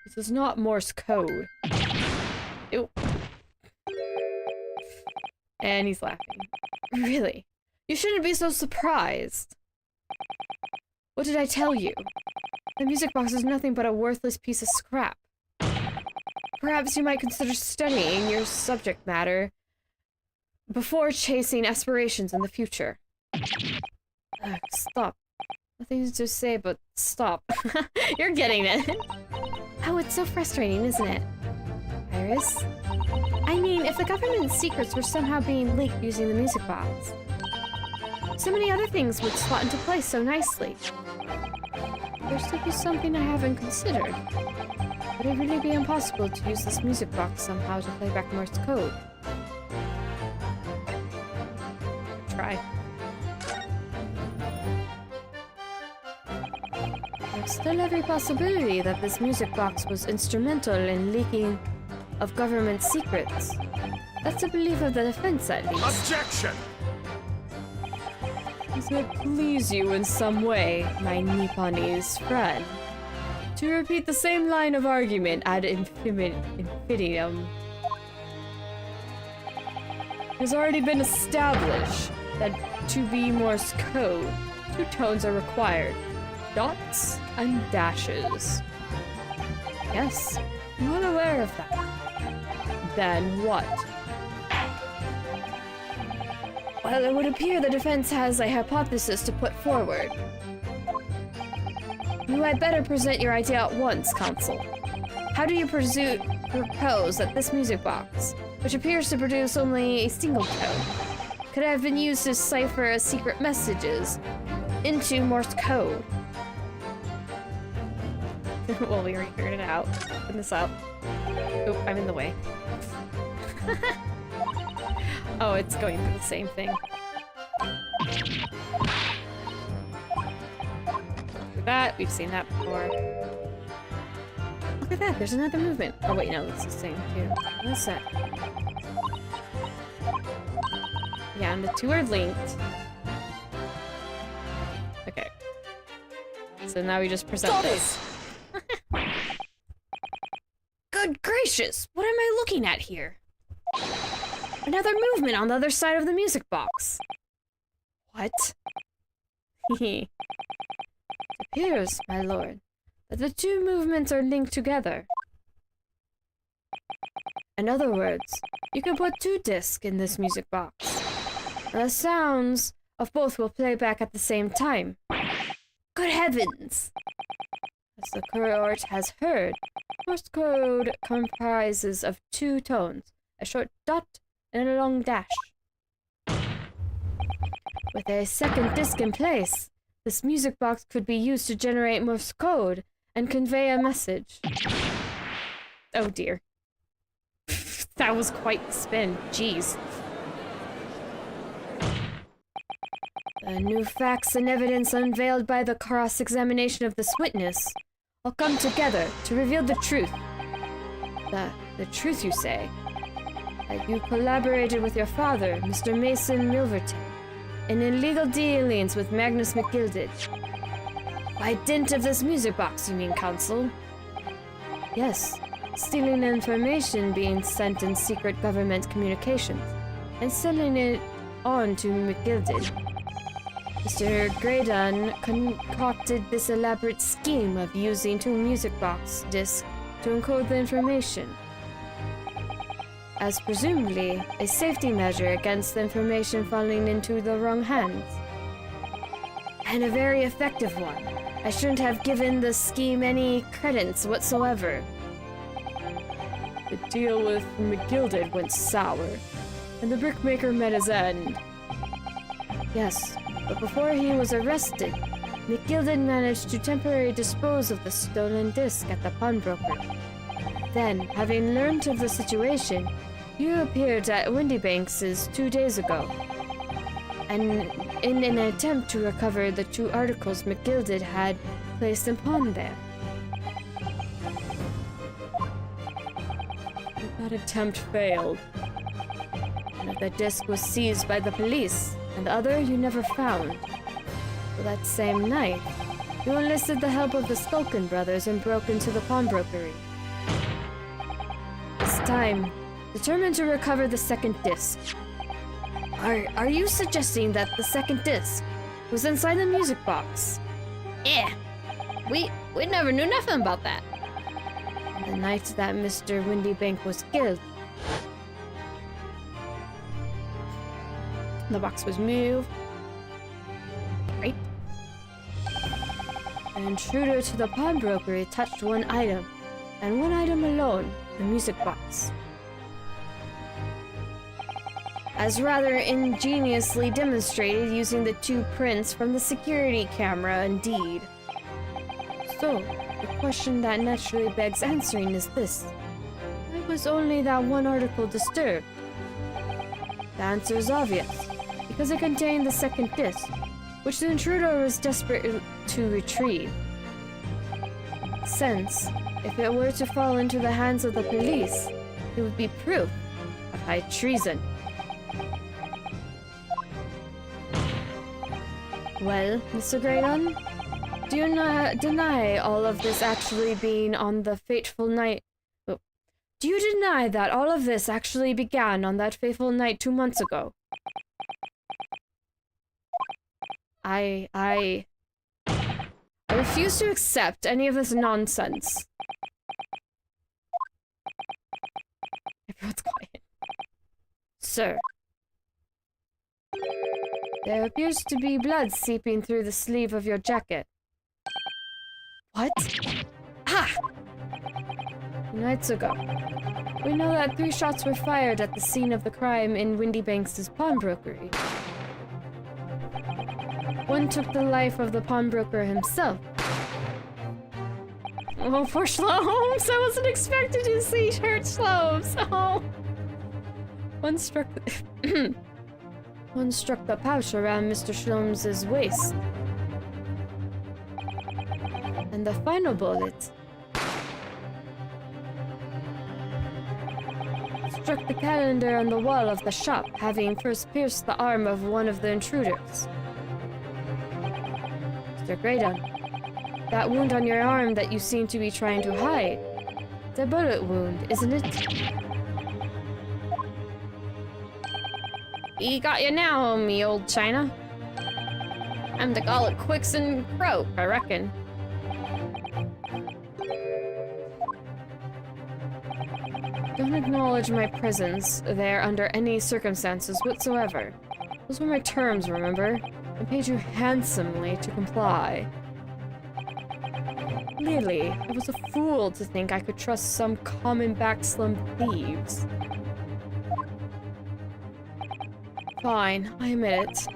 This is not Morse code. Ew. And he's laughing. Really? You shouldn't be so surprised. What did I tell you? The music box is nothing but a worthless piece of scrap. Perhaps you might consider studying your subject matter before chasing aspirations in the future. Stop. Nothing to say but stop. You're getting it. Oh, it's so frustrating, isn't it? Iris? I mean, if the government's secrets were somehow being leaked using the music box, so many other things would slot into place so nicely. There should be something I haven't considered. Would it really be impossible to use this music box somehow to play back Morse code? Try. There's still every possibility that this music box was instrumental in leaking of government secrets. That's the belief of the defense, at least. Objection! Does it please you in some way, my Nipponese friend, to repeat the same line of argument ad infinitum? It has already been established that to be Morse code, 2 tones are required. Dots and dashes. Yes, I'm well aware of that. Then what? Well, it would appear the defense has a hypothesis to put forward. You had better present your idea at once, counsel. How do you propose that this music box, which appears to produce only a single tone, could have been used to cipher secret messages into Morse code? Well, we already figured it out. Open this up. Oop, I'm in the way. Oh, it's going through the same thing. That, we've seen that before. Look at that, there's another movement. Oh wait, no, it's the same too. What's that? Yeah, and the 2 are linked. Okay. So now we just present this. Good gracious! What am I looking at here? Another movement on the other side of the music box. What? It appears, my lord, that the 2 movements are linked together. In other words, you can put 2 discs in this music box. And the sounds of both will play back at the same time. Good heavens! As the court has heard, Morse code comprises of 2 tones, a short dot and a long dash. With a second disc in place, this music box could be used to generate Morse code and convey a message. Oh dear. That was quite the spin. Jeez. The new facts and evidence unveiled by the cross-examination of this witness all come together to reveal the truth. The truth, you say? That you collaborated with your father, Mr. Mason Milverton, in illegal dealings with Magnus McGilded. By dint of this music box, you mean, counsel? Yes, stealing information being sent in secret government communications, and sending it on to McGilded. Mr. Graydon concocted this elaborate scheme of using 2 music box discs to encode the information, as presumably a safety measure against the information falling into the wrong hands. And a very effective one. I shouldn't have given the scheme any credence whatsoever. The deal with McGilded went sour, and the brickmaker met his end. Yes, but before he was arrested, McGilded managed to temporarily dispose of the stolen disc at the pawnbroker. Then, having learned of the situation, you appeared at Windybanks's 2 days ago, and in an attempt to recover the 2 articles McGilded had placed in pawn there. But that attempt failed. One of the disc was seized by the police, and the other you never found. So that same night, you enlisted the help of the Skulkin brothers and broke into the pawnbrokery. This time, determined to recover the second disc. Are you suggesting that the second disc was inside the music box? Yeah, we never knew nothing about that. The night that Mr. Windybank was killed, the box was moved. Right. An intruder to the pawnbrokery touched 1 item, and 1 item alone, the music box. As rather ingeniously demonstrated using the 2 prints from the security camera, indeed. So, the question that naturally begs answering is this. Why was only that 1 article disturbed? The answer is obvious, because it contained the second disc, which the intruder was desperate to retrieve. Since, if it were to fall into the hands of the police, it would be proof of high treason. Well, Mr. Graydon, do you deny all of this actually being on the fateful night? Oh, do you deny that all of this actually began on that fateful night 2 months ago? I refuse to accept any of this nonsense. Everyone's quiet. Sir. There appears to be blood seeping through the sleeve of your jacket. What? Ah! 2 nights ago, we know that 3 shots were fired at the scene of the crime in Windybanks' pawnbrokery. 1 took the life of the pawnbroker himself. Oh, poor Shlomes! I wasn't expecting to see hurt Shlomes! Oh! 1 struck the... 1 struck the pouch around Mr. Shlomes' waist. And the final bullet struck the calendar on the wall of the shop, having first pierced the arm of 1 of the intruders. Mr. Graydon, that wound on your arm that you seem to be trying to hide, it's a bullet wound, isn't it? He got you now, me old China. I'm to call it quicks and croak, I reckon. Don't acknowledge my presence there under any circumstances whatsoever. Those were my terms, remember? I paid you handsomely to comply. Clearly, I was a fool to think I could trust some common backslum thieves. Fine, I admit it.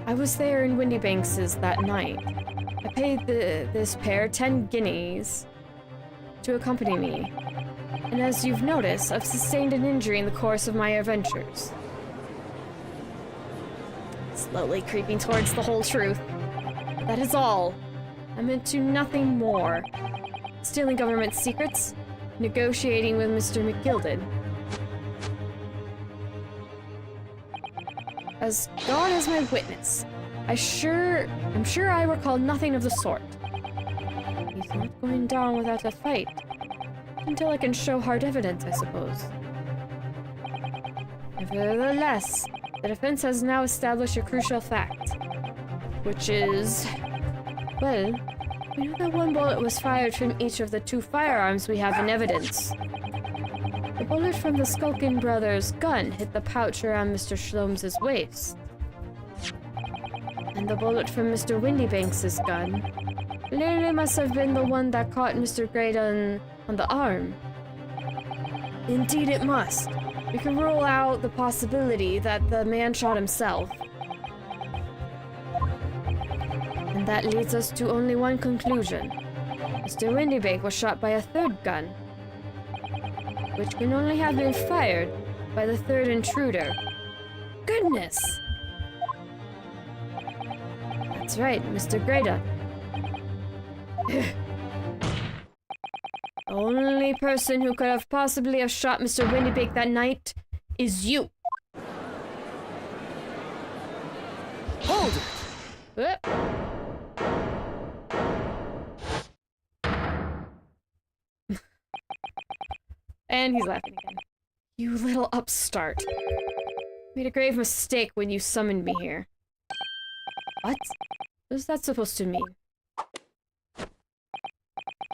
I was there in Windybanks's that night. I paid this pair 10 guineas to accompany me. And as you've noticed, I've sustained an injury in the course of my adventures. Slowly creeping towards the whole truth. That is all. I'm into nothing more. Stealing government secrets, negotiating with Mr. McGilded. As God is my witness, I'm sure I recall nothing of the sort. He's not going down without a fight. Until I can show hard evidence, I suppose. Nevertheless, the defense has now established a crucial fact. Which is... well, we know that one bullet was fired from each of the 2 firearms we have in evidence. The bullet from the Skulkin brothers' gun hit the pouch around Mr. Shlom's waist. And the bullet from Mr. Windybanks's gun clearly must have been the one that caught Mr. Graydon on the arm. Indeed it must. We can rule out the possibility that the man shot himself. And that leads us to only one conclusion. Mr. Windybank was shot by a 3rd gun, which can only have been fired by the 3rd intruder. Goodness! That's right, Mr. Graydon. The only person who could have possibly have shot Mr. Windybank that night is you. Hold it! And he's laughing again. You little upstart. Made a grave mistake when you summoned me here. What? What is that supposed to mean?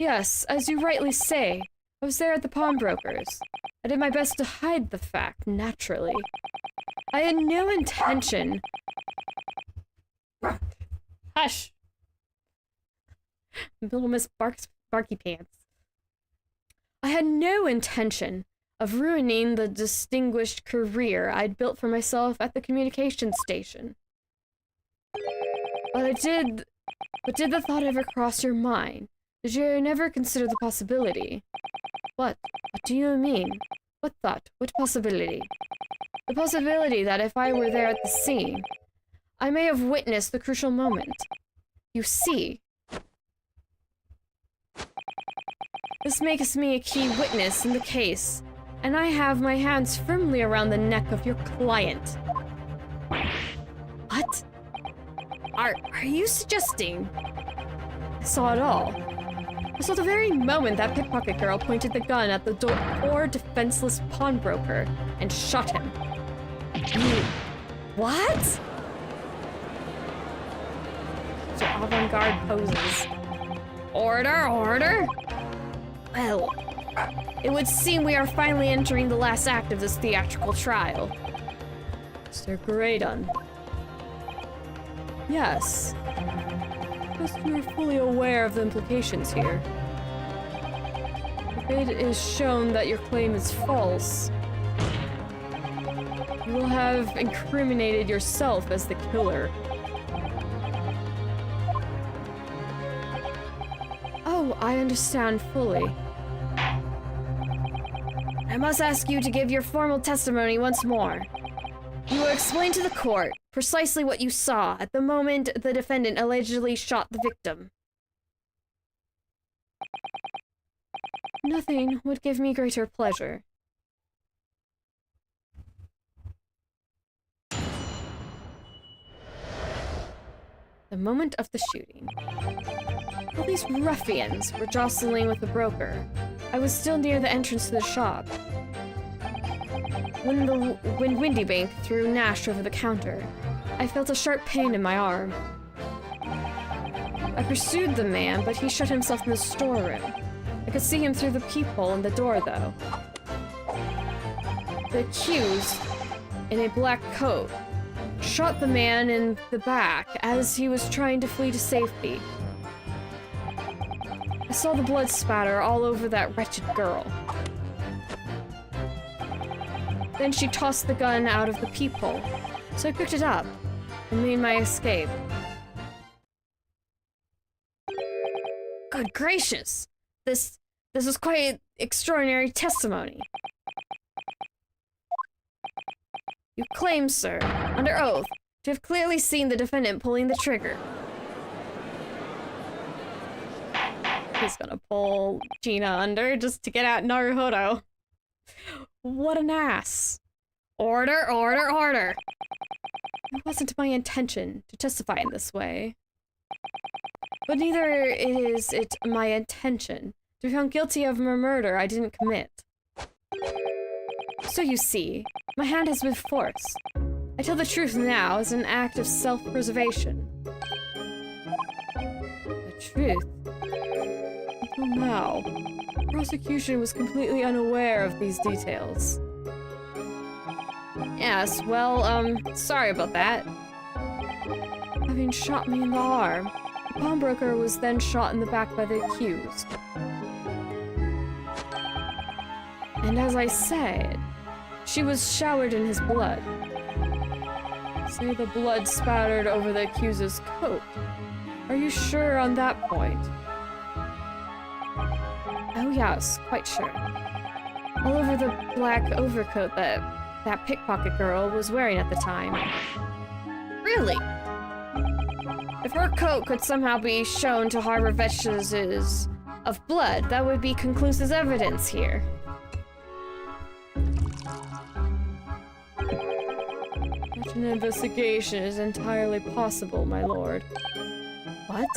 Yes, as you rightly say, I was there at the pawnbroker's. I did my best to hide the fact, naturally. I had no intention... Hush! Little Miss Barky Pants. I had no intention of ruining the distinguished career I'd built for myself at the communications station. But did the thought ever cross your mind? Did you never consider the possibility? What? What do you mean? What thought? What possibility? The possibility that if I were there at the scene, I may have witnessed the crucial moment. You see, this makes me a key witness in the case, and I have my hands firmly around the neck of your client. What? Are you suggesting? I saw it all. I saw the very moment that pickpocket girl pointed the gun at the poor defenseless pawnbroker and shot him. You... what? So avant-garde poses. Order, order! Well, it would seem we are finally entering the last act of this theatrical trial. Mr. Graydon. Yes. Just you are fully aware of the implications here. If it is shown that your claim is false, you will have incriminated yourself as the killer. Oh, I understand fully. I must ask you to give your formal testimony once more. You will explain to the court precisely what you saw at the moment the defendant allegedly shot the victim. Nothing would give me greater pleasure. The moment of the shooting. All these ruffians were jostling with the broker. I was still near the entrance to the shop when Windybank threw Nash over the counter. I felt a sharp pain in my arm. I pursued the man, but he shut himself in the storeroom. I could see him through the peephole in the door, though. the accused, in a black coat, shot the man in the back as he was trying to flee to safety. I saw the blood spatter all over that wretched girl. Then she tossed the gun out of the peephole, so I picked it up and made my escape. Good gracious! This is quite extraordinary testimony. You claim, sir, under oath, to have clearly seen the defendant pulling the trigger. He's gonna pull Gina under just to get at Naruhodo. What an ass. Order, order, order! It wasn't my intention to testify in this way. But neither is it my intention to be found guilty of a murder I didn't commit. So you see, my hand has been forced. I tell the truth now as an act of self-preservation. The truth? Until now, the prosecution was completely unaware of these details. Yes, well, sorry about that. Having shot me in the arm, the pawnbroker was then shot in the back by the accused. And as I said, she was showered in his blood. Say the blood spattered over the accused's coat. Are you sure on that point? Oh yes, quite sure. All over the black overcoat that pickpocket girl was wearing at the time. Really? If her coat could somehow be shown to harbor vestiges of blood, that would be conclusive evidence here. Such an investigation is entirely possible, my lord. What?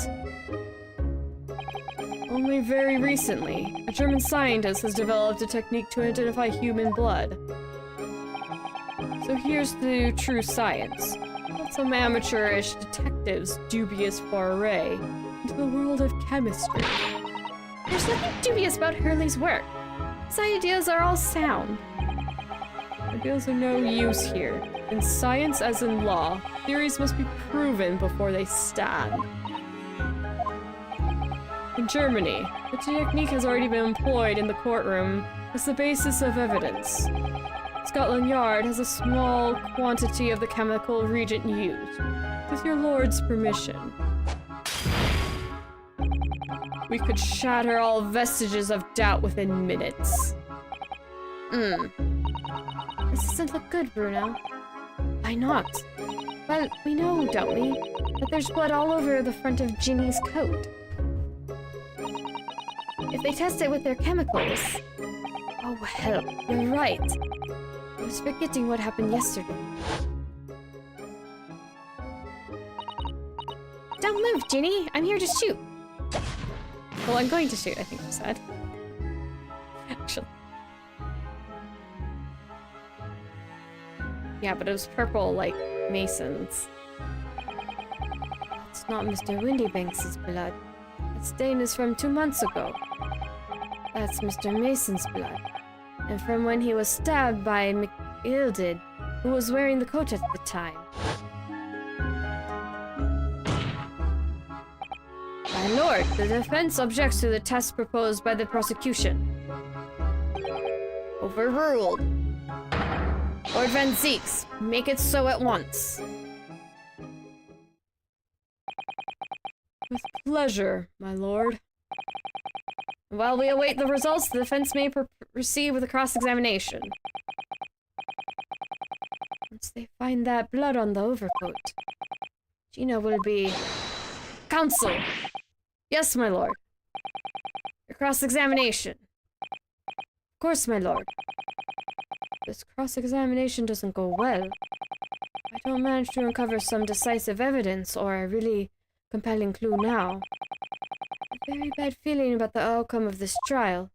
Only very recently, a German scientist has developed a technique to identify human blood. So here's the true science. Not some amateurish detective's dubious foray into the world of chemistry. There's nothing dubious about Hurley's work. His ideas are all sound. Ideas are no use here. In science as in law, theories must be proven before they stand. In Germany, the technique has already been employed in the courtroom as the basis of evidence. Scotland Yard has a small quantity of the chemical reagent used, with your lord's permission. We could shatter all vestiges of doubt within minutes. This doesn't look good, Bruno. Why not? Well, we know, don't we, that there's blood all over the front of Ginny's coat. If they test it with their chemicals... Oh, hell, you're right. I was forgetting what happened yesterday. Don't move, Ginny! I'm here to shoot! Well, I'm going to shoot, I think you said. Actually. Yeah, but it was purple, like Mason's. It's not Mr. Windybanks' blood. That stain is from 2 months ago. That's Mr. Mason's blood. And from when he was stabbed by McIldid, who was wearing the coat at the time. My lord, the defense objects to the test proposed by the prosecution. Overruled. Lord Van Zeeks, make it so at once. With pleasure, my lord. While we await the results, the defense may proceed with a cross-examination. Once they find that blood on the overcoat, Gina will be... Counsel! Yes, my lord. Your cross-examination. Of course, my lord. This cross-examination doesn't go well. I don't manage to uncover some decisive evidence or a really compelling clue now. A very bad feeling about the outcome of this trial.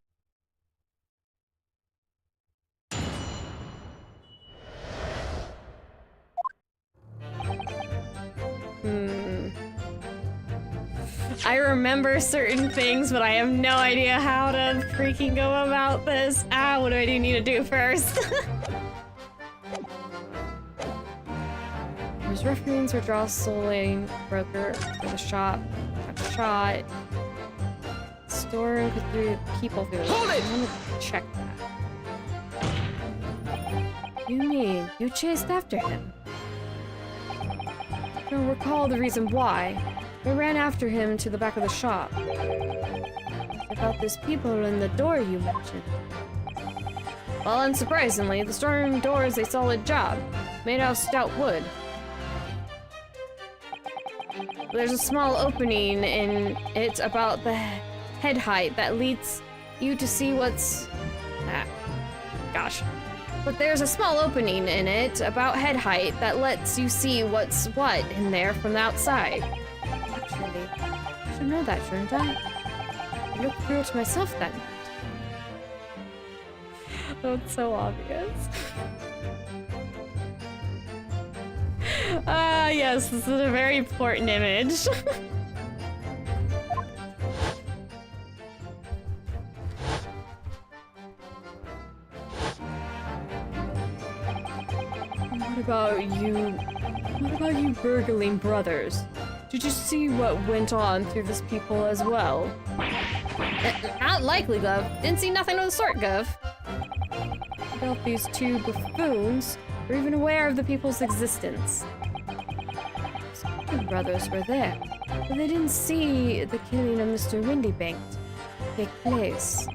I remember certain things, but I have no idea how to freaking go about this. What do I need to do first? referees were jostling broker for the shop. Got shot. Storeroom could through people through it. Hold it! I'm gonna check that. You mean you chased after him? I don't recall the reason why. I ran after him to the back of the shop. About those people in the door you mentioned. Well, unsurprisingly, the storeroom door is a solid job, made out of stout wood. There's a small opening in it about the head height that leads you to see what's... gosh. But there's a small opening in it about head height that lets you see what's what in there from the outside. Actually, I should know that, shouldn't I? I looked through it myself then. Oh, it's so obvious. Ah, yes, this is a very important image. What about you burgling brothers? Did you see what went on through this people as well? Not likely, Gov. Didn't see nothing of the sort, Gov. About these two buffoons were even aware of the people's existence. The brothers were there, but they didn't see the killing of Mr. Windybank take place.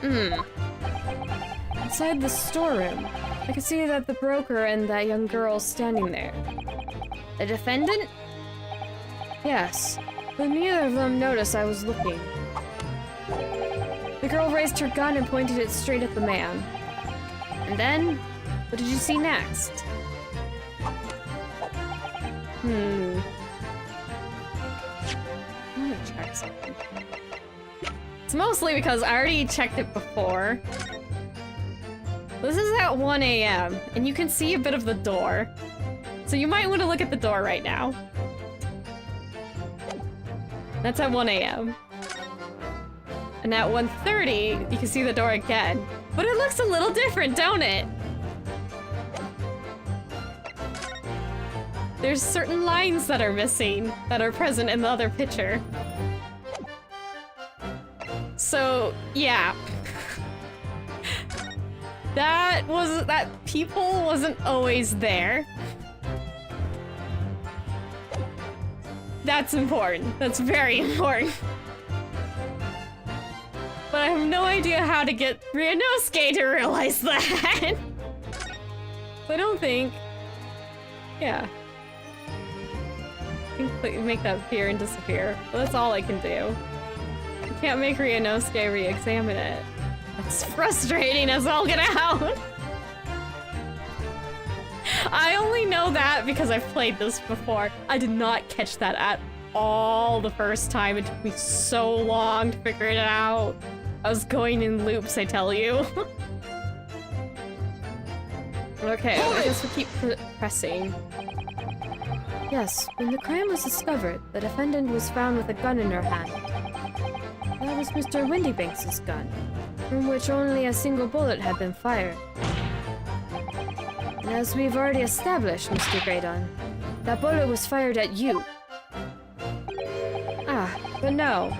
Inside the storeroom, I could see that the broker and that young girl standing there. The defendant? Yes, but neither of them noticed I was looking. The girl raised her gun and pointed it straight at the man. And then, what did you see next? I'm gonna check something. It's mostly because I already checked it before. This is at 1 a.m. and you can see a bit of the door. So you might want to look at the door right now. That's at 1 a.m. And at 1:30, you can see the door again. But it looks a little different, don't it? There's certain lines that are missing that are present in the other picture. So, yeah. That people wasn't always there. That's important. That's very important. But I have no idea how to get Ryunosuke to realize that. So I don't think... Yeah. I can make that appear and disappear. But that's all I can do. I can't make Ryunosuke re-examine it. It's frustrating as all get out. I only know that because I've played this before. I did not catch that at all the first time. It took me so long to figure it out. I was going in loops, I tell you. Okay, I guess we keep pressing. Yes, when the crime was discovered, the defendant was found with a gun in her hand. That was Mr. Windybanks' gun, from which only a single bullet had been fired. And as we've already established, Mr. Graydon, that bullet was fired at you. Ah, but no.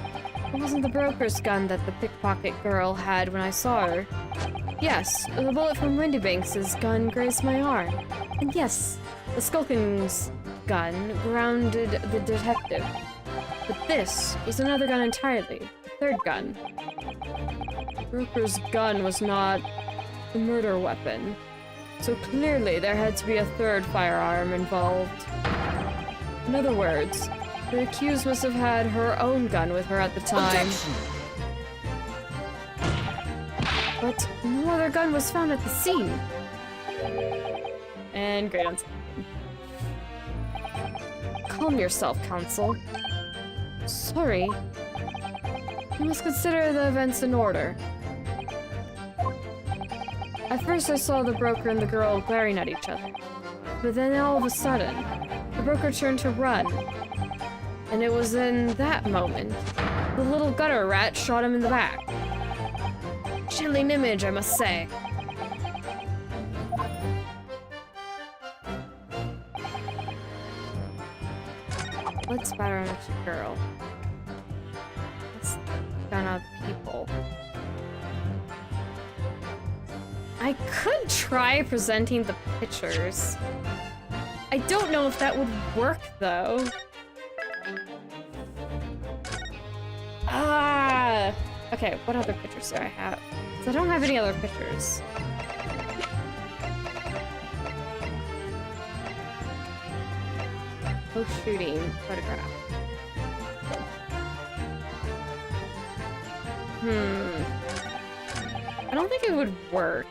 It wasn't the broker's gun that the pickpocket girl had when I saw her. Yes, the bullet from Windybanks' gun grazed my arm. And yes, the Skulkin's gun grounded the detective. But this was another gun entirely. The third gun. The broker's gun was not the murder weapon. So clearly there had to be a third firearm involved. In other words, the accused must have had her own gun with her at the time. Objection. But no other gun was found at the scene. And great on second. Calm yourself, Counsel. Sorry. You must consider the events in order. At first I saw the broker and the girl glaring at each other. But then all of a sudden, the broker turned to run. And it was in that moment, the little gutter rat shot him in the back. Chilling image, I must say. What's better on a girl? That's gonna people. I could try presenting the pictures. I don't know if that would work though. Ah! Okay, what other pictures do I have? 'Cause I don't have any other pictures. Post shooting photograph. I don't think it would work.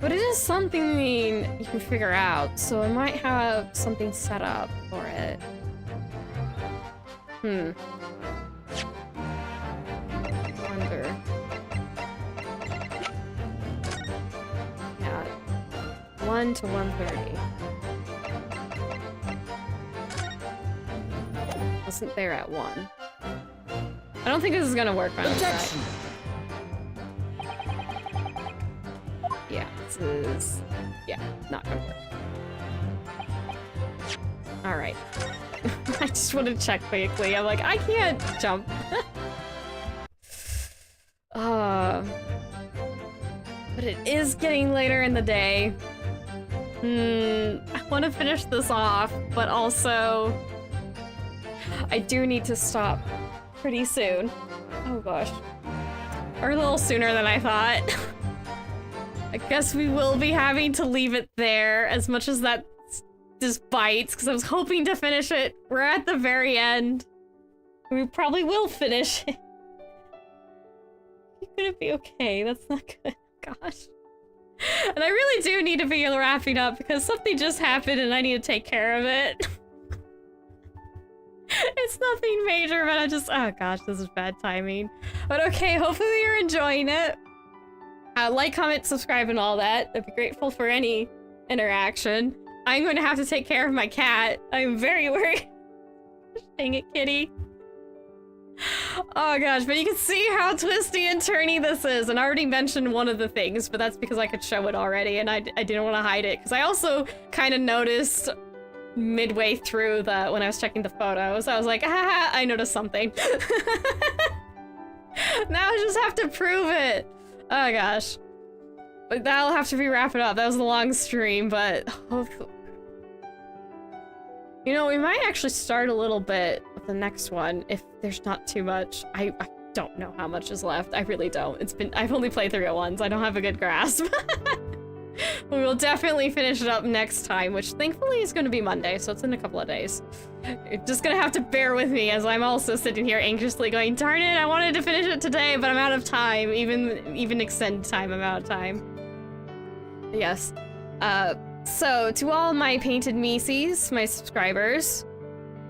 But it is something you can figure out, so I might have something set up for it. Wonder. Yeah. 1 to 1:30. Wasn't there at 1. I don't think this is gonna work on this side. Yeah, this is... yeah, not gonna work. Alright. I just want to check quickly. I'm like, I can't jump. But it is getting later in the day. I want to finish this off, but also... I do need to stop pretty soon. Oh gosh. Or a little sooner than I thought. I guess we will be having to leave it there, as much as that just bites, because I was hoping to finish it. We're at the very end. We probably will finish it. You're gonna be okay, that's not good. Gosh. And I really do need to be wrapping up, because something just happened and I need to take care of it. It's nothing major, but I just... oh gosh, this is bad timing. But okay, hopefully you're enjoying it. Like, comment, subscribe, and all that. I'd be grateful for any interaction. I'm going to have to take care of my cat. I'm very worried. Dang it, kitty. Oh gosh, but you can see how twisty and turny this is. And I already mentioned one of the things, but that's because I could show it already, and I didn't want to hide it. Because I also kind of noticed midway through when I was checking the photos, I was like, ah, I noticed something. Now I just have to prove it. Oh gosh. But that'll have to be wrapping up. That was a long stream, but hopefully... you know, we might actually start a little bit with the next one if there's not too much. I don't know how much is left. I really don't. I've only played through it once. I don't have a good grasp. We will definitely finish it up next time, which thankfully is going to be Monday, so it's in a couple of days. You're just gonna have to bear with me as I'm also sitting here anxiously going, darn it, I wanted to finish it today, but I'm out of time. Even extend time, I'm out of time. Yes. So to all my painted Mises, my subscribers,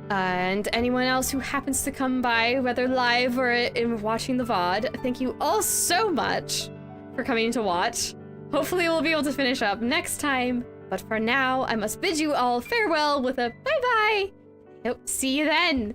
and anyone else who happens to come by, whether live or in watching the VOD, thank you all so much for coming to watch. Hopefully we'll be able to finish up next time, but for now, I must bid you all farewell with a bye-bye. Hope to see you then.